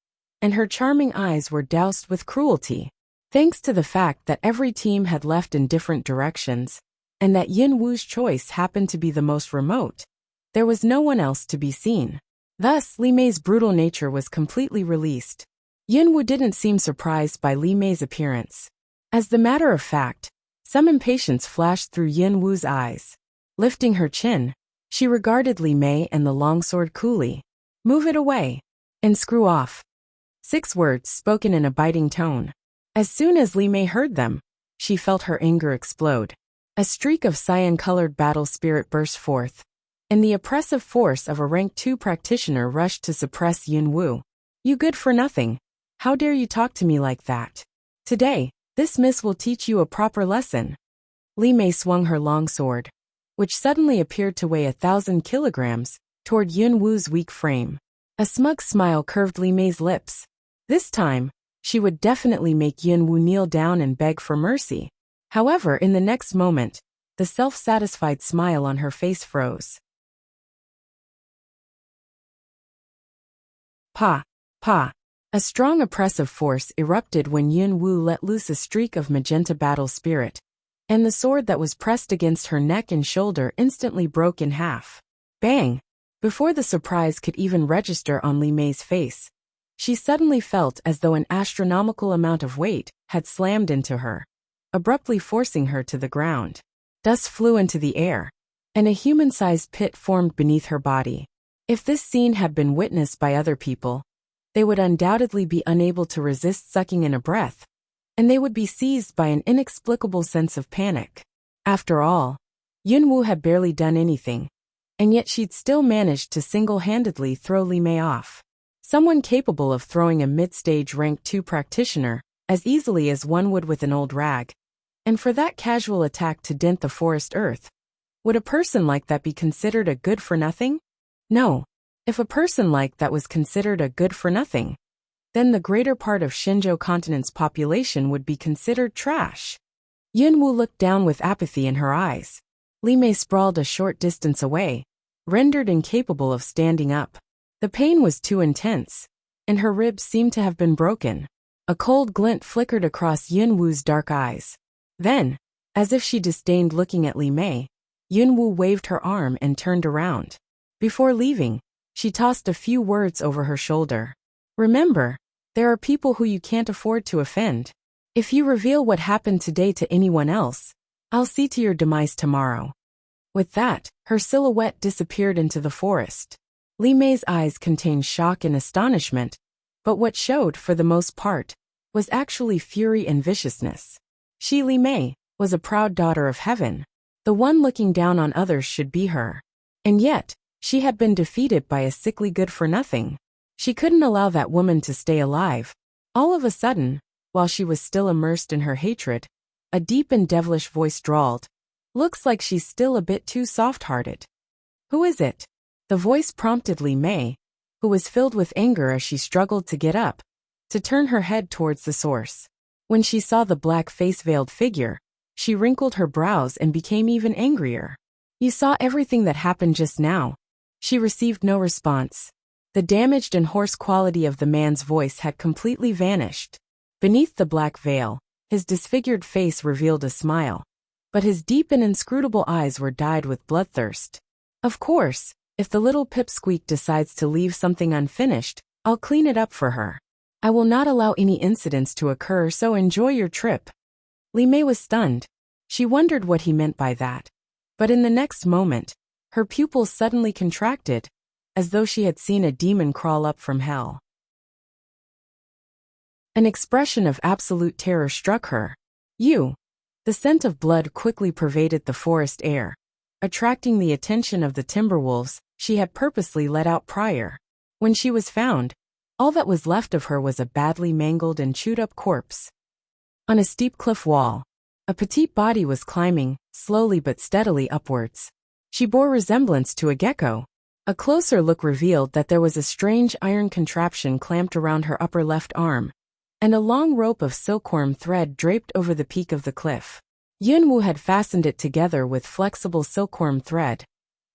and her charming eyes were doused with cruelty. Thanks to the fact that every team had left in different directions, and that Yin Wu's choice happened to be the most remote, there was no one else to be seen. Thus, Li Mei's brutal nature was completely released. Yin Wu didn't seem surprised by Li Mei's appearance. As a matter of fact, some impatience flashed through Yin Wu's eyes. Lifting her chin, she regarded Li Mei and the longsword coolly. Move it away. And screw off. 6 words spoken in a biting tone. As soon as Li Mei heard them, she felt her anger explode. A streak of cyan-colored battle spirit burst forth, and the oppressive force of a rank 2 practitioner rushed to suppress Yin Wu. You good for nothing. How dare you talk to me like that? Today, this miss will teach you a proper lesson. Li Mei swung her long sword, which suddenly appeared to weigh 1,000 kilograms, toward Yin Wu's weak frame. A smug smile curved Li Mei's lips. This time, she would definitely make Yin Wu kneel down and beg for mercy. However, in the next moment, the self-satisfied smile on her face froze. Pa! A strong oppressive force erupted when Yin Wu let loose a streak of magenta battle spirit, and the sword that was pressed against her neck and shoulder instantly broke in half. Bang! Before the surprise could even register on Li Mei's face, she suddenly felt as though an astronomical amount of weight had slammed into her, abruptly forcing her to the ground. Dust flew into the air, and a human-sized pit formed beneath her body. If this scene had been witnessed by other people, they would undoubtedly be unable to resist sucking in a breath, and they would be seized by an inexplicable sense of panic. After all, Yin Wu had barely done anything, and yet she'd still managed to single-handedly throw Li Mei off. Someone capable of throwing a mid-stage rank 2 practitioner as easily as one would with an old rag, and for that casual attack to dent the forest earth. Would a person like that be considered a good-for-nothing? No. If a person like that was considered a good-for-nothing, then the greater part of Shenzhou continent's population would be considered trash. Yin Wu looked down with apathy in her eyes. Li Mei sprawled a short distance away, rendered incapable of standing up. The pain was too intense, and her ribs seemed to have been broken. A cold glint flickered across Yin Wu's dark eyes. Then, as if she disdained looking at Li Mei, Yin Wu waved her arm and turned around. Before leaving, she tossed a few words over her shoulder. Remember, there are people who you can't afford to offend. If you reveal what happened today to anyone else, I'll see to your demise tomorrow. With that, her silhouette disappeared into the forest. Li Mei's eyes contained shock and astonishment, but what showed, for the most part, was actually fury and viciousness. She, Li Mei, was a proud daughter of heaven. The one looking down on others should be her. And yet, she had been defeated by a sickly good-for-nothing. She couldn't allow that woman to stay alive. All of a sudden, while she was still immersed in her hatred, a deep and devilish voice drawled, "Looks like she's still a bit too soft-hearted." "Who is it?" The voice prompted Li Mei, who was filled with anger as she struggled to get up, to turn her head towards the source. When she saw the black face-veiled figure, she wrinkled her brows and became even angrier. "You saw everything that happened just now." She received no response. The damaged and hoarse quality of the man's voice had completely vanished. Beneath the black veil, his disfigured face revealed a smile, but his deep and inscrutable eyes were dyed with bloodthirst. "Of course, if the little pipsqueak decides to leave something unfinished, I'll clean it up for her. I will not allow any incidents to occur, so enjoy your trip." Li Mei was stunned. She wondered what he meant by that. But in the next moment, her pupils suddenly contracted, as though she had seen a demon crawl up from hell. An expression of absolute terror struck her. "You, The scent of blood quickly pervaded the forest air, attracting the attention of the timber wolves she had purposely let out prior. When she was found, all that was left of her was a badly mangled and chewed-up corpse. On a steep cliff wall, a petite body was climbing, slowly but steadily upwards. She bore resemblance to a gecko. A closer look revealed that there was a strange iron contraption clamped around her upper left arm, and a long rope of silkworm thread draped over the peak of the cliff. Yunwu had fastened it together with flexible silkworm thread,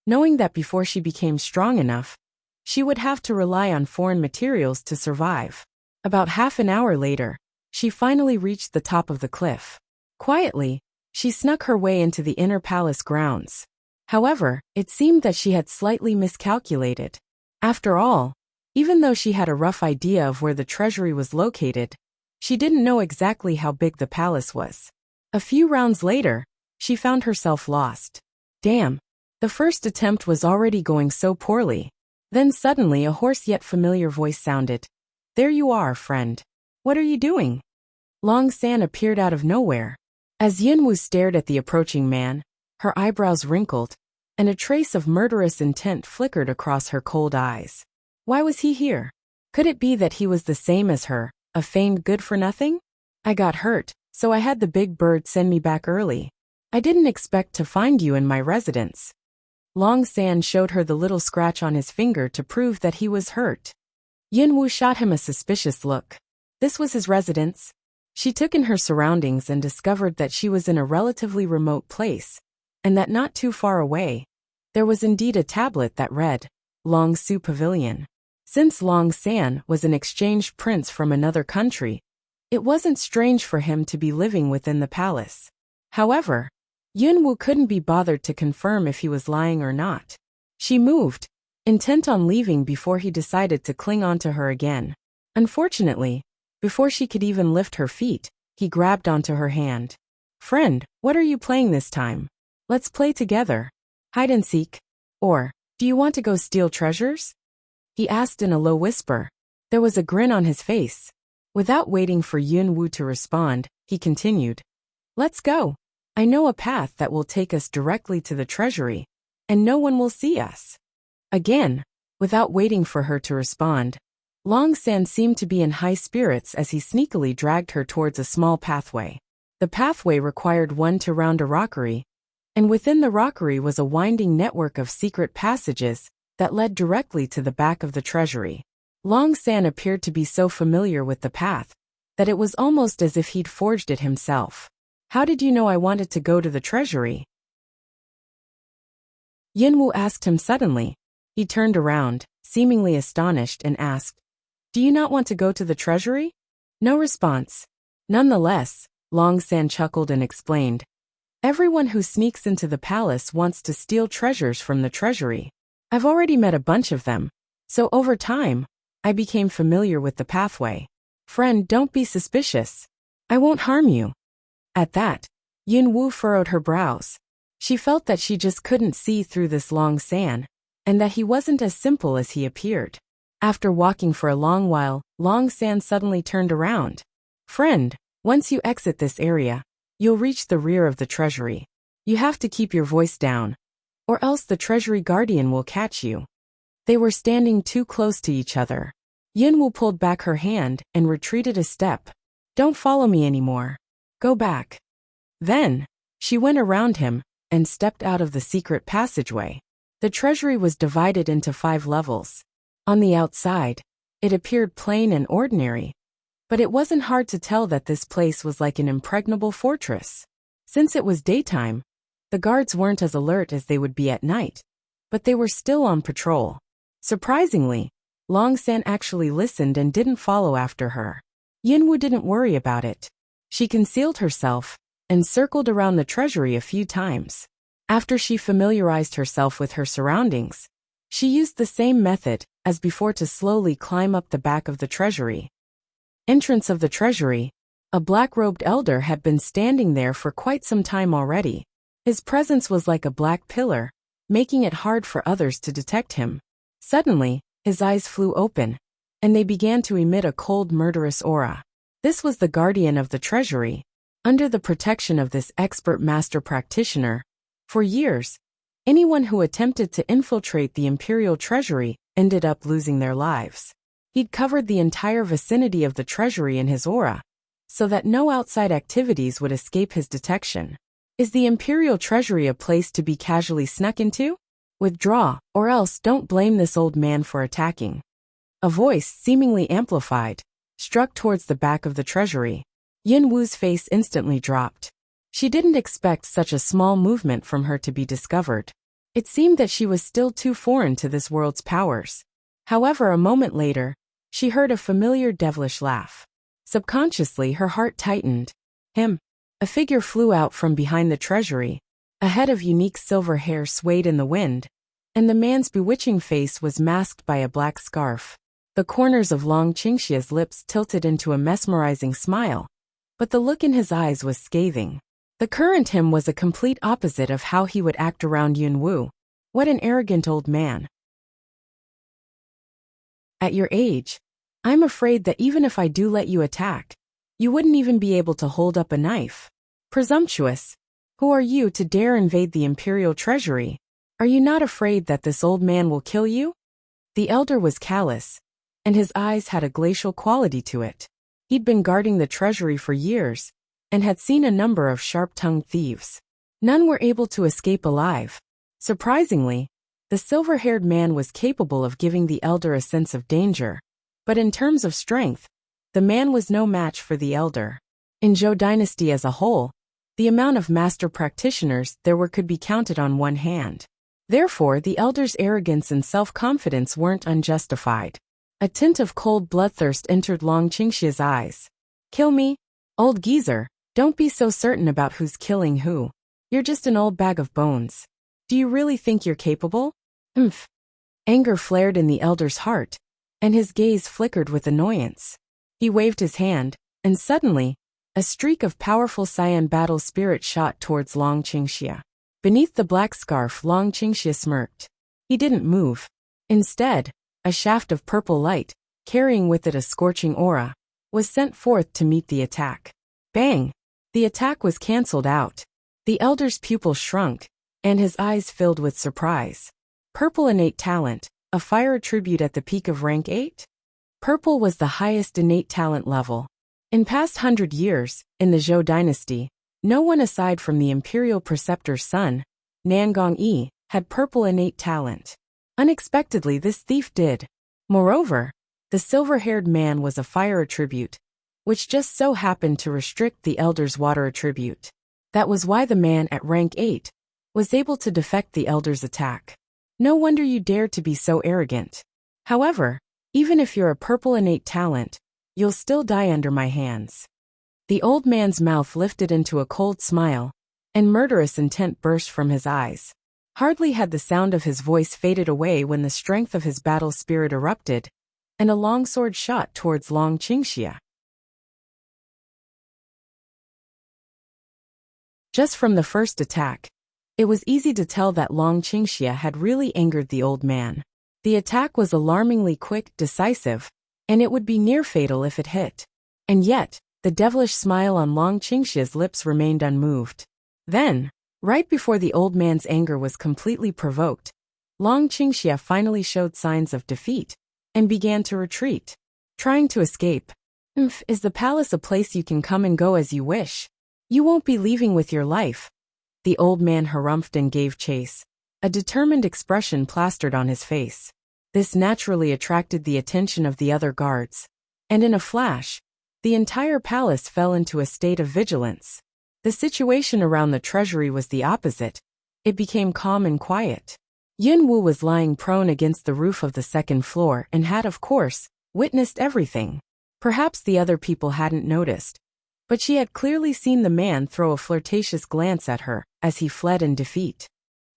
knowing that before she became strong enough, she would have to rely on foreign materials to survive. About half an hour later, she finally reached the top of the cliff. Quietly, she snuck her way into the inner palace grounds. However, it seemed that she had slightly miscalculated. After all, even though she had a rough idea of where the treasury was located, she didn't know exactly how big the palace was. A few rounds later, she found herself lost. Damn, the first attempt was already going so poorly. Then suddenly a hoarse yet familiar voice sounded. There you are, friend. What are you doing? Long San appeared out of nowhere. As Yunwu stared at the approaching man, her eyebrows wrinkled, and a trace of murderous intent flickered across her cold eyes. Why was he here? Could it be that he was the same as her, a famed good-for-nothing? I got hurt, so I had the big bird send me back early. I didn't expect to find you in my residence. Long San showed her the little scratch on his finger to prove that he was hurt. Yunwu shot him a suspicious look. This was his residence. She took in her surroundings and discovered that she was in a relatively remote place, and that not too far away, there was indeed a tablet that read, Long Su Pavilion. Since Long San was an exchanged prince from another country, it wasn't strange for him to be living within the palace. However, Yunwu couldn't be bothered to confirm if he was lying or not. She moved, intent on leaving before he decided to cling onto her again. Unfortunately, before she could even lift her feet, he grabbed onto her hand. Friend, what are you playing this time? Let's play together. Hide and seek. Or, do you want to go steal treasures? He asked in a low whisper. There was a grin on his face. Without waiting for Yunwu to respond, he continued. Let's go. I know a path that will take us directly to the treasury, and no one will see us. Again, without waiting for her to respond, Long San seemed to be in high spirits as he sneakily dragged her towards a small pathway. The pathway required one to round a rockery, and within the rockery was a winding network of secret passages that led directly to the back of the treasury. Long San appeared to be so familiar with the path that it was almost as if he'd forged it himself. How did you know I wanted to go to the treasury? Yunwu asked him suddenly. He turned around, seemingly astonished, and asked, Do you not want to go to the treasury? No response. Nonetheless, Long San chuckled and explained, Everyone who sneaks into the palace wants to steal treasures from the treasury. I've already met a bunch of them, so over time, I became familiar with the pathway. Friend, don't be suspicious. I won't harm you. At that, Yunwu furrowed her brows. She felt that she just couldn't see through this Long San, and that he wasn't as simple as he appeared. After walking for a long while, Long San suddenly turned around. Friend, once you exit this area, you'll reach the rear of the treasury. You have to keep your voice down, or else the treasury guardian will catch you. They were standing too close to each other. Yunwu pulled back her hand and retreated a step. Don't follow me anymore. Go back. Then, she went around him and stepped out of the secret passageway. The treasury was divided into 5 levels. On the outside, it appeared plain and ordinary, but it wasn't hard to tell that this place was like an impregnable fortress. Since it was daytime, the guards weren't as alert as they would be at night, but they were still on patrol. Surprisingly, Long San actually listened and didn't follow after her. Yunwu didn't worry about it. She concealed herself and circled around the treasury a few times. After she familiarized herself with her surroundings, she used the same method as before to slowly climb up the back of the treasury. Entrance of the treasury. A black-robed elder had been standing there for quite some time already. His presence was like a black pillar, making it hard for others to detect him. Suddenly, his eyes flew open, and they began to emit a cold, murderous aura. This was the guardian of the treasury. Under the protection of this expert master practitioner, for years, anyone who attempted to infiltrate the imperial treasury ended up losing their lives. He'd covered the entire vicinity of the treasury in his aura, so that no outside activities would escape his detection. Is the imperial treasury a place to be casually snuck into? Withdraw, or else don't blame this old man for attacking. A voice, seemingly amplified, struck towards the back of the treasury. Yin Wu's face instantly dropped. She didn't expect such a small movement from her to be discovered. It seemed that she was still too foreign to this world's powers. However, a moment later, she heard a familiar devilish laugh. Subconsciously, her heart tightened. Him. A figure flew out from behind the treasury. A head of unique silver hair swayed in the wind, and the man's bewitching face was masked by a black scarf. The corners of Long Qingxia's lips tilted into a mesmerizing smile, but the look in his eyes was scathing. The current him was a complete opposite of how he would act around Yin Wu. What an arrogant old man. At your age, I'm afraid that even if I do let you attack, you wouldn't even be able to hold up a knife. Presumptuous. Who are you to dare invade the imperial treasury? Are you not afraid that this old man will kill you? The elder was callous, and his eyes had a glacial quality to it. He'd been guarding the treasury for years, and had seen a number of sharp-tongued thieves. None were able to escape alive. Surprisingly, the silver-haired man was capable of giving the elder a sense of danger, but in terms of strength, the man was no match for the elder. In Zhou dynasty as a whole, the amount of master practitioners there were could be counted on one hand. Therefore, the elder's arrogance and self-confidence weren't unjustified. A tint of cold bloodthirst entered Long Qingxia's eyes. Kill me? Old geezer, don't be so certain about who's killing who. You're just an old bag of bones. Do you really think you're capable? Umph. Anger flared in the elder's heart, and his gaze flickered with annoyance. He waved his hand, and suddenly, a streak of powerful cyan battle spirit shot towards Long Qingxia. Beneath the black scarf, Long Qingxia smirked. He didn't move. Instead, a shaft of purple light, carrying with it a scorching aura, was sent forth to meet the attack. Bang! The attack was cancelled out. The elder's pupils shrunk, and his eyes filled with surprise. Purple innate talent, a fire attribute at the peak of rank 8? Purple was the highest innate talent level. In past 100 years, in the Zhou dynasty, no one aside from the imperial preceptor's son, Nangong Yi, had purple innate talent. Unexpectedly, this thief did. Moreover, the silver-haired man was a fire attribute, which just so happened to restrict the elder's water attribute. That was why the man at rank 8 was able to defect the elder's attack. No wonder you dared to be so arrogant. However, even if you're a purple innate talent, you'll still die under my hands. The old man's mouth lifted into a cold smile, and murderous intent burst from his eyes. Hardly had the sound of his voice faded away when the strength of his battle spirit erupted, and a long sword shot towards Long Qingxia. Just from the first attack, it was easy to tell that Long Qingxia had really angered the old man. The attack was alarmingly quick, decisive, and it would be near fatal if it hit. And yet, the devilish smile on Long Qingxia's lips remained unmoved. Then, right before the old man's anger was completely provoked, Long Qingxia finally showed signs of defeat and began to retreat, trying to escape. Is the palace a place you can come and go as you wish? You won't be leaving with your life. The old man harumphed and gave chase, a determined expression plastered on his face. This naturally attracted the attention of the other guards, and in a flash, the entire palace fell into a state of vigilance. The situation around the treasury was the opposite. It became calm and quiet. Yin Wu was lying prone against the roof of the second floor and had, of course, witnessed everything. Perhaps the other people hadn't noticed, but she had clearly seen the man throw a flirtatious glance at her as he fled in defeat.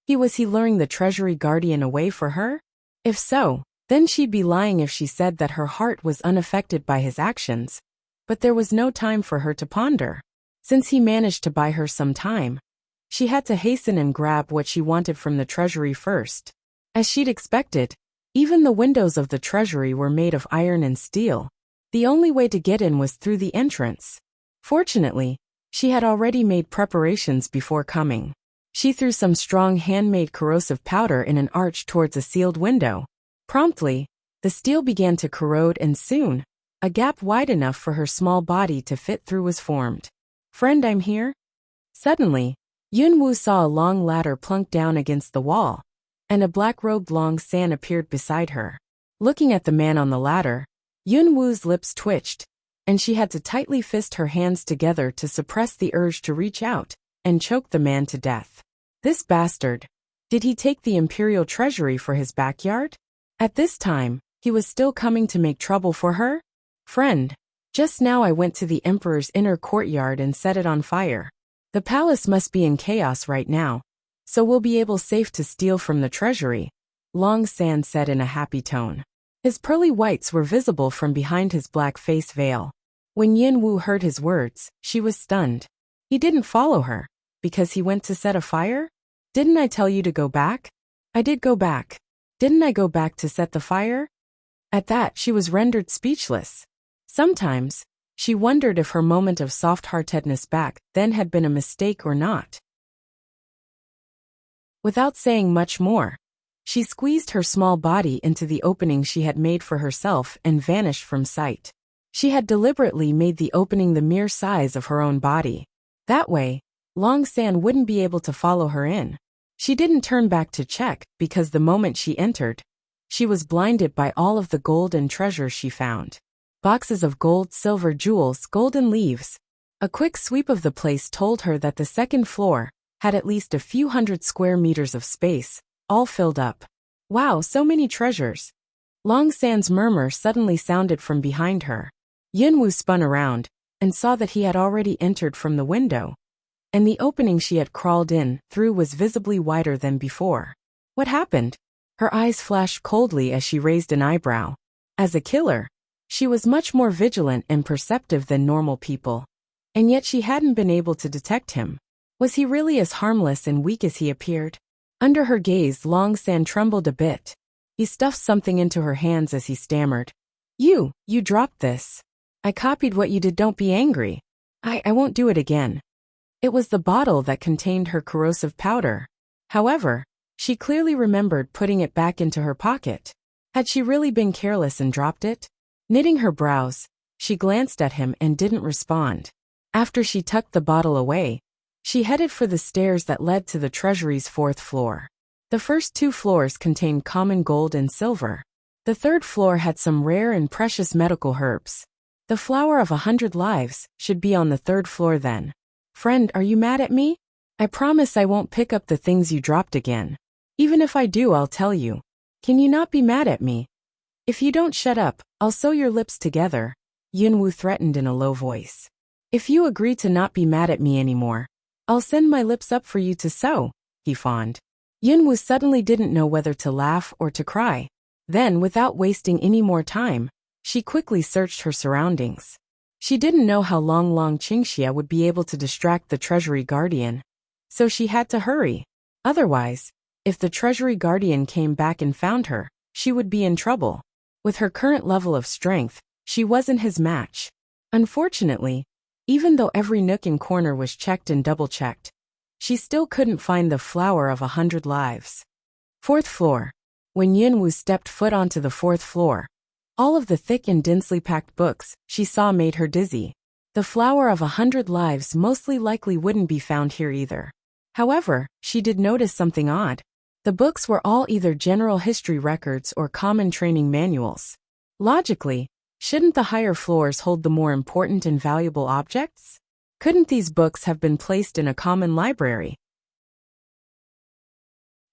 Was he luring the treasury guardian away for her? If so, then she'd be lying if she said that her heart was unaffected by his actions. But there was no time for her to ponder. Since he managed to buy her some time, she had to hasten and grab what she wanted from the treasury first. As she'd expected, even the windows of the treasury were made of iron and steel. The only way to get in was through the entrance. Fortunately, She had already made preparations before coming. She threw some strong handmade corrosive powder in an arch towards a sealed window. Promptly, the steel began to corrode and soon, a gap wide enough for her small body to fit through was formed. "Friend, I'm here." Suddenly, Yunwu saw a long ladder plunk down against the wall, and a black-robed Long San appeared beside her. Looking at the man on the ladder, Yunwu's lips twitched, and she had to tightly fist her hands together to suppress the urge to reach out and choke the man to death. This bastard. Did he take the imperial treasury for his backyard? At this time, he was still coming to make trouble for her? "Friend, just now I went to the emperor's inner courtyard and set it on fire. The palace must be in chaos right now, so we'll be able safe to steal from the treasury," Long San said in a happy tone. His pearly whites were visible from behind his black face veil. When Yunwu heard his words, she was stunned. He didn't follow her, because he went to set a fire? "Didn't I tell you to go back?" "I did go back. Didn't I go back to set the fire?" At that, she was rendered speechless. Sometimes, she wondered if her moment of soft-heartedness back then had been a mistake or not. Without saying much more, she squeezed her small body into the opening she had made for herself and vanished from sight. She had deliberately made the opening the mere size of her own body. That way, Long San wouldn't be able to follow her in. She didn't turn back to check because the moment she entered, she was blinded by all of the gold and treasures she found. Boxes of gold, silver, jewels, golden leaves. A quick sweep of the place told her that the second floor had at least a few hundred square meters of space, all filled up. "Wow, so many treasures." Long San's murmur suddenly sounded from behind her. Yunwu spun around and saw that he had already entered from the window, and the opening she had crawled in through was visibly wider than before. What happened? Her eyes flashed coldly as she raised an eyebrow. As a killer, she was much more vigilant and perceptive than normal people, and yet she hadn't been able to detect him. Was he really as harmless and weak as he appeared? Under her gaze, Long San trembled a bit. He stuffed something into her hands as he stammered. You dropped this. "I copied what you did, don't be angry. I won't do it again." It was the bottle that contained her corrosive powder. However, she clearly remembered putting it back into her pocket. Had she really been careless and dropped it? Knitting her brows, she glanced at him and didn't respond. After she tucked the bottle away, she headed for the stairs that led to the treasury's 4th floor. The first 2 floors contained common gold and silver. The 3rd floor had some rare and precious medical herbs. The flower of 100 lives should be on the 3rd floor then. "Friend, are you mad at me? I promise I won't pick up the things you dropped again. Even if I do, I'll tell you. Can you not be mad at me? If you don't shut up, I'll sew your lips together," Yunwu threatened in a low voice. "If you agree to not be mad at me anymore, I'll send my lips up for you to sew," he fawned. Yunwu suddenly didn't know whether to laugh or to cry. Then, without wasting any more time, she quickly searched her surroundings. She didn't know how long Qingxia would be able to distract the treasury guardian, so she had to hurry. Otherwise, if the treasury guardian came back and found her, she would be in trouble. With her current level of strength, she wasn't his match. Unfortunately, even though every nook and corner was checked and double-checked, she still couldn't find the flower of 100 lives. 4th floor. When Yunwu stepped foot onto the 4th floor, all of the thick and densely packed books she saw made her dizzy. The flower of 100 lives mostly likely wouldn't be found here either. However, she did notice something odd. The books were all either general history records or common training manuals. Logically, shouldn't the higher floors hold the more important and valuable objects? Couldn't these books have been placed in a common library?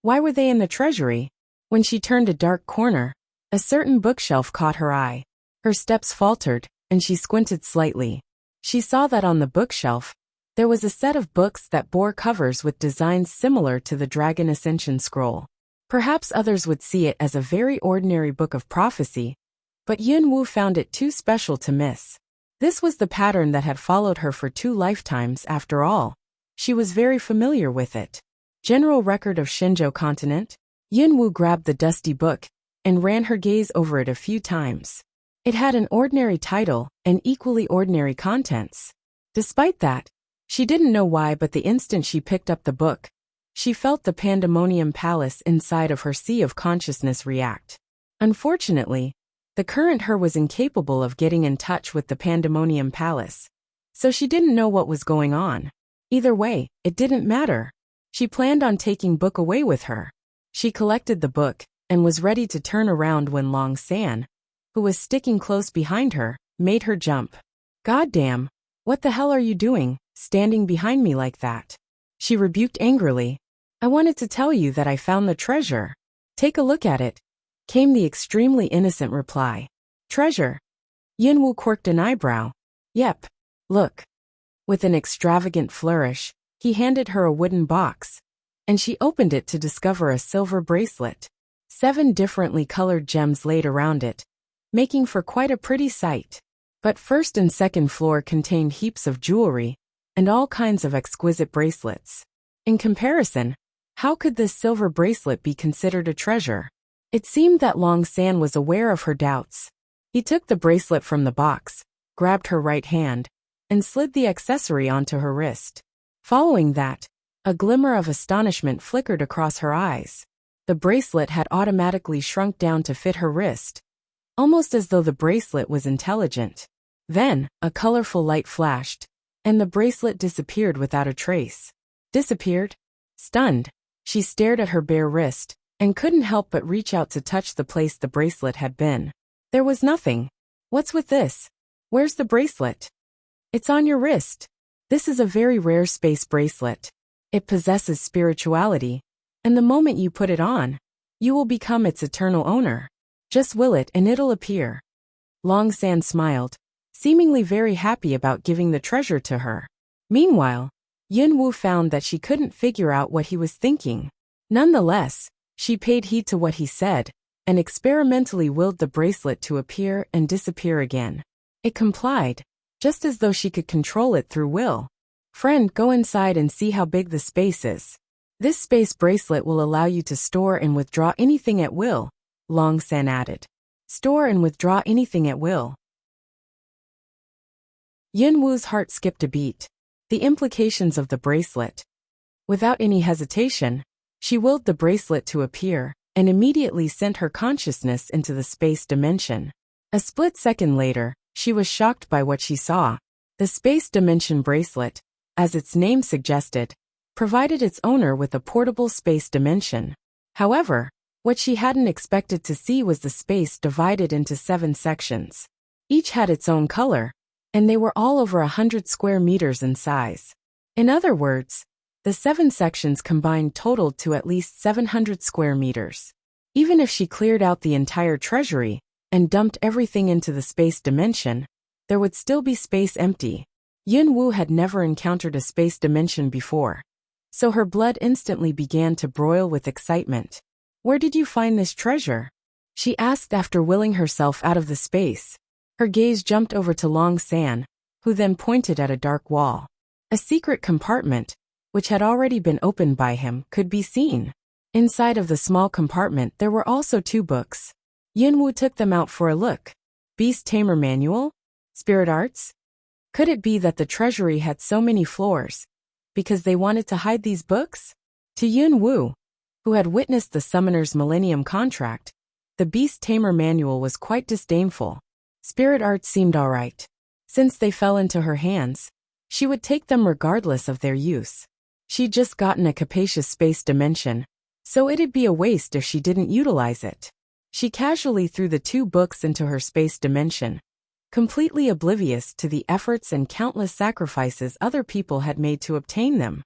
Why were they in the treasury? When she turned a dark corner, a certain bookshelf caught her eye. Her steps faltered, and she squinted slightly. She saw that on the bookshelf, there was a set of books that bore covers with designs similar to the Dragon Ascension scroll. Perhaps others would see it as a very ordinary book of prophecy, but Yunwu found it too special to miss. This was the pattern that had followed her for 2 lifetimes after all. She was very familiar with it. General Record of Shenzhou Continent. Yunwu grabbed the dusty book and ran her gaze over it a few times. It had an ordinary title and equally ordinary contents. Despite that, She didn't know why, but the instant she picked up the book, she felt the pandemonium palace inside of her sea of consciousness react. Unfortunately, the current her was incapable of getting in touch with the pandemonium palace, so she didn't know what was going on. Either way, it didn't matter. She planned on taking book away with her. She collected the book and was ready to turn around when Long San, who was sticking close behind her, made her jump. "Goddamn, what the hell are you doing, standing behind me like that?" she rebuked angrily. "I wanted to tell you that I found the treasure. Take a look at it," came the extremely innocent reply. "Treasure?" Yinwu quirked an eyebrow. "Yep. Look." With an extravagant flourish, he handed her a wooden box, and she opened it to discover a silver bracelet. 7 differently colored gems laid around it, making for quite a pretty sight. But first and second floor contained heaps of jewelry and all kinds of exquisite bracelets. In comparison, how could this silver bracelet be considered a treasure? It seemed that Long San was aware of her doubts. He took the bracelet from the box, grabbed her right hand, and slid the accessory onto her wrist. Following that, a glimmer of astonishment flickered across her eyes. The bracelet had automatically shrunk down to fit her wrist, almost as though the bracelet was intelligent. Then, a colorful light flashed, and the bracelet disappeared without a trace. Disappeared? Stunned, she stared at her bare wrist, and couldn't help but reach out to touch the place the bracelet had been. There was nothing. "What's with this? Where's the bracelet?" "It's on your wrist. This is a very rare space bracelet. It possesses spirituality, and the moment you put it on, you will become its eternal owner. Just will it and it'll appear." Long San smiled, seemingly very happy about giving the treasure to her. Meanwhile, Yinwu found that she couldn't figure out what he was thinking. Nonetheless, she paid heed to what he said, and experimentally willed the bracelet to appear and disappear again. It complied, just as though she could control it through will. "Friend, go inside and see how big the space is. This space bracelet will allow you to store and withdraw anything at will," Long San added. "Store and withdraw anything at will." Yinwu's heart skipped a beat. The implications of the bracelet. Without any hesitation, she willed the bracelet to appear, and immediately sent her consciousness into the space dimension. A split second later, she was shocked by what she saw. The space dimension bracelet, as its name suggested, provided its owner with a portable space dimension. However, what she hadn't expected to see was the space divided into 7 sections. Each had its own color, and they were all over 100 square meters in size. In other words, the 7 sections combined totaled to at least 700 square meters. Even if she cleared out the entire treasury and dumped everything into the space dimension, there would still be space empty. Yinwu had never encountered a space dimension before, so her blood instantly began to boil with excitement. "Where did you find this treasure?" she asked after willing herself out of the space. Her gaze jumped over to Long San, who then pointed at a dark wall. A secret compartment, which had already been opened by him, could be seen. Inside of the small compartment there were also 2 books. Yinwu took them out for a look. Beast Tamer Manual? Spirit Arts? Could it be that the treasury had so many floors because they wanted to hide these books? To Yinwu, who had witnessed the Summoner's Millennium Contract, the Beast Tamer Manual was quite disdainful. Spirit Arts seemed alright. Since they fell into her hands, she would take them regardless of their use. She'd just gotten a capacious space dimension, so it'd be a waste if she didn't utilize it. She casually threw the 2 books into her space dimension, completely oblivious to the efforts and countless sacrifices other people had made to obtain them.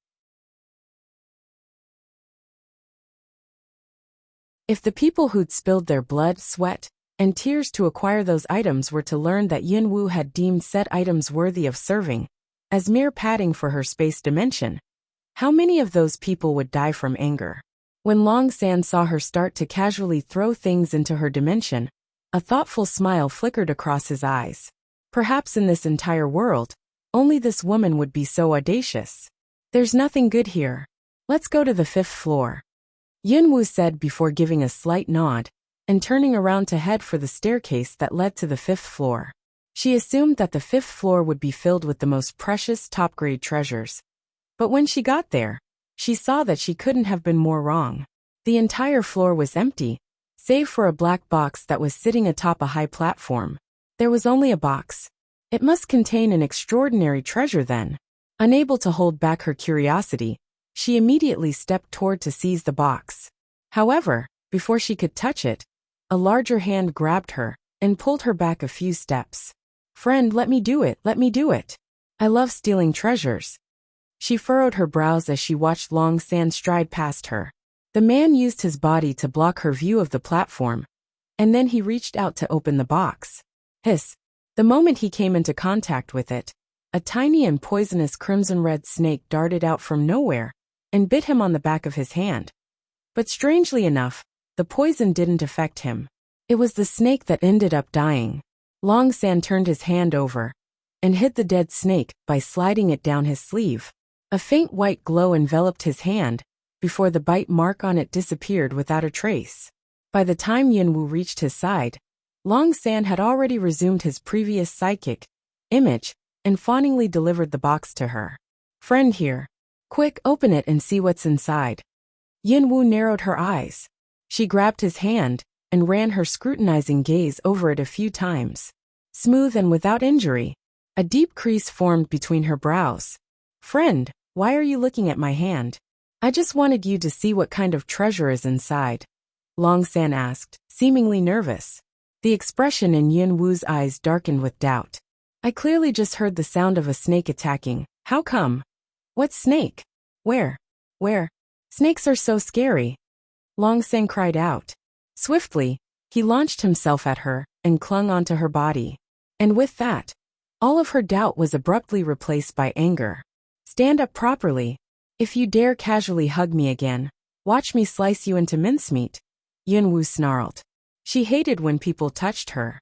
If the people who'd spilled their blood, sweat, and tears to acquire those items were to learn that Yinwu had deemed said items worthy of serving as mere padding for her space dimension, how many of those people would die from anger? When Long San saw her start to casually throw things into her dimension, a thoughtful smile flickered across his eyes. Perhaps in this entire world, only this woman would be so audacious. "There's nothing good here. Let's go to the 5th floor," Yinwu said before giving a slight nod and turning around to head for the staircase that led to the 5th floor. She assumed that the fifth floor would be filled with the most precious top-grade treasures. But when she got there, she saw that she couldn't have been more wrong. The entire floor was empty, save for a black box that was sitting atop a high platform. There was only a box. It must contain an extraordinary treasure then. Unable to hold back her curiosity, she immediately stepped toward to seize the box. However, before she could touch it, a larger hand grabbed her and pulled her back a few steps. "Friend, let me do it, let me do it. I love stealing treasures." She furrowed her brows as she watched Long San stride past her. The man used his body to block her view of the platform, and then he reached out to open the box. Hiss! The moment he came into contact with it, a tiny and poisonous crimson-red snake darted out from nowhere and bit him on the back of his hand. But strangely enough, the poison didn't affect him. It was the snake that ended up dying. Long San turned his hand over and hid the dead snake by sliding it down his sleeve. A faint white glow enveloped his hand before the bite mark on it disappeared without a trace. By the time Yinwu reached his side, Long San had already resumed his previous psychic image and fawningly delivered the box to her. "Friend here. Quick, open it and see what's inside." Yinwu narrowed her eyes. She grabbed his hand and ran her scrutinizing gaze over it a few times. Smooth and without injury. A deep crease formed between her brows. "Friend, why are you looking at my hand?" "I just wanted you to see what kind of treasure is inside," Long San asked, seemingly nervous. The expression in Yinwu's eyes darkened with doubt. "I clearly just heard the sound of a snake attacking. How come?" "What snake? Where? Where? Snakes are so scary," Long San cried out. Swiftly, he launched himself at her and clung onto her body. And with that, all of her doubt was abruptly replaced by anger. "Stand up properly. If you dare casually hug me again, watch me slice you into mincemeat," Yinwu snarled. She hated when people touched her.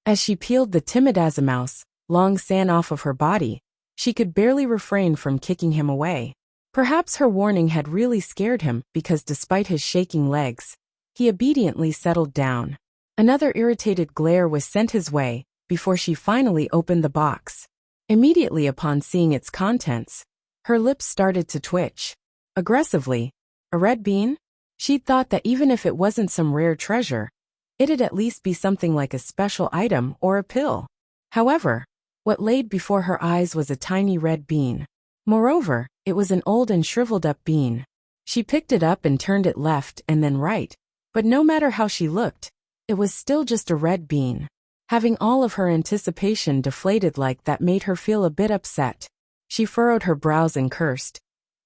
As she peeled the timid as a mouse, Long San off of her body, she could barely refrain from kicking him away. Perhaps her warning had really scared him because despite his shaking legs, he obediently settled down. Another irritated glare was sent his way before she finally opened the box. Immediately upon seeing its contents, her lips started to twitch. Aggressively, a red bean? She'd thought that even if it wasn't some rare treasure, it'd at least be something like a special item or a pill. However, what laid before her eyes was a tiny red bean. Moreover, it was an old and shriveled-up bean. She picked it up and turned it left and then right, but no matter how she looked, it was still just a red bean. Having all of her anticipation deflated like that made her feel a bit upset. She furrowed her brows and cursed.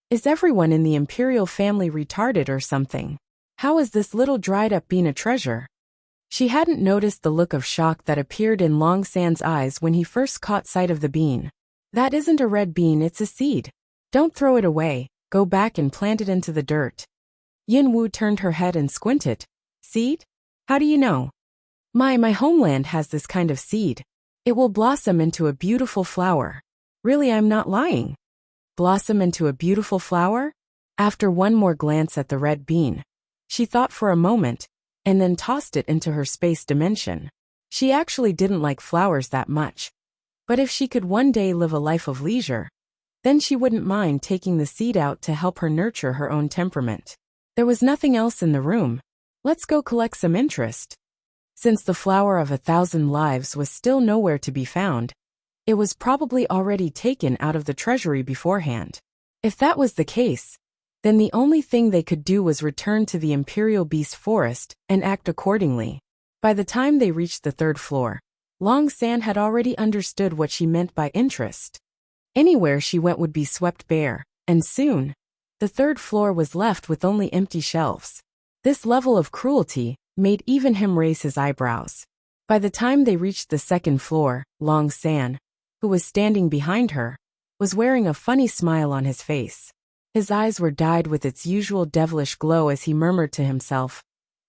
Is everyone in the imperial family retarded or something? How is this little dried-up bean a treasure? She hadn't noticed the look of shock that appeared in Long San's eyes when he first caught sight of the bean. That isn't a red bean, it's a seed. Don't throw it away, go back and plant it into the dirt. Yinwu turned her head and squinted. Seed? How do you know? My homeland has this kind of seed. It will blossom into a beautiful flower. Really, I'm not lying. Blossom into a beautiful flower? After one more glance at the red bean, she thought for a moment, and then tossed it into her space dimension. She actually didn't like flowers that much. But if she could one day live a life of leisure, then she wouldn't mind taking the seed out to help her nurture her own temperament. There was nothing else in the room. Let's go collect some interest. Since the flower of 1,000 lives was still nowhere to be found, it was probably already taken out of the treasury beforehand. If that was the case, then the only thing they could do was return to the Imperial Beast Forest and act accordingly. By the time they reached the 3rd floor, Long San had already understood what she meant by interest. Anywhere she went would be swept bare, and soon, the 3rd floor was left with only empty shelves. This level of cruelty made even him raise his eyebrows. By the time they reached the 2nd floor, Long San, who was standing behind her, was wearing a funny smile on his face. His eyes were dyed with its usual devilish glow as he murmured to himself,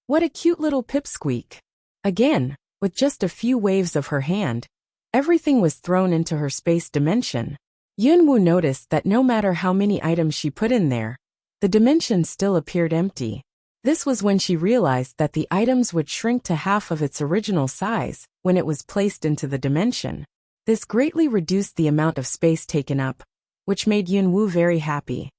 "What a cute little pipsqueak." Again, with just a few waves of her hand, everything was thrown into her space dimension. Yunwu noticed that no matter how many items she put in there, the dimension still appeared empty. This was when she realized that the items would shrink to half of its original size when it was placed into the dimension. This greatly reduced the amount of space taken up, which made Yunwu very happy.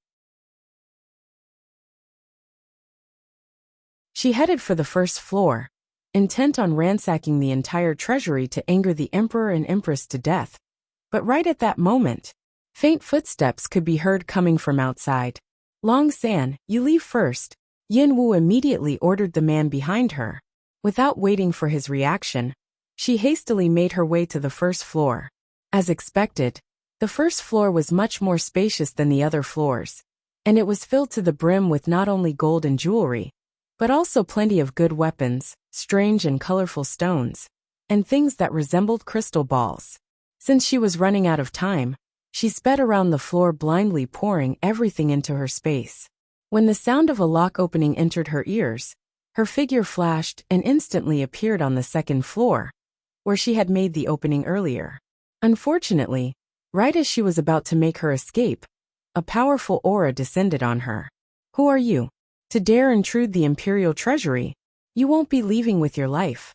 She headed for the first floor, intent on ransacking the entire treasury to anger the emperor and empress to death. But right at that moment, faint footsteps could be heard coming from outside. Long San, you leave first. Yunwu immediately ordered the man behind her. Without waiting for his reaction, she hastily made her way to the first floor. As expected, the first floor was much more spacious than the other floors, and it was filled to the brim with not only gold and jewelry, but also plenty of good weapons, strange and colorful stones, and things that resembled crystal balls. Since she was running out of time, she sped around the floor blindly pouring everything into her space. When the sound of a lock opening entered her ears, her figure flashed and instantly appeared on the second floor, where she had made the opening earlier. Unfortunately, right as she was about to make her escape, a powerful aura descended on her. Who are you? To dare intrude the imperial treasury? You won't be leaving with your life.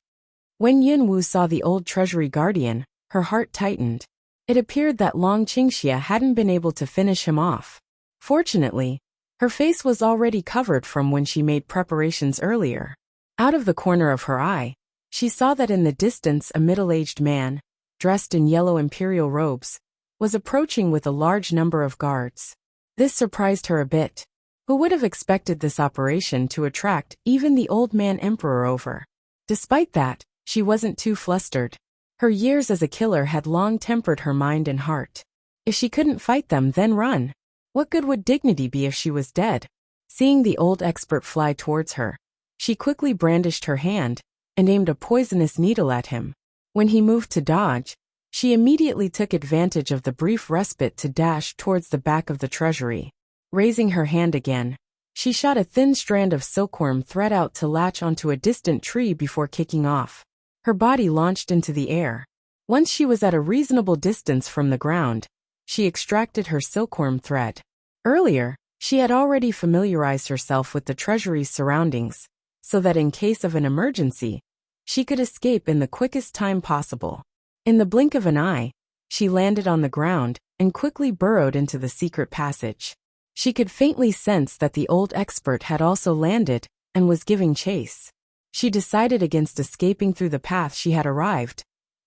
When Yunwu saw the old treasury guardian, her heart tightened. It appeared that Long Qingxia hadn't been able to finish him off. Fortunately, her face was already covered from when she made preparations earlier. Out of the corner of her eye, she saw that in the distance a middle-aged man, dressed in yellow imperial robes, was approaching with a large number of guards. This surprised her a bit. Who would have expected this operation to attract even the old man emperor over? Despite that, she wasn't too flustered. Her years as a killer had long tempered her mind and heart. If she couldn't fight them, then run. What good would dignity be if she was dead? Seeing the old expert fly towards her, she quickly brandished her hand and aimed a poisonous needle at him. When he moved to dodge, she immediately took advantage of the brief respite to dash towards the back of the treasury. Raising her hand again, she shot a thin strand of silkworm thread out to latch onto a distant tree before kicking off. Her body launched into the air. Once she was at a reasonable distance from the ground, she extracted her silkworm thread. Earlier, she had already familiarized herself with the treasury's surroundings, so that in case of an emergency, she could escape in the quickest time possible. In the blink of an eye, she landed on the ground and quickly burrowed into the secret passage. She could faintly sense that the old expert had also landed and was giving chase. She decided against escaping through the path she had arrived,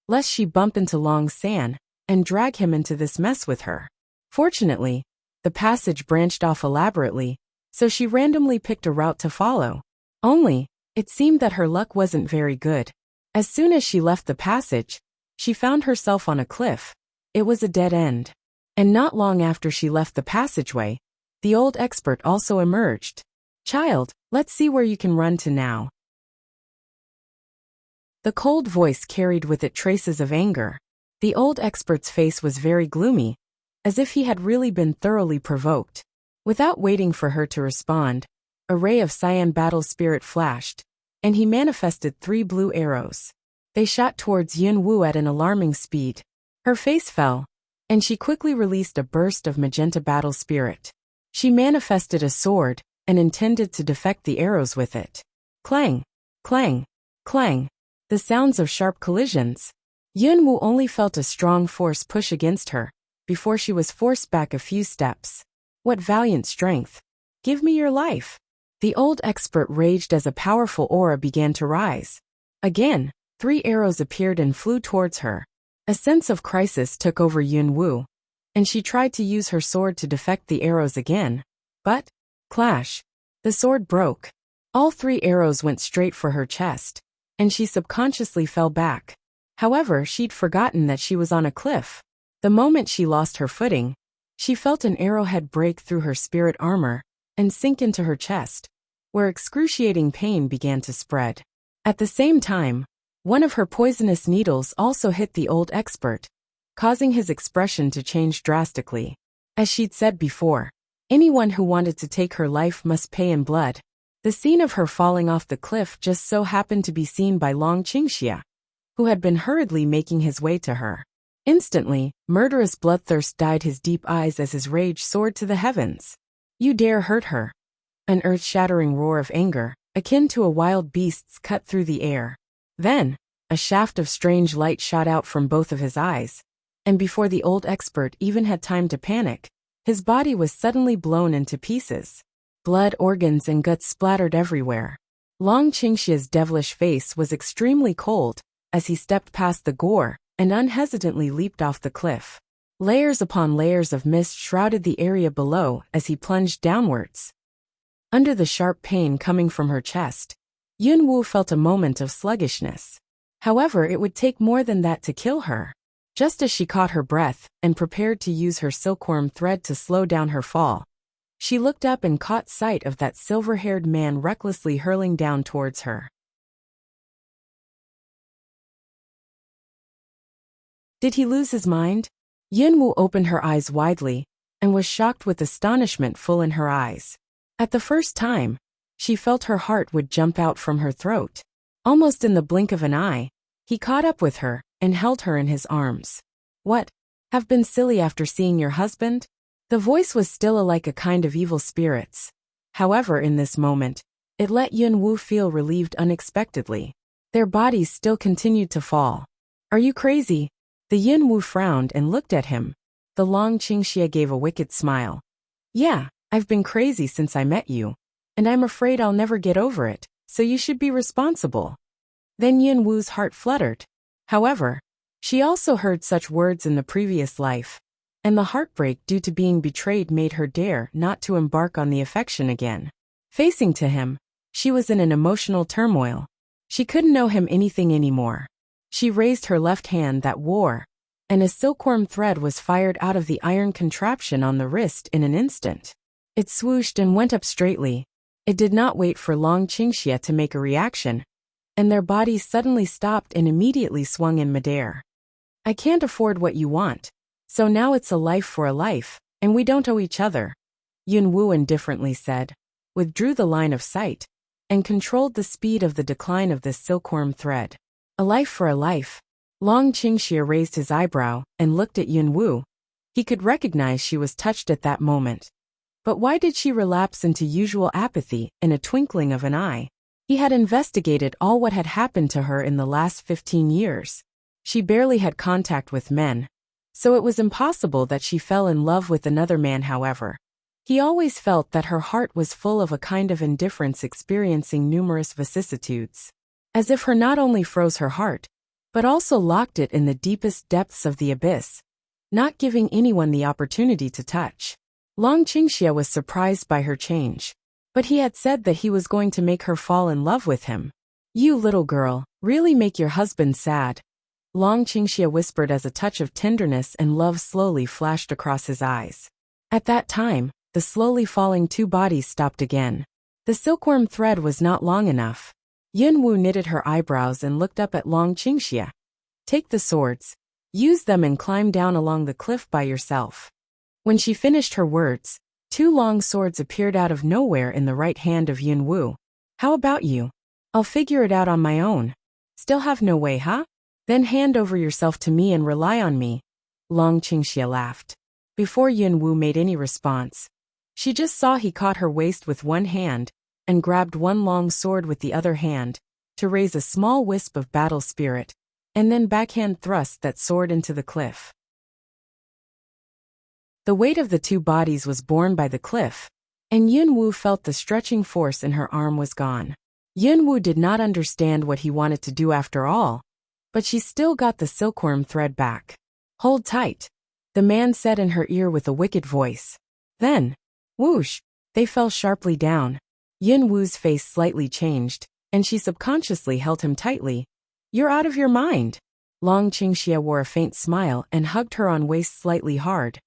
lest she bump into Long San and drag him into this mess with her. Fortunately, the passage branched off elaborately, so she randomly picked a route to follow. Only, it seemed that her luck wasn't very good. As soon as she left the passage, she found herself on a cliff. It was a dead end. And not long after she left the passageway, the old expert also emerged. Child, let's see where you can run to now. The cold voice carried with it traces of anger. The old expert's face was very gloomy, as if he had really been thoroughly provoked. Without waiting for her to respond, a ray of cyan battle spirit flashed, and he manifested 3 blue arrows. They shot towards Yunwu at an alarming speed. Her face fell, and she quickly released a burst of magenta battle spirit. She manifested a sword and intended to deflect the arrows with it. Clang! Clang! Clang! The sounds of sharp collisions. Yunwu only felt a strong force push against her, before she was forced back a few steps. What valiant strength! Give me your life! The old expert raged as a powerful aura began to rise. Again, 3 arrows appeared and flew towards her. A sense of crisis took over Yunwu, and she tried to use her sword to deflect the arrows again. But, clash! The sword broke. All 3 arrows went straight for her chest, and she subconsciously fell back. However, she'd forgotten that she was on a cliff. The moment she lost her footing, she felt an arrowhead break through her spirit armor and sink into her chest, where excruciating pain began to spread. At the same time, one of her poisonous needles also hit the old expert, causing his expression to change drastically. As she'd said before, anyone who wanted to take her life must pay in blood. The scene of her falling off the cliff just so happened to be seen by Long Qingxia, who had been hurriedly making his way to her. Instantly, murderous bloodthirst dyed his deep eyes as his rage soared to the heavens. You dare hurt her? An earth-shattering roar of anger, akin to a wild beast's, cut through the air. Then, a shaft of strange light shot out from both of his eyes, and before the old expert even had time to panic, his body was suddenly blown into pieces. Blood, organs, and guts splattered everywhere. Long Qingxia's devilish face was extremely cold as he stepped past the gore and unhesitantly leaped off the cliff. Layers upon layers of mist shrouded the area below as he plunged downwards. Under the sharp pain coming from her chest, Yunwu felt a moment of sluggishness. However, it would take more than that to kill her. Just as she caught her breath and prepared to use her silkworm thread to slow down her fall, she looked up and caught sight of that silver-haired man recklessly hurling down towards her. Did he lose his mind? Yunwu opened her eyes widely and was shocked with astonishment full in her eyes. At the first time, she felt her heart would jump out from her throat. Almost in the blink of an eye, he caught up with her and held her in his arms. What? Have been silly after seeing your husband? The voice was still like a kind of evil spirits. However, in this moment, it let Yunwu feel relieved unexpectedly. Their bodies still continued to fall. Are you crazy? The Yunwu frowned and looked at him. The Long Qingxia gave a wicked smile. Yeah, I've been crazy since I met you, and I'm afraid I'll never get over it, so you should be responsible. Then Yunwu's heart fluttered. However, she also heard such words in the previous life, and the heartbreak due to being betrayed made her dare not to embark on the affection again. Facing to him, she was in an emotional turmoil. She couldn't know him anything anymore. She raised her left hand that wore, and a silkworm thread was fired out of the iron contraption on the wrist in an instant. It swooshed and went up straightly. It did not wait for Long Qingxia to make a reaction, and their bodies suddenly stopped and immediately swung in midair. I can't afford what you want, so now it's a life for a life, and we don't owe each other, Yunwu indifferently said, withdrew the line of sight, and controlled the speed of the decline of this silkworm thread. A life for a life. Long Qingxia raised his eyebrow and looked at Yunwu. He could recognize she was touched at that moment. But why did she relapse into usual apathy in a twinkling of an eye? He had investigated all what had happened to her in the last 15 years. She barely had contact with men, so it was impossible that she fell in love with another man. However, he always felt that her heart was full of a kind of indifference, experiencing numerous vicissitudes. As if her not only froze her heart, but also locked it in the deepest depths of the abyss, not giving anyone the opportunity to touch. Long Qingxia was surprised by her change, but he had said that he was going to make her fall in love with him. You little girl, really make your husband sad, Long Qingxia whispered as a touch of tenderness and love slowly flashed across his eyes. At that time, the slowly falling two bodies stopped again. The silkworm thread was not long enough. Yunwu knitted her eyebrows and looked up at Long Qingxia. Take the swords. Use them and climb down along the cliff by yourself. When she finished her words, two long swords appeared out of nowhere in the right hand of Yunwu. How about you? I'll figure it out on my own. Still have no way, huh? Then hand over yourself to me and rely on me. Long Qingxia laughed. Before Yunwu made any response, she just saw he caught her waist with one hand and grabbed one long sword with the other hand to raise a small wisp of battle spirit, and then backhand thrust that sword into the cliff. The weight of the two bodies was borne by the cliff, and Yunwu felt the stretching force in her arm was gone. Yunwu did not understand what he wanted to do after all, but she still got the silkworm thread back. Hold tight, the man said in her ear with a wicked voice. Then, whoosh, they fell sharply down. Yunwu's face slightly changed, and she subconsciously held him tightly. You're out of your mind. Long Qingxia wore a faint smile and hugged her on waist slightly hard.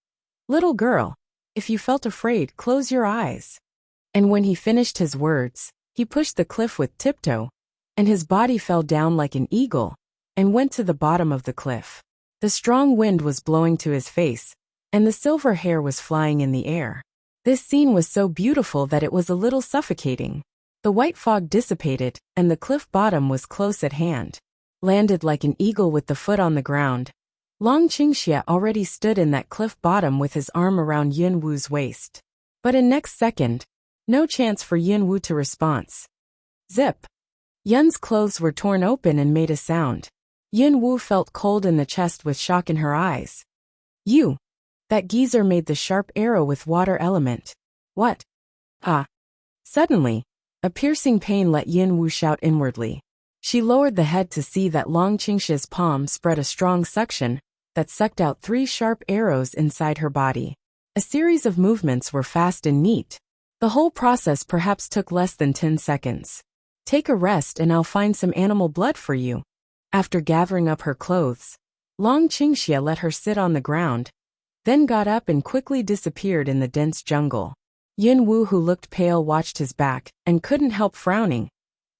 Little girl, if you felt afraid, close your eyes. And when he finished his words, he pushed the cliff with tiptoe, and his body fell down like an eagle, and went to the bottom of the cliff. The strong wind was blowing to his face, and the silver hair was flying in the air. This scene was so beautiful that it was a little suffocating. The white fog dissipated, and the cliff bottom was close at hand. Landed like an eagle with the foot on the ground, Long Qingxia already stood in that cliff bottom with his arm around Yunwu's waist. But in next second, No chance for Yin Wu to response. Zip. Yun's clothes were torn open and made a sound. Yin Wu felt cold in the chest with shock in her eyes. You. That geezer made the sharp arrow with water element. What? Ah. Suddenly, a piercing pain let Yin Wu shout inwardly. She lowered the head to see that Long Qingxia's palm spread a strong suction that sucked out 3 sharp arrows inside her body. A series of movements were fast and neat. The whole process perhaps took less than 10 seconds. Take a rest and I'll find some animal blood for you. After gathering up her clothes, Long Qingxia let her sit on the ground, then got up and quickly disappeared in the dense jungle. Yin Wu, who looked pale, watched his back and couldn't help frowning,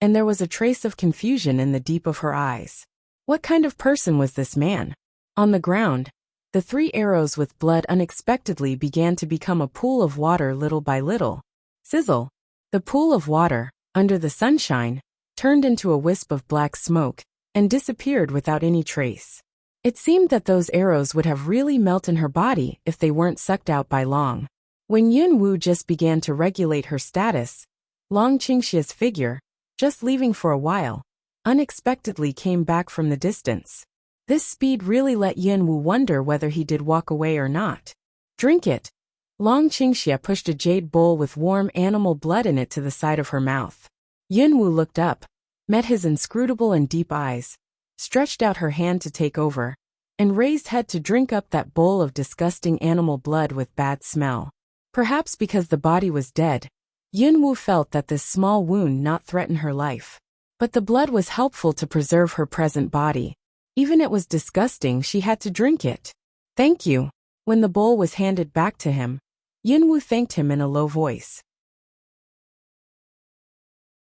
and there was a trace of confusion in the deep of her eyes. What kind of person was this man? On the ground, the 3 arrows with blood unexpectedly began to become a pool of water little by little. Sizzle! The pool of water, under the sunshine, turned into a wisp of black smoke and disappeared without any trace. It seemed that those arrows would have really melted her body if they weren't sucked out by Long. When Yin Wu just began to regulate her status, Long Qingxia's figure, just leaving for a while, unexpectedly came back from the distance. This speed really let Yin Wu wonder whether he did walk away or not. Drink it. Long Qingxia pushed a jade bowl with warm animal blood in it to the side of her mouth. Yin Wu looked up, met his inscrutable and deep eyes, stretched out her hand to take over, and raised head to drink up that bowl of disgusting animal blood with bad smell. Perhaps because the body was dead, Yin Wu felt that this small wound not threaten her life. But the blood was helpful to preserve her present body. Even it was disgusting, she had to drink it. Thank you. When the bowl was handed back to him, Yin Wu thanked him in a low voice.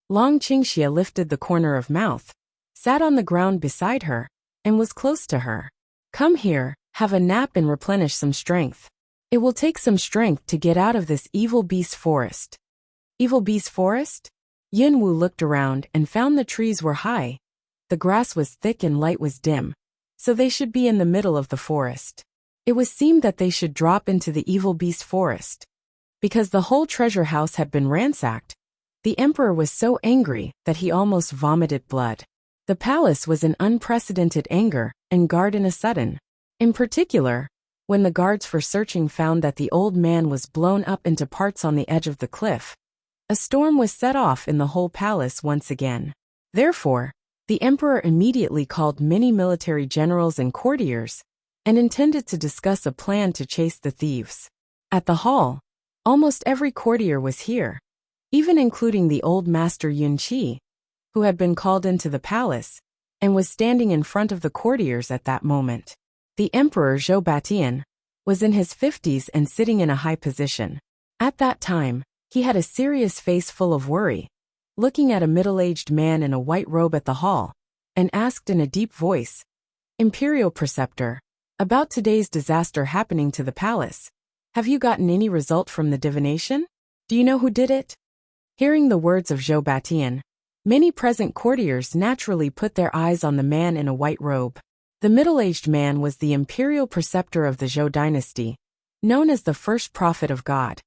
Long Qingxia lifted the corner of mouth, sat on the ground beside her, and was close to her. Come here, have a nap and replenish some strength. It will take some strength to get out of this evil beast forest. Evil beast forest? Yin Wu looked around and found the trees were high. The grass was thick and light was dim, so they should be in the middle of the forest. It was seemed that they should drop into the evil beast forest. Because the whole treasure house had been ransacked, the emperor was so angry that he almost vomited blood. The palace was in unprecedented anger and guard in a sudden. In particular, when the guards for searching found that the old man was blown up into parts on the edge of the cliff, a storm was set off in the whole palace once again. Therefore, the emperor immediately called many military generals and courtiers, and intended to discuss a plan to chase the thieves. At the hall, almost every courtier was here, even including the old master Yun Qi, who had been called into the palace, and was standing in front of the courtiers at that moment. The emperor Zhou Batian was in his 50s and sitting in a high position. At that time, he had a serious face full of worry, looking at a middle-aged man in a white robe at the hall, and asked in a deep voice, Imperial Preceptor, about today's disaster happening to the palace, have you gotten any result from the divination? Do you know who did it? Hearing the words of Zhou Batian, many present courtiers naturally put their eyes on the man in a white robe. The middle-aged man was the imperial preceptor of the Zhou dynasty, known as the first prophet of God,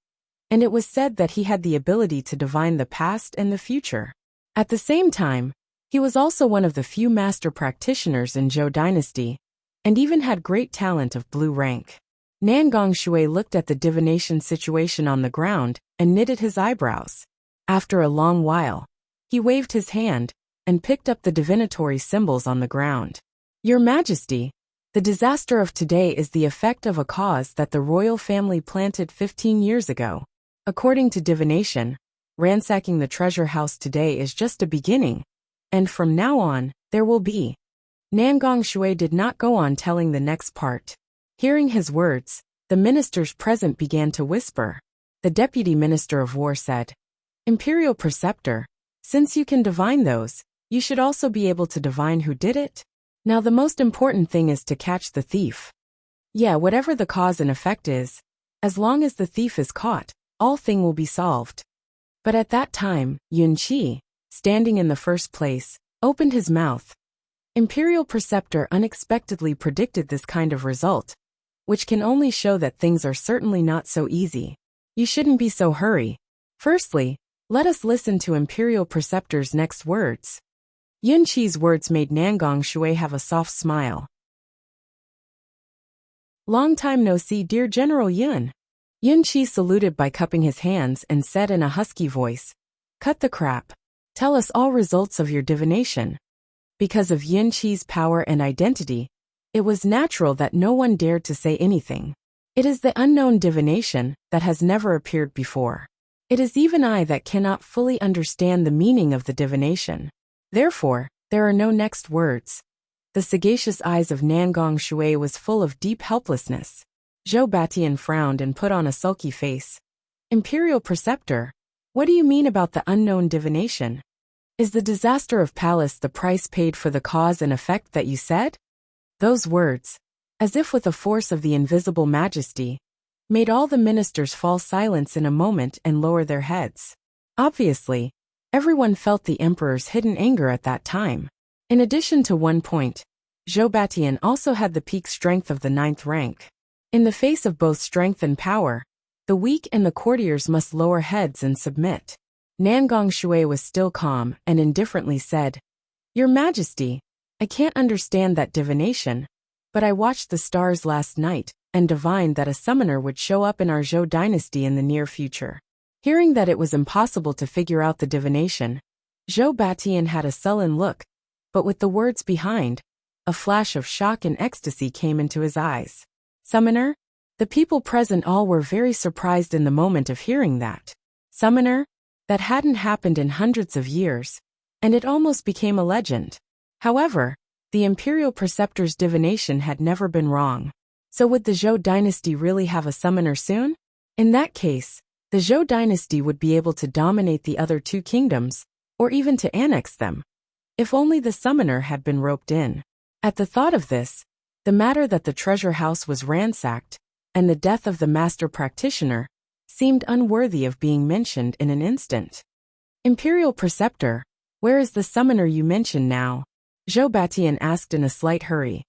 and it was said that he had the ability to divine the past and the future. At the same time, he was also one of the few master practitioners in Zhou dynasty, and even had great talent of blue rank. Nangong Shui looked at the divination situation on the ground and knitted his eyebrows. After a long while, he waved his hand and picked up the divinatory symbols on the ground. Your Majesty, the disaster of today is the effect of a cause that the royal family planted 15 years ago. According to divination, ransacking the treasure house today is just a beginning, and from now on, there will be. Nangong Shui did not go on telling the next part. Hearing his words, the ministers present began to whisper. The deputy minister of war said, Imperial Preceptor, since you can divine those, you should also be able to divine who did it. Now the most important thing is to catch the thief. Yeah, whatever the cause and effect is, as long as the thief is caught, all thing will be solved. But at that time, Yun Qi, standing in the first place, opened his mouth. Imperial Preceptor unexpectedly predicted this kind of result, which can only show that things are certainly not so easy. You shouldn't be so hurry. Firstly, let us listen to Imperial Preceptor's next words. Yun Qi's words made Nangong Shui have a soft smile. Long time no see, dear General Yun. Yun Qi saluted by cupping his hands and said in a husky voice, "Cut the crap. Tell us all results of your divination." Because of Yun Qi's power and identity, it was natural that no one dared to say anything. It is the unknown divination that has never appeared before. It is even I that cannot fully understand the meaning of the divination. Therefore, there are no next words. The sagacious eyes of Nangong Shui was full of deep helplessness. Zhou Batian frowned and put on a sulky face. Imperial Preceptor, what do you mean about the unknown divination? Is the disaster of Palace the price paid for the cause and effect that you said? Those words, as if with the force of the invisible majesty, made all the ministers fall silent in a moment and lower their heads. Obviously, everyone felt the emperor's hidden anger at that time. In addition to 1 point, Zhou Batian also had the peak strength of the 9th rank. In the face of both strength and power, the weak and the courtiers must lower heads and submit. Nangong Shui was still calm and indifferently said, "Your Majesty, I can't understand that divination, but I watched the stars last night and divined that a summoner would show up in our Zhou dynasty in the near future." Hearing that it was impossible to figure out the divination, Zhou Batian had a sullen look, but with the words behind, a flash of shock and ecstasy came into his eyes. Summoner? The people present all were very surprised in the moment of hearing that. Summoner? That hadn't happened in hundreds of years, and it almost became a legend. However, the Imperial Preceptor's divination had never been wrong. So would the Zhou dynasty really have a summoner soon? In that case, the Zhou dynasty would be able to dominate the other 2 kingdoms, or even to annex them. If only the summoner had been roped in. At the thought of this, the matter that the treasure house was ransacked, and the death of the master practitioner, seemed unworthy of being mentioned in an instant. Imperial Preceptor, where is the summoner you mentioned now? Zhou Batian asked in a slight hurry.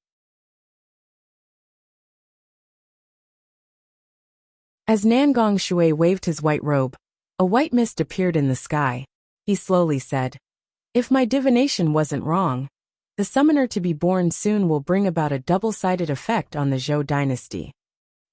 As Nangong Shui waved his white robe, a white mist appeared in the sky. He slowly said, "If my divination wasn't wrong, the summoner to be born soon will bring about a double-sided effect on the Zhou dynasty."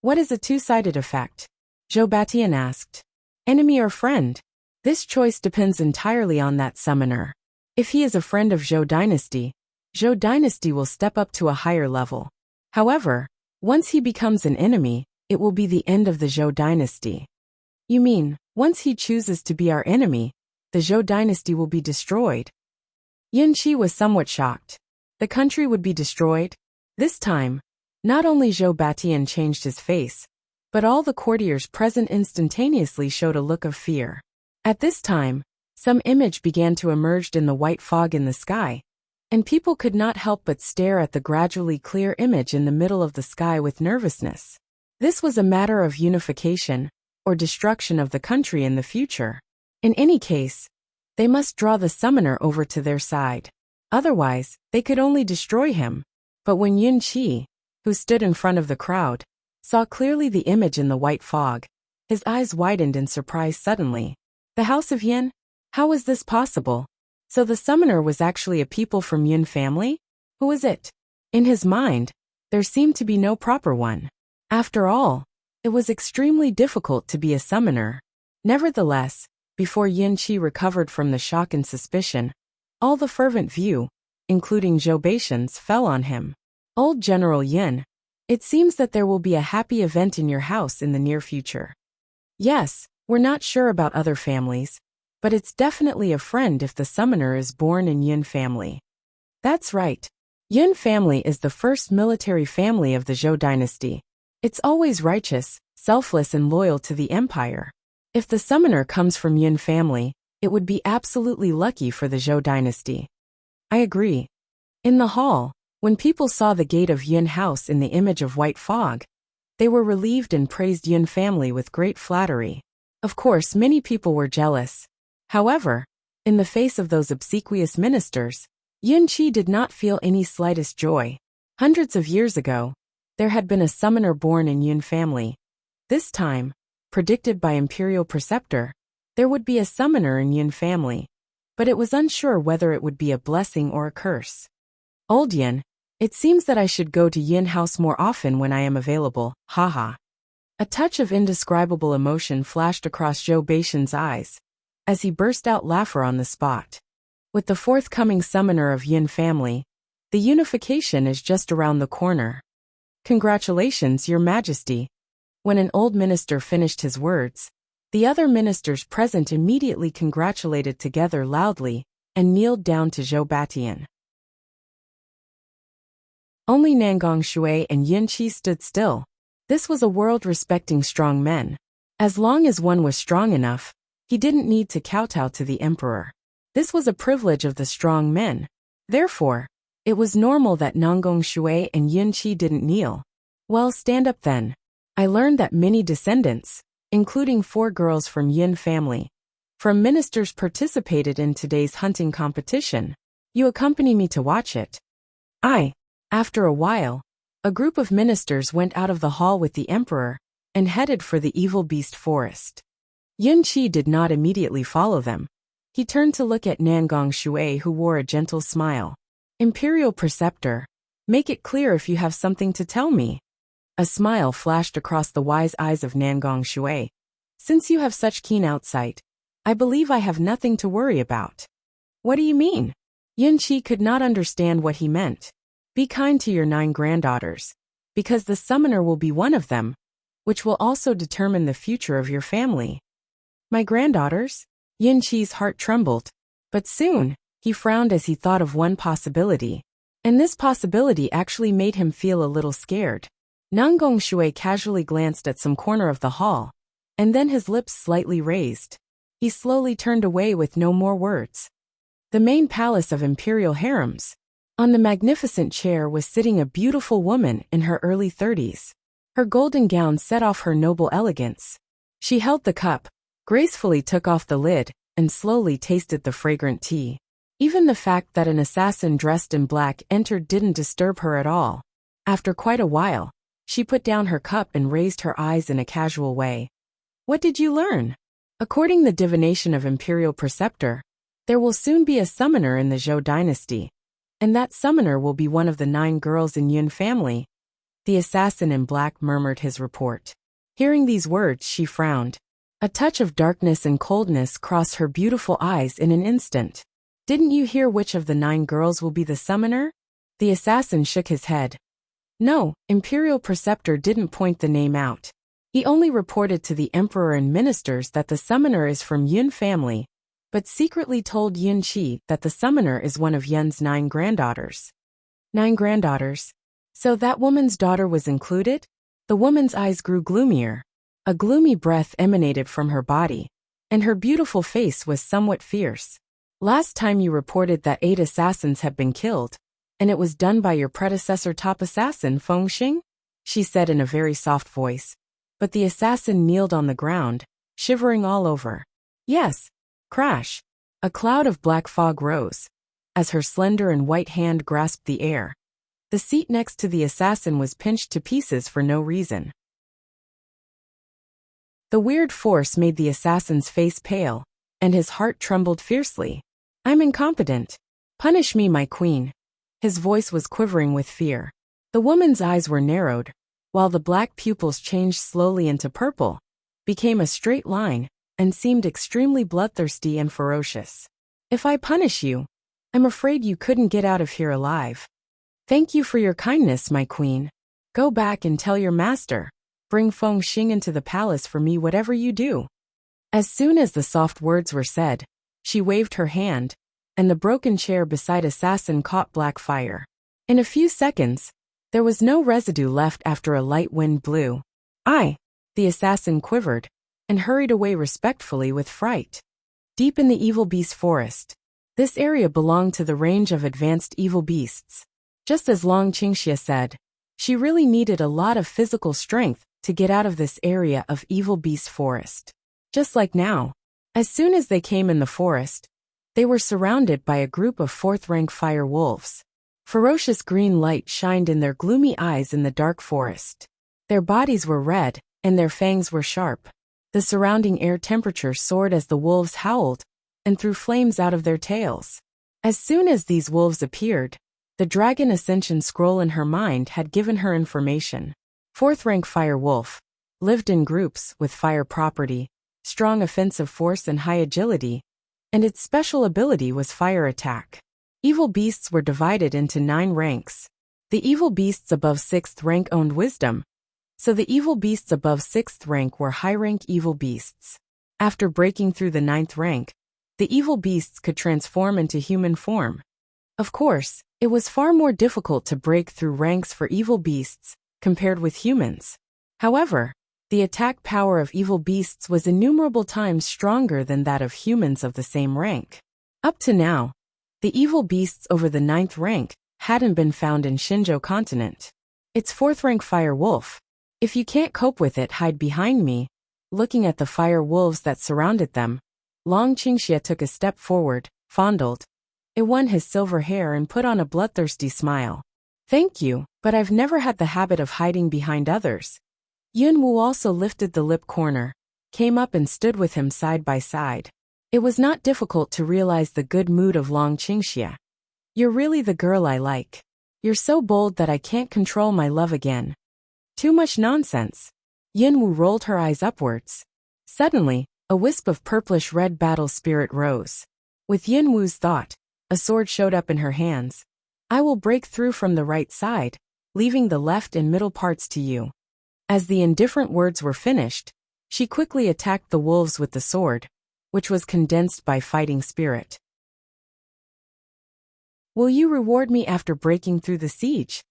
What is a two-sided effect? Zhou Batian asked. Enemy or friend? This choice depends entirely on that summoner. If he is a friend of Zhou dynasty will step up to a higher level. However, once he becomes an enemy, it will be the end of the Zhou dynasty. You mean, once he chooses to be our enemy, the Zhou dynasty will be destroyed? Yun Qi was somewhat shocked. The country would be destroyed? This time, not only Zhou Batian changed his face, but all the courtiers present instantaneously showed a look of fear. At this time, some image began to emerge in the white fog in the sky, and people could not help but stare at the gradually clear image in the middle of the sky with nervousness. This was a matter of unification, or destruction of the country in the future. In any case, they must draw the summoner over to their side. Otherwise, they could only destroy him. But when Yun Qi, who stood in front of the crowd, saw clearly the image in the white fog, his eyes widened in surprise suddenly. The House of Yun? How was this possible? So the summoner was actually a people from Yun family? Who was it? In his mind, there seemed to be no proper one. After all, it was extremely difficult to be a summoner. Nevertheless, before Yun Qi recovered from the shock and suspicion, all the fervent view, including Zhou Batian's, fell on him. Old General Yun, it seems that there will be a happy event in your house in the near future. Yes, we're not sure about other families, but it's definitely a friend if the summoner is born in Yun family. That's right. Yun family is the first military family of the Zhou dynasty. It's always righteous, selfless and loyal to the empire. If the summoner comes from Yun family, it would be absolutely lucky for the Zhou dynasty. I agree. In the hall, when people saw the gate of Yun house in the image of white fog, they were relieved and praised Yun family with great flattery. Of course, many people were jealous. However, in the face of those obsequious ministers, Yun Qi did not feel any slightest joy. Hundreds of years ago, there had been a summoner born in Yun family. This time, predicted by Imperial Preceptor, There would be a summoner in Yin family, but it was unsure whether it would be a blessing or a curse. Old Yin, it seems that I should go to Yin house more often when I am available, haha. A touch of indescribable emotion flashed across Zhou Beishan's eyes, as he burst out laughter on the spot. With the forthcoming summoner of Yin family, the unification is just around the corner. Congratulations, Your Majesty. When an old minister finished his words, the other ministers present immediately congratulated together loudly and kneeled down to Zhou Batian. Only Nangong Shui and Yin Qi stood still. This was a world-respecting strong men. As long as one was strong enough, he didn't need to kowtow to the emperor. This was a privilege of the strong men. Therefore, it was normal that Nangong Shui and Yin Qi didn't kneel. Well, stand up then. I learned that many descendants, including 4 girls from Yin family, from ministers participated in today's hunting competition. You accompany me to watch it. After a while, a group of ministers went out of the hall with the emperor and headed for the evil beast forest. Yin Qi did not immediately follow them. He turned to look at Nangong Shui, who wore a gentle smile. Imperial Preceptor, make it clear if you have something to tell me. A smile flashed across the wise eyes of Nangong Shui. Since you have such keen outsight, I believe I have nothing to worry about. What do you mean? Yin Qi could not understand what he meant. Be kind to your 9 granddaughters, because the summoner will be one of them, which will also determine the future of your family. My granddaughters? Yin Qi's heart trembled, but soon, he frowned as he thought of one possibility, and this possibility actually made him feel a little scared. Nangong Shui casually glanced at some corner of the hall, and then his lips slightly raised. He slowly turned away with no more words. The main palace of imperial harems. On the magnificent chair was sitting a beautiful woman in her early 30s. Her golden gown set off her noble elegance. She held the cup, gracefully took off the lid, and slowly tasted the fragrant tea. Even the fact that an assassin dressed in black entered didn't disturb her at all. After quite a while, she put down her cup and raised her eyes in a casual way. What did you learn? According the divination of Imperial Preceptor, there will soon be a summoner in the Zhou dynasty, and that summoner will be one of the 9 girls in Yun family. The assassin in black murmured his report. Hearing these words, she frowned. A touch of darkness and coldness crossed her beautiful eyes in an instant. Didn't you hear which of the 9 girls will be the summoner? The assassin shook his head. No, Imperial Preceptor didn't point the name out. He only reported to the emperor and ministers that the summoner is from Yun family, but secretly told Yin Qi that the summoner is one of Yun's 9 granddaughters. 9 granddaughters? So that woman's daughter was included? The woman's eyes grew gloomier. A gloomy breath emanated from her body, and her beautiful face was somewhat fierce. Last time you reported that 8 assassins had been killed, and it was done by your predecessor top assassin Feng Xing? She said in a very soft voice. But the assassin kneeled on the ground, shivering all over. Yes. Crash! A cloud of black fog rose, as her slender and white hand grasped the air. The seat next to the assassin was pinched to pieces for no reason. The weird force made the assassin's face pale, and his heart trembled fiercely. I'm incompetent. Punish me, my queen. His voice was quivering with fear. The woman's eyes were narrowed, while the black pupils changed slowly into purple, became a straight line, and seemed extremely bloodthirsty and ferocious. If I punish you, I'm afraid you couldn't get out of here alive. Thank you for your kindness, my queen. Go back and tell your master. Bring Feng Xing into the palace for me, whatever you do. As soon as the soft words were said, she waved her hand, and the broken chair beside assassin caught black fire. In a few seconds, there was no residue left after a light wind blew. The assassin quivered, and hurried away respectfully with fright. Deep in the evil beast forest, this area belonged to the range of advanced evil beasts. Just as Long Qingxia said, she really needed a lot of physical strength to get out of this area of evil beast forest. Just like now, as soon as they came in the forest, they were surrounded by a group of 4th-rank fire wolves. Ferocious green light shined in their gloomy eyes in the dark forest. Their bodies were red, and their fangs were sharp. The surrounding air temperature soared as the wolves howled and threw flames out of their tails. As soon as these wolves appeared, the dragon ascension scroll in her mind had given her information. 4th rank fire wolf. Lived in groups with fire property, strong offensive force and high agility, and its special ability was fire attack. Evil beasts were divided into 9 ranks. The evil beasts above 6th rank owned wisdom, so the evil beasts above 6th rank were high-rank evil beasts. After breaking through the 9th rank, the evil beasts could transform into human form. Of course, it was far more difficult to break through ranks for evil beasts compared with humans. However, the attack power of evil beasts was innumerable times stronger than that of humans of the same rank. Up to now, the evil beasts over the 9th rank hadn't been found in Shinjo continent. It's 4th rank fire wolf. If you can't cope with it, hide behind me. Looking at the fire wolves that surrounded them, Long Qingxia took a step forward, fondled. It won his silver hair and put on a bloodthirsty smile. Thank you, but I've never had the habit of hiding behind others. Yunwu also lifted the lip corner, came up and stood with him side by side. It was not difficult to realize the good mood of Long Qingxia. You're really the girl I like. You're so bold that I can't control my love again. Too much nonsense. Yunwu rolled her eyes upwards. Suddenly, a wisp of purplish-red battle spirit rose. With Yunwu's thought, a sword showed up in her hands. I will break through from the right side, leaving the left and middle parts to you. As the indifferent words were finished, she quickly attacked the wolves with the sword, which was condensed by fighting spirit. Will you reward me after breaking through the siege?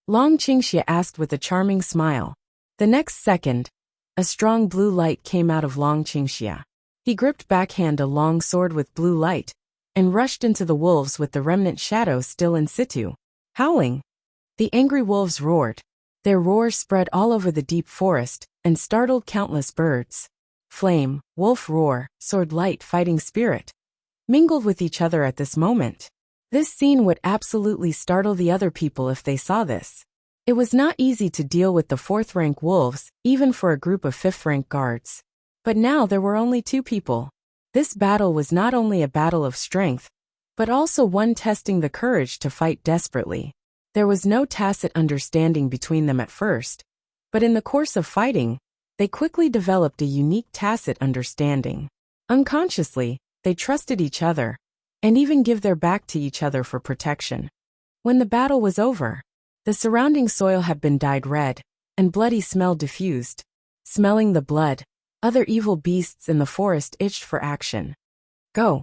Long Qingxia asked with a charming smile. The next second, a strong blue light came out of Long Qingxia. He gripped backhand a long sword with blue light, and rushed into the wolves with the remnant shadow still in situ. Howling, the angry wolves roared. Their roar spread all over the deep forest, and startled countless birds. Flame, wolf roar, sword light fighting spirit mingled with each other at this moment. This scene would absolutely startle the other people if they saw this. It was not easy to deal with the 4th rank wolves, even for a group of 5th rank guards. But now there were only 2 people. This battle was not only a battle of strength, but also one testing the courage to fight desperately. There was no tacit understanding between them at first, but in the course of fighting, they quickly developed a unique tacit understanding. Unconsciously, they trusted each other, and even give their back to each other for protection. When the battle was over, the surrounding soil had been dyed red, and bloody smell diffused. Smelling the blood, other evil beasts in the forest itched for action. Go!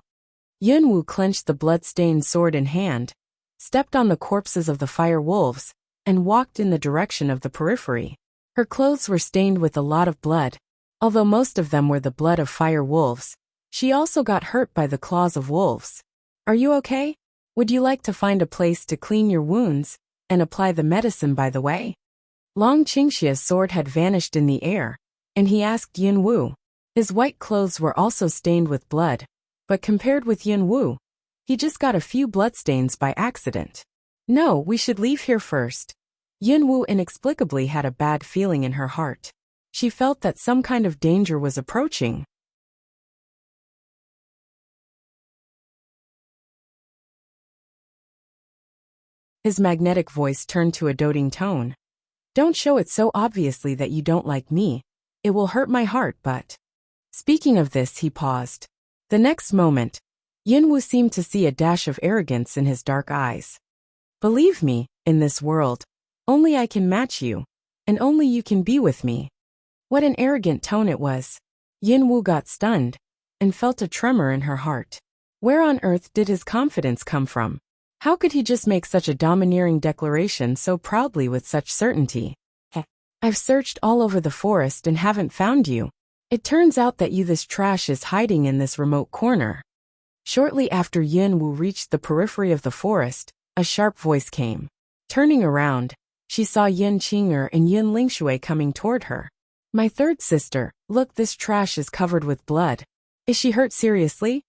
Yunwu clenched the blood-stained sword in hand, stepped on the corpses of the fire wolves, and walked in the direction of the periphery. Her clothes were stained with a lot of blood. Although most of them were the blood of fire wolves, she also got hurt by the claws of wolves. Are you okay? Would you like to find a place to clean your wounds and apply the medicine by the way? Long Qingxia's sword had vanished in the air, and he asked Yunwu. His white clothes were also stained with blood, but compared with Yunwu, he just got a few bloodstains by accident. No, we should leave here first. Yunwu inexplicably had a bad feeling in her heart. She felt that some kind of danger was approaching. His magnetic voice turned to a doting tone. Don't show it so obviously that you don't like me. It will hurt my heart, but... Speaking of this, he paused. The next moment, Yunwu seemed to see a dash of arrogance in his dark eyes. Believe me, in this world, only I can match you, and only you can be with me. What an arrogant tone it was. Yunwu got stunned, and felt a tremor in her heart. Where on earth did his confidence come from? How could he just make such a domineering declaration so proudly with such certainty? I've searched all over the forest and haven't found you. It turns out that this trash is hiding in this remote corner. Shortly after Yunwu reached the periphery of the forest, a sharp voice came. Turning around, she saw Yin Qing'er and Yin Lingshui coming toward her. My third sister, look, this trash is covered with blood. Is she hurt seriously?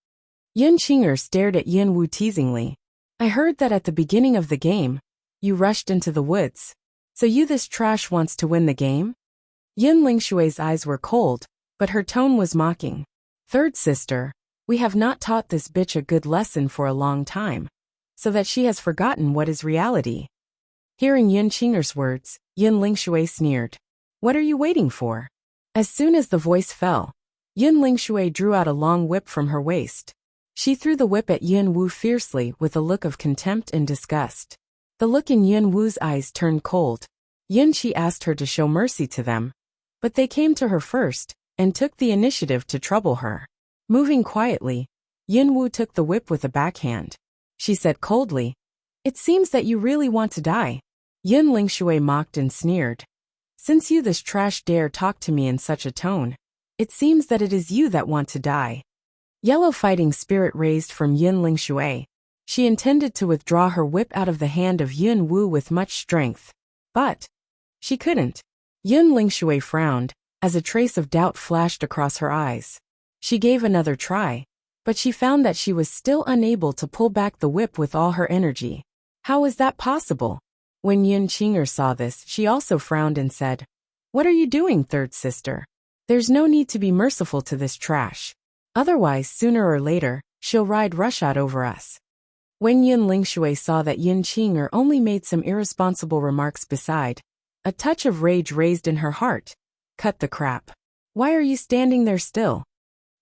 Yin Qing'er stared at Yunwu teasingly. I heard that at the beginning of the game, you rushed into the woods. So this trash wants to win the game? Yin Lingshui's eyes were cold, but her tone was mocking. Third sister, we have not taught this bitch a good lesson for a long time, so that she has forgotten what is reality. Hearing Yin Qing'er's words, Yin Lingshui sneered. What are you waiting for? As soon as the voice fell, Yin Lingshui drew out a long whip from her waist. She threw the whip at Yin Wu fiercely with a look of contempt and disgust. The look in Yin Wu's eyes turned cold. Yin Qi asked her to show mercy to them, but they came to her first and took the initiative to trouble her. Moving quietly, Yin Wu took the whip with a backhand. She said coldly, "It seems that you really want to die." Yin Lingshui mocked and sneered. "Since you this trash dare talk to me in such a tone, it seems that it is you that want to die." Yellow fighting spirit raised from Yin Lingshui. She intended to withdraw her whip out of the hand of Yin Wu with much strength, but she couldn't. Yin Lingshui frowned, as a trace of doubt flashed across her eyes. She gave another try, but she found that she was still unable to pull back the whip with all her energy. How was that possible? When Yin Qing'er saw this, she also frowned and said, "What are you doing, third sister? There's no need to be merciful to this trash. Otherwise, sooner or later, she'll ride roughshod over us." When Yin Lingshui saw that Yin Qing'er only made some irresponsible remarks beside, a touch of rage raised in her heart. Cut the crap. Why are you standing there still?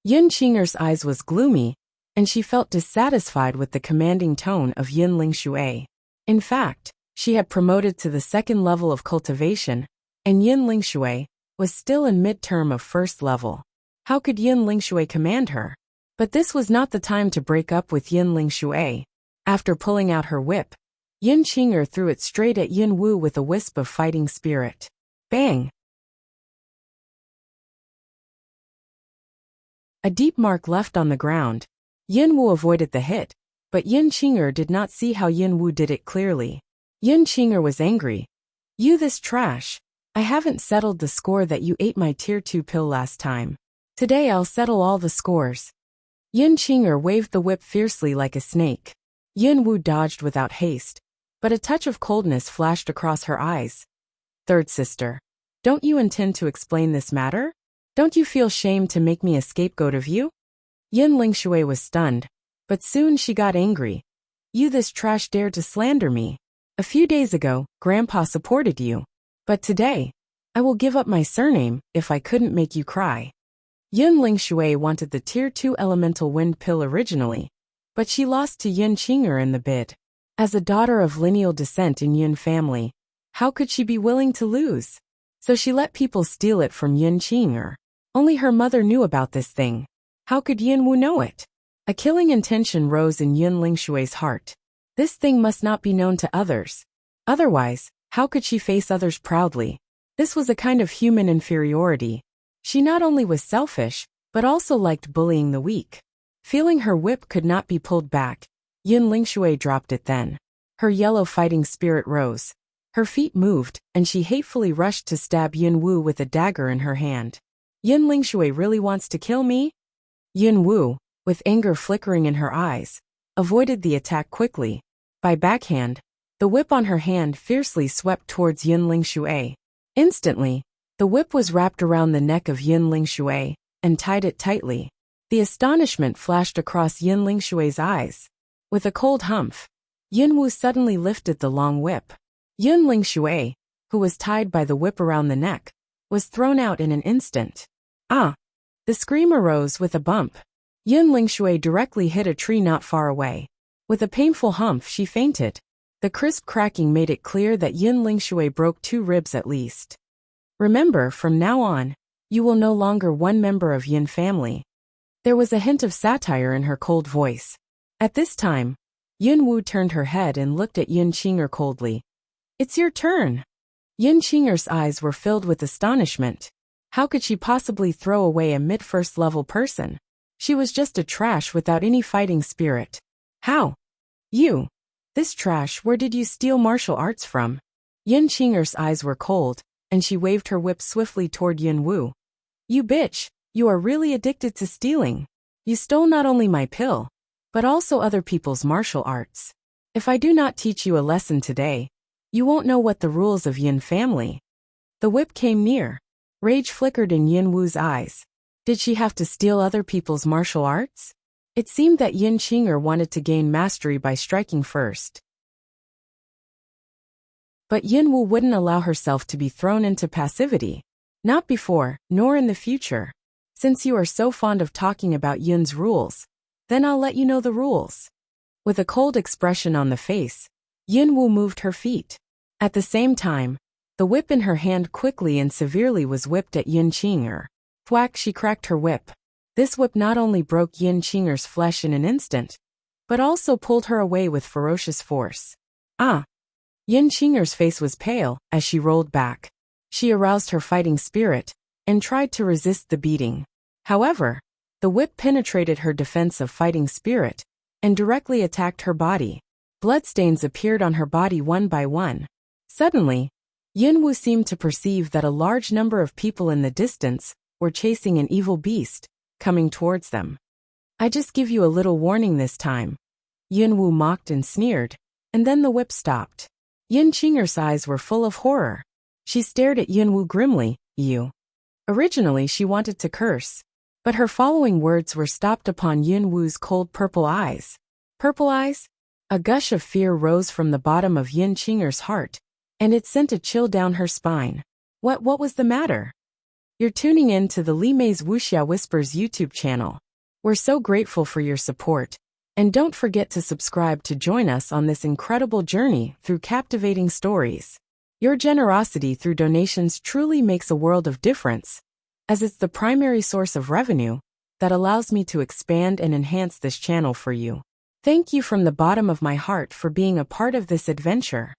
Yin Qing'er's eyes was gloomy, and she felt dissatisfied with the commanding tone of Yin Lingshui. In fact, she had promoted to the second level of cultivation, and Yin Lingshui was still in mid-term of first level. How could Yin Lingshui command her? But this was not the time to break up with Yin Lingshui. After pulling out her whip, Yin Qing'er threw it straight at Yin Wu with a wisp of fighting spirit. Bang! A deep mark left on the ground. Yin Wu avoided the hit, but Yin Qing'er did not see how Yin Wu did it clearly. Yin Qing'er was angry. "You this trash! I haven't settled the score that you ate my tier 2 pill last time. Today I'll settle all the scores." Yin Qing'er waved the whip fiercely like a snake. Yin Wu dodged without haste, but a touch of coldness flashed across her eyes. "Third sister, don't you intend to explain this matter? Don't you feel shame to make me a scapegoat of you?" Yin Lingshui was stunned, but soon she got angry. "You this trash dared to slander me. A few days ago, Grandpa supported you. But today, I will give up my surname if I couldn't make you cry." Yin Lingshui wanted the tier 2 elemental wind pill originally, but she lost to Yin Qing'er in the bid. As a daughter of lineal descent in Yin family, how could she be willing to lose? So she let people steal it from Yin Qing'er. Only her mother knew about this thing. How could Yin Wu know it? A killing intention rose in Yin Lingshui's heart. This thing must not be known to others. Otherwise, how could she face others proudly? This was a kind of human inferiority. She not only was selfish, but also liked bullying the weak. Feeling her whip could not be pulled back, Yin Lingshui dropped it then. Her yellow fighting spirit rose. Her feet moved, and she hatefully rushed to stab Yin Wu with a dagger in her hand. "Yin Lingshui really wants to kill me?" Yin Wu, with anger flickering in her eyes, avoided the attack quickly. By backhand, the whip on her hand fiercely swept towards Yin Lingshui. Instantly, the whip was wrapped around the neck of Yin Lingshui and tied it tightly. The astonishment flashed across Yin Lingshui's eyes. With a cold humph, Yin Wu suddenly lifted the long whip. Yin Lingshui, who was tied by the whip around the neck, was thrown out in an instant. "Ah!" The scream arose with a bump. Yin Lingshui directly hit a tree not far away. With a painful humph, she fainted. The crisp cracking made it clear that Yin Lingshui broke 2 ribs at least. "Remember, from now on, you will no longer one member of Yin family." There was a hint of satire in her cold voice. At this time, Yin Wu turned her head and looked at Yin Qing'er coldly. "It's your turn." Yin Qing'er's eyes were filled with astonishment. How could she possibly throw away a mid-first level person? She was just a trash without any fighting spirit. "How? You? This trash, where did you steal martial arts from?" Yin Qing'er's eyes were cold, and she waved her whip swiftly toward Yin Wu. "You bitch, you are really addicted to stealing. You stole not only my pill, but also other people's martial arts. If I do not teach you a lesson today, you won't know what the rules of Yin family." The whip came near. Rage flickered in Yin Wu's eyes. Did she have to steal other people's martial arts? It seemed that Yin Qinger wanted to gain mastery by striking first. But Yin Wu wouldn't allow herself to be thrown into passivity. Not before, nor in the future. Since you are so fond of talking about Yun's rules, then I'll let you know the rules. With a cold expression on the face, Yin Wu moved her feet. At the same time, the whip in her hand quickly and severely was whipped at Yin Qinger. Thwack, she cracked her whip. This whip not only broke Yin Qinger's flesh in an instant, but also pulled her away with ferocious force. Ah! Yin Qinger's face was pale as she rolled back. She aroused her fighting spirit and tried to resist the beating. However, the whip penetrated her defensive fighting spirit and directly attacked her body. Bloodstains appeared on her body one by one. Suddenly, Yin Wu seemed to perceive that a large number of people in the distance were chasing an evil beast, coming towards them. I just give you a little warning this time. Yin Wu mocked and sneered, and then the whip stopped. Yin Qinger's eyes were full of horror. She stared at Yin Wu grimly. You. Originally she wanted to curse, but her following words were stopped upon Yin Wu's cold purple eyes. Purple eyes? A gush of fear rose from the bottom of Yin Qinger's heart, and it sent a chill down her spine. What was the matter? You're tuning in to the Li Mei's Wuxia Whispers YouTube channel. We're so grateful for your support, and don't forget to subscribe to join us on this incredible journey through captivating stories. Your generosity through donations truly makes a world of difference, as it's the primary source of revenue that allows me to expand and enhance this channel for you. Thank you from the bottom of my heart for being a part of this adventure.